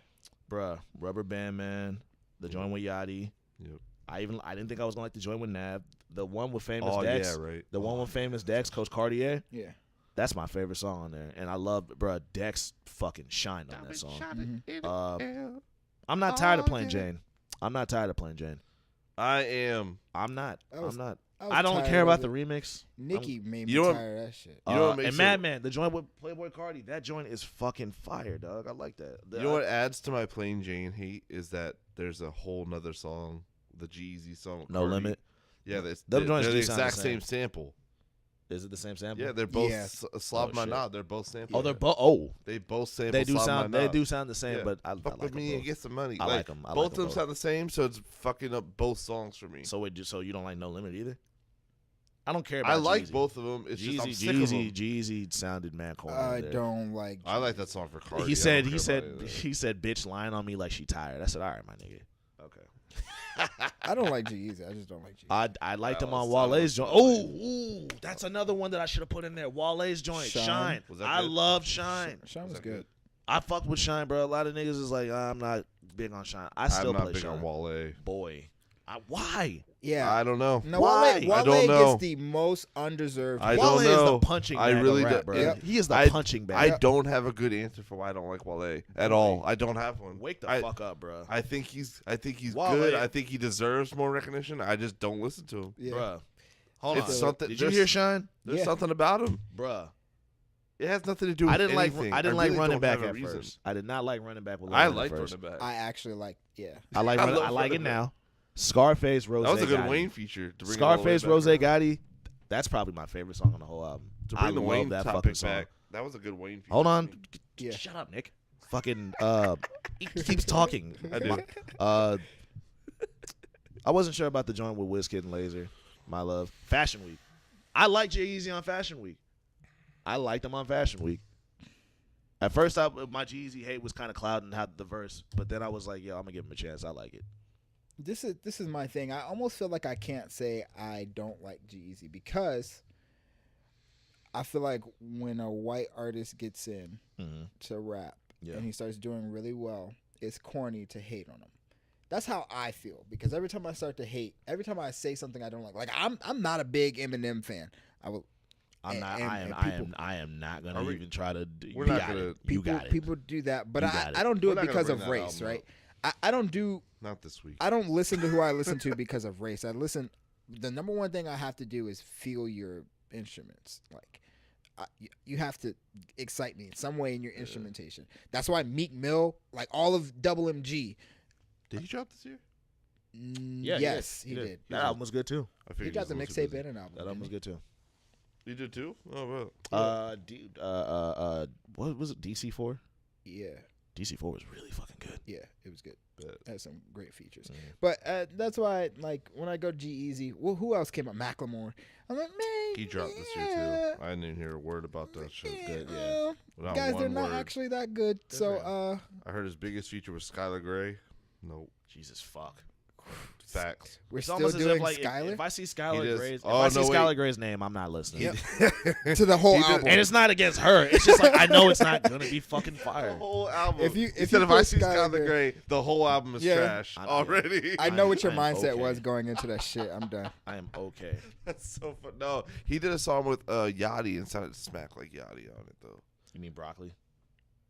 Bruh, Rubber Band Man. The joint with Yachty. Yep. I didn't think I was gonna like the joint with Nav. The one with Famous Oh Dex. yeah, right. The one with Famous Dex, Coach Cartier. Yeah. That's my favorite song on there, and I love, bruh, Dex fucking shined on that song. I'm not tired of playing Jane. I'm not tired of playing Jane. I am. I'm not. I was I'm not. was I don't tired care of about the it. remix. Nicki made me You know what- tired of that shit. You know what makes And it- Madman, the joint with Playboy Cardi, that joint is fucking fire, dog. I like that. You know what adds to my plain Jane hate is that there's a whole nother song, the G-Eazy song. with No Cardi. Limit. Yeah, Them they're joints the do sound the exact same. same sample. Is it the same sample? Yeah, they're both Yeah. Slav Oh, My shit. Nod. They're both samples. Oh, they're both. Oh, They both sample. they do Slav sound. My They Nod. do sound the same, Yeah. but I Fuck like with them me and both. get some money. I like them. both of them sound the same, so it's fucking up both songs for me. So you don't like No Limit either? I don't care about I like Jeezy. both of them. It's just I'm sick of them. Jeezy sounded mad corny. I there. don't like. I like that song for Cardi. He said, I don't care about any of he said, bitch lying on me like she tired. I said, all right, my nigga. Okay. I don't like G-Eazy. I just don't like G-Eazy. I liked That him on was Wale's solid. joint. Ooh, that's another one that I should have put in there. Wale's joint, Shine. Shine. Was that I good? love Shine. Sean was that good. good? I fucked with Shine, bro. A lot of niggas is like, I'm not big on Shine. I still I'm not play big Shine. on Wale. Boy, why? Yeah. I don't know. No, Why? Wale, I Wale don't know. gets the most undeserved. I Wale don't is know. the punching I bag really of rap, do- bro. Yep. He is the I- punching bag. I don't have a good answer for why I don't like Wale at all. I don't have one. Wake the I, fuck up, bro. I think he's Wale- good. I think he deserves more recognition. I just don't listen to him. Yeah. Bruh. Hold It's on. something- Did you there's- hear Shine? There's Yeah. something about him. Bruh. It has nothing to do with I didn't anything. like really running don't back have a at reason. first. I did not like running back with I Lil Wayne like at first. running back. I actually like. Yeah. I like I running, love I like it running back. now. Scarface, Rose That was a good Gotti. Wayne feature. To bring Scarface, the Wayne Rose back around. Gotti. That's probably my favorite song on the whole album. To I bring the love Wayne that fucking topic song. back. That was a good Wayne feature. Hold to on. me. Yeah. Shut up, Nick. Fucking he keeps talking. I do. I wasn't sure about the joint with Wizkid and Laser. My love. Fashion Week. I like G-Eazy on Fashion Week. I liked him on Fashion Week. At first, my G-Eazy hate was kind of clouding out the verse, but then I was like, yo, I'm gonna give him a chance. I like it. This is my thing. I almost feel like I can't say I don't like G-Eazy because I feel like when a white artist gets in Mm-hmm. to rap Yeah. and he starts doing really well, it's corny to hate on him. That's how I feel because every time I start to hate, every time I say something I don't like I'm not a big Eminem fan. I will. I'm not. and I am not gonna Are we- even try to. we're you not got gonna- it. You People got it. people do that, but You got it. I don't do We're it not gonna because bring of that race, album right? I don't do Not this week. I don't listen to who I listen to because of race. I listen. The number one thing I have to do is feel your instruments. Like you have to excite me in some way in your instrumentation. That's why Meek Mill, like all of Double MG. Did he drop this year? Yeah, Yes, he did. That album was good too. I He figured dropped a he was mixtape busy. and an album. That album was didn't good too. You did too? Oh well. Dude, what was it? DC4. he? Yeah, DC4 was really fucking good. yeah, it was good. Bet. Had some great features. Mhm. But that's why, like, when I go G-Eazy, well, who else came up? Macklemore. I'm like, man, He dropped this year yeah, too. I didn't hear a word about that shit. Good, yeah. well, Not guys, they're one not word. actually that good. Good So, for I heard his biggest feature was Skylar Grey. Nope. Jesus fuck. Facts. we're It's still almost as doing if like Skylar if I see He Skylar does. Gray's, Oh, if I no, see wait. Skylar Gray's name, I'm not listening. Yep. to the whole He did- album. And it's not against her. It's just like I know it's not gonna be fucking The fire. whole album. If you- He if said you if I put see Skylar Skylar Grey, the whole album is Yeah. trash I- already. I know what your I'm mindset okay. was going into that shit. I'm done. I am okay. That's so fun. No, he did a song with Yachty and sounded smack like Yachty on it though. You mean broccoli?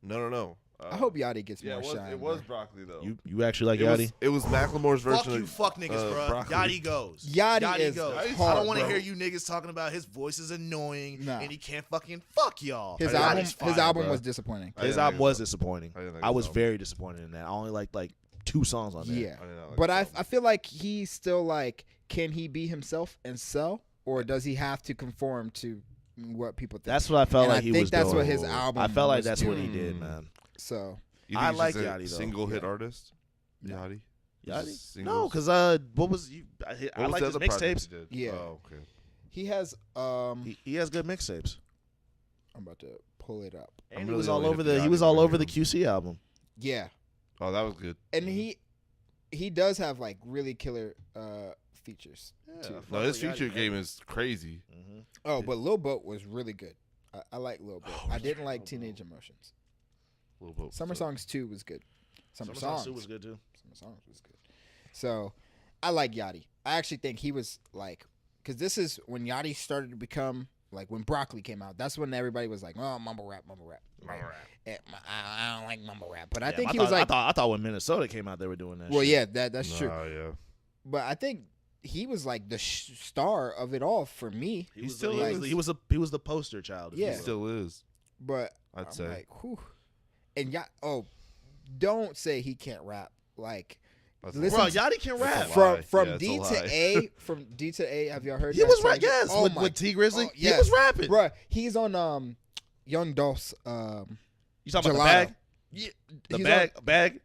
No. I hope Yachty gets Yeah, more shine. it was bro. broccoli though. You actually like it Yachty? was, it was Macklemore's version. Fuck you, of, fuck niggas, bro. broccoli. Yachty goes. Yachty is goes. hard, I don't want to bro. hear you niggas talking about his voice is annoying Nah. and he can't fucking fuck y'all. His Yachty's album fire, was bro. disappointing. I His didn't album like was it. disappointing. I didn't like I his was album. very disappointed in that. I only liked like 2 songs on there. Yeah, I did not like but his I album. feel like he's still like, can he be himself and sell, or does he have to conform to what people think? That's what I felt And like I he think was that's doing. what his album. I felt like was that's what he doing. did, man. So You I think he's like just a Yachty, though. Single hit Yeah. artist. No. Yachty. Yachty? Just No, singles? because what was you? I What like was his the other project mixtapes. he did? Yeah. Oh, okay. he has. He has good mixtapes. I'm about to pull it up. And I'm he really was all only over hip the to he was Yachty all right over the now. QC album. Yeah, Oh, that was good. and he does have like really killer features. too. No, his feature game is crazy. Mm-hmm. Oh, but Lil Boat was really good. I like Lil Boat. I didn't like Teenage Emotions. Little bit. Summer Songs 2 was good. Summer Song Songs was good too. Summer Songs was good. So I like Yachty. I actually think he was like, because this is when Yachty started to become like when Broccoli came out. That's when everybody was like, oh, mumble rap. I don't like mumble rap, but I think he was like, I thought when Minnesota came out they were doing that. well, shit. yeah, that's true. Yeah. But I think he was like the star of it all for me. He was, still he was the poster child. if you Yeah. He will. still is. But I'd I'm say. like, whew. And don't say he can't rap. Like, That's listen Bro, to- Yachty can rap. Lie. from Yeah, it's a D lie. to A, from D to A. Have y'all heard? He that was track? right. Yes, Oh my- with T Grizzly, yes. he was rapping. Bro, he's on Young Dolph's You talking about the Gelato. bag? Yeah, The he's bag.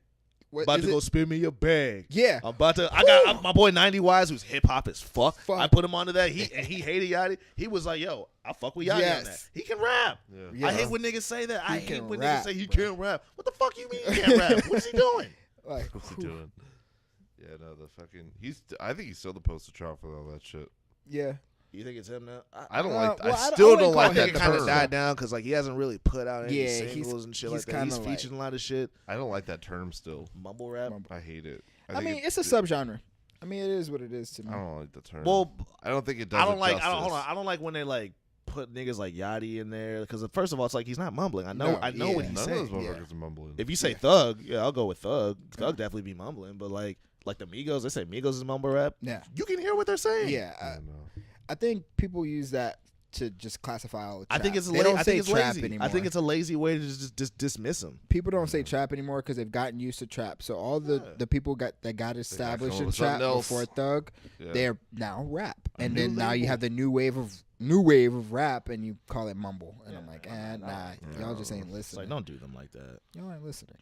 what About is to go it? spin me a bag. Yeah, I'm about to. I got my boy 90 Wise, who's hip hop as fuck. Fuck. I put him onto that. He hated Yachty. He was like, "Yo, I fuck with Yachty on that. Yes. He can rap." Yeah. Yeah. I hate when niggas say that. I He hate can when rap, niggas say he bro. can't rap. What the fuck you mean he can't rap? What is he doing? like What's he whew. doing? Yeah, no, the fucking. I think he's still the poster child for all that shit. Yeah, You think it's him now? I don't well, like. I I don't- still I don't wouldn't like call I that think it kind of term. died down because like he hasn't really put out any Yeah, he's- singles and shit he's like that. He's kinda like- featuring a lot of shit. I don't like that term still. Mumble rap. I hate it. I think mean, it's a subgenre. I mean, it is what it is to me. I don't like the term. Well, I don't think it does. I don't it like. Justice. Hold on. I don't like when they like put niggas like Yachty in there because first of all, it's like he's not mumbling. I know. No, I know yeah. what he's None of those saying. motherfuckers are mumbling. If you say Yeah. Thug, yeah, I'll go with Thug. Thug definitely be mumbling, but like the Migos, they say Migos is mumble rap. Yeah, You can hear what they're saying. yeah. I don't know. I think people use that to just classify all the I trap. think it's They don't I say think it's trap lazy. anymore. I think it's a lazy way to just dismiss him. People don't say trap anymore because they've gotten used to trap. So all the people that got established come in up with trap something else. before Thug, Yeah. they're now rap, and new then now you label. have the new wave of rap, and you call it mumble. And I'm like, nah, y'all just ain't It's listening. like don't do them like that. Y'all ain't listening.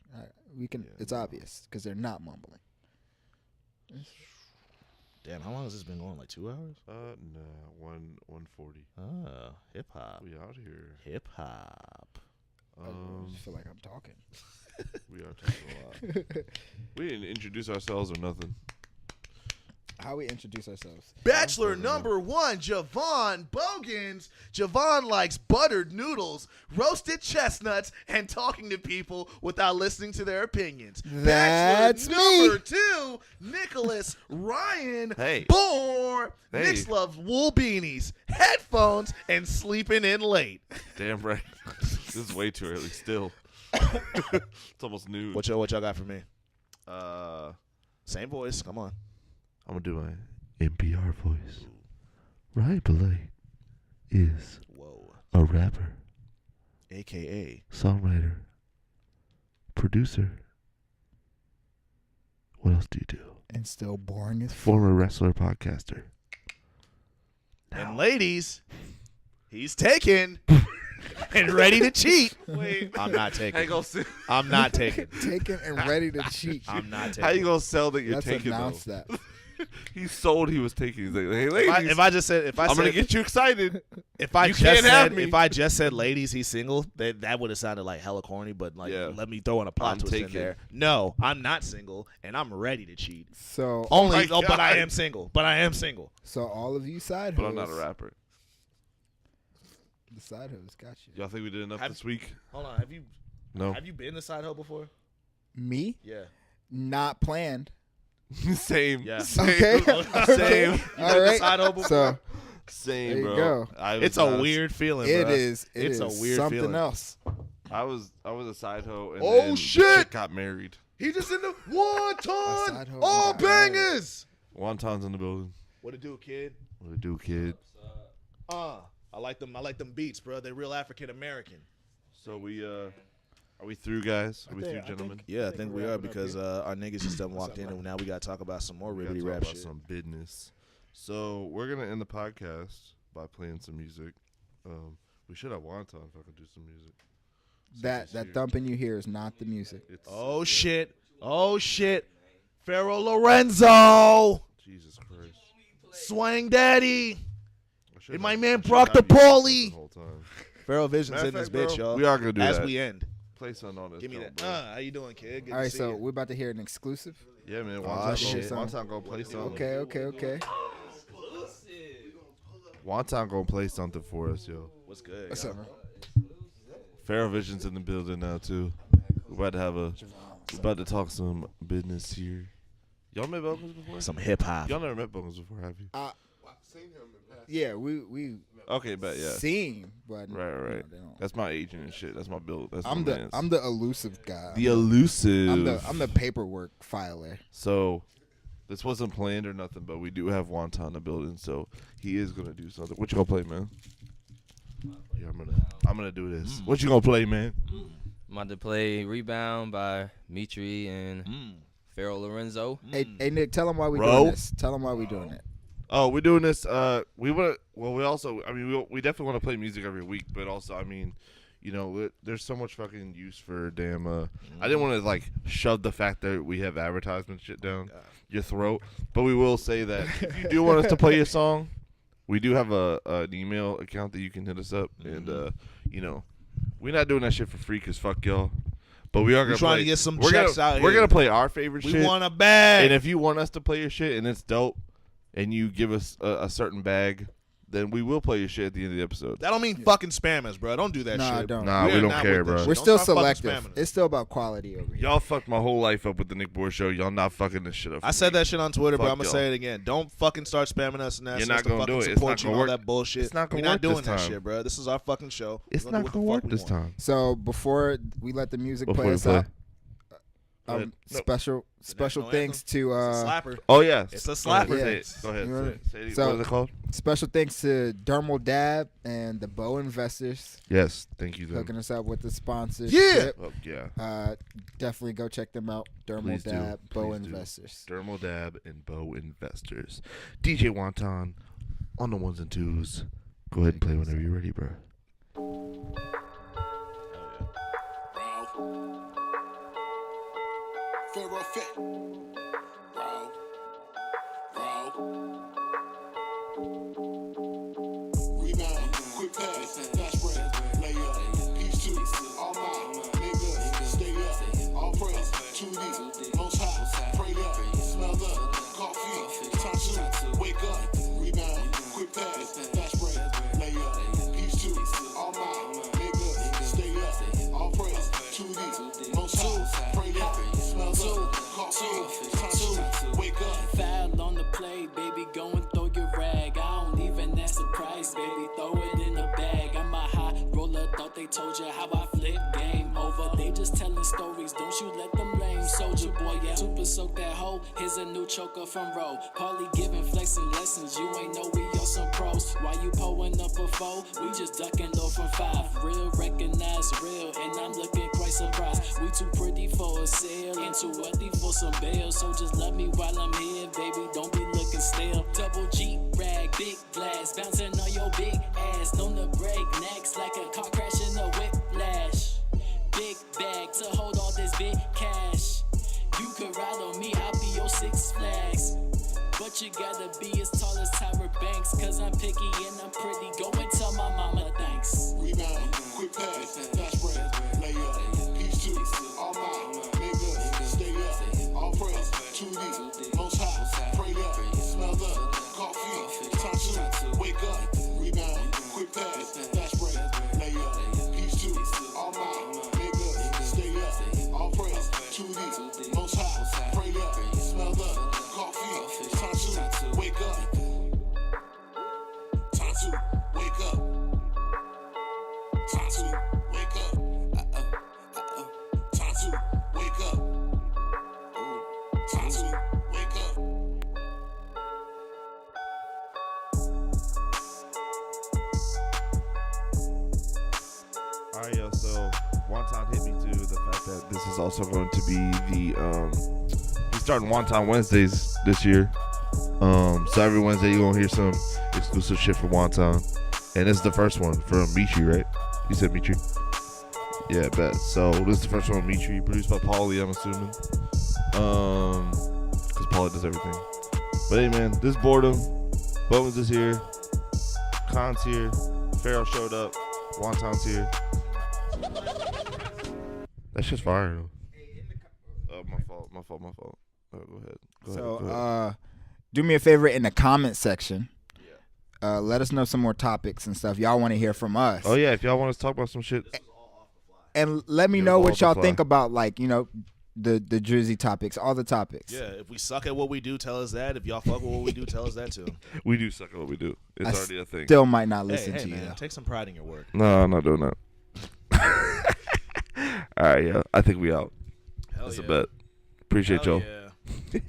We can. Yeah, It's obvious because they're not mumbling. Damn, how long has this been going? Like 2 hours? No, 140. Oh, hip hop. We out here. Hip hop. I just feel like I'm talking. We are talking a lot. We didn't introduce ourselves or nothing. How we introduce ourselves? Bachelor number 1, Javon Bogans. Javon likes buttered noodles, roasted chestnuts, and talking to people without listening to their opinions. That's Bachelor me. number 2, Nicholas Ryan. Hey. Born. Hey. Nick's loves wool beanies, headphones, and sleeping in late. Damn right. This is way too early still. It's almost noon. What y'all got for me? I'm Same voice. Come on. gonna do my NPR voice. Ryan Belay is Whoa. a rapper, AKA. songwriter, producer. What else do you do? And still boring as fuck. Former wrestler, podcaster. And ladies, he's taken and ready to cheat. Wait, I'm not taking. Hang on. I'm not taking. Taken and ready to cheat. I'm not taking. How you gonna sell that you're Let's taking announce though? that. He sold he was taking. He's like, hey ladies, If I just said, I'm gonna get you excited. if I You just can't have said, me. if I just said, ladies, he's single, that would have sounded like hella corny. But like, Yeah. let me throw in a plot I'm twist in taken. there. No, I'm not single, and I'm ready to cheat. So, Only, my but I God. am single. But I am single. so all of you side But hoes, I'm not a rapper. the side hoes got you. Y'all think we did enough Have- this week? Hold on, have you No. been the side hoe before? Me, Yeah. not planned. Same. Yeah. Same. Okay. Same. All right. Side hoe before? So Same, There you bro. go. I was It's a not- weird feeling. it bruh. is. It's a weird something feeling. else. I was a side hoe. And Oh, then the shit! chick got married. He just in the A wonton. side hoe All got married. bangers. Wonton's in the building. What it do, kid? What it do, kid? I like them. I like them beats, bro. They're real African American. So we are we through, guys? Are we through, gentlemen? Yeah, I think we are because our niggas just done walked in, and now we got to talk about some more We gotta ribbity talk rap about shit. some business. So we're gonna end the podcast by playing some music. We should have Wonton if I could do some music. That Here. thumping you hear is not the music. It's, Oh shit! Oh shit! Pharaoh Lorenzo, Jesus Christ! Swang Daddy. I should And my have- man I should Brock have the you do Pauly. the whole time. Pharaoh Vision's Matter in of this fact, bitch, bro, y'all. we are gonna do As that. we end. Play something on this. Give me joint, that. bro. How you doing, kid? Good All right, to see so you. we're about to hear an exclusive. Yeah, man. Oh, shit. Wonton gonna play something. Okay. Wonton gonna play something for us, yo. What's good? What's yo? up, man? Pharaoh Vision's in the building now too. We're about to talk some business here. Y'all met Bogans before? Some hip hop. Y'all never met Bogans before, have you? Yeah, we Okay, bet yeah. seen, but Right. they don't. That's my agent and shit. That's my build. That's I'm my the mans. I'm the elusive guy. the elusive. I'm the paperwork filer. So this wasn't planned or nothing, but we do have Wonton in the building, so he is gonna do something. What you gonna play, man? Yeah, I'm gonna do this. What you gonna play, man? I'm about to play Rebound by Mitri and Pharaoh Lorenzo. Hey Nick, tell them why we Bro. doing this. Tell them why we doing it. Oh, we're doing this. We want. Well, we also. I mean, we definitely want to play music every week, but also, I mean, you know, there's so much fucking use for damn. I didn't want to like shove the fact that we have advertisement shit down your throat, but we will say that if you do want us to play your song, we do have an email account that you can hit us up, and you know, we're not doing that shit for free because fuck y'all. But we are gonna trying play, to get some we're checks gonna, out We're here. gonna play our favorite We shit. want a bag. And if you want us to play your shit and it's dope, and you give us a certain bag, then we will play your shit at the end of the episode. that don't mean fucking spam us, bro. Don't do that Nah, shit. don't. Nah, We we are don't not care, with that bro. shit. We're Don't still start fucking selective. spamming us. It's still about quality over here. Y'all fucked my whole life up with the Nick Bohr show. Y'all not fucking this shit up. I said that shit on Twitter, but Fuck I'm gonna y'all. say it again. Don't fucking start spamming us and asking You're us not to gonna fucking do it. It's support not you and gonna all work. that bullshit. It's not gonna We're not work doing this that time. shit, bro. This is our fucking show. It's We're gonna not do gonna what work the fuck we this want. time. So before we let the music Before play we us play. out, Go ahead. No. special national thanks to It's a slapper. Oh yeah, It's a Go ahead, slapper. Say it. Go ahead. You know Say it. so- What is it called? special thanks to Dermal Dab and the Bow Investors Yes. Thank you. Then. hooking us up with the sponsors. Yeah. Oh, yeah. Definitely go check them out. Dermal Please do. Dab, Bow Please do. Investors. Dermal Dab and Bow Investors. DJ Wonton on the ones and twos. Go ahead and play whenever you're ready, bro. Pharaoh fit. Rebound, quick pass, dash break, lay up, peace to all my niggas, stay up, all praise to the most high, pray up, smell the coffee, time to wake up, rebound, quick pass, dash break, lay up, peace to all my niggas, stay up, all praise to the most high, pray up, smell the coffee, time to wake up. Foul on the play, baby, go and throw your rag. I don't even ask the price, baby, throw it in the bag. I'm a high roller, thought they told you how I flip. Game over, they just telling stories, don't you let them lame. Soldier boy, yeah, super soak that hoe. Here's a new choker from Row. Pauly giving flexing lessons, you ain't know we all some pros. Why you pulling up a foe? We just ducking low from 5. Real, recognize real, and I'm looking quite surprised. We too pretty for a sale, and too wealthy for some bail. So just love me while I'm here, baby, don't be looking stale. Double G rag, big glass, bouncing on your big ass. Known to break necks like a car crash in a whiplash. Big bag to hold all this big cash. You could ride on me, I'll be your Six Flags. But you gotta be as tall as Tyra Banks, cause I'm picky and I'm pretty. Go and tell my mama thanks. Rebound, quick pass, dash break, lay up, peace to all my niggas, stay up, all praise to the most high, pray up, smell the coffee, time to wake up, rebound, quick pass, dash break, lay up, peace to all my niggas, stay up, all praise to the most high, pray up, smell the coffee, time to wake up, time to wake up. Time to wake up. Wonton hit me too. The fact that this is also going to be he's starting Wonton Wednesdays this year. So every Wednesday you're gonna hear some exclusive shit from Wonton, and this is the first one from Mitri, right? You said Mitri. Yeah, bet. So this is the first one with Mitri, produced by Paulie, I'm assuming. Because Paulie does everything. But hey, man, this is boredom. Bogans is here. Khan's here. Pharaoh showed up. Wonton's here. That's just fire, though. Oh, my fault. Go ahead. Go ahead. Do me a favor in the comment section. Let us know some more topics and stuff y'all want to hear from us. Oh, yeah, if y'all want us to talk about some shit. And let me know what y'all think about, like, you know, the Jersey topics, all the topics. Yeah, if we suck at what we do, tell us that. If y'all fuck with what we do, tell us that too. We do suck at what we do. It's already a thing. Still might not listen to man, you. take some pride in your work. No, I'm not doing that. All right, yeah. I think we out. Hell That's yeah. a bet. Appreciate Hell y'all. yeah.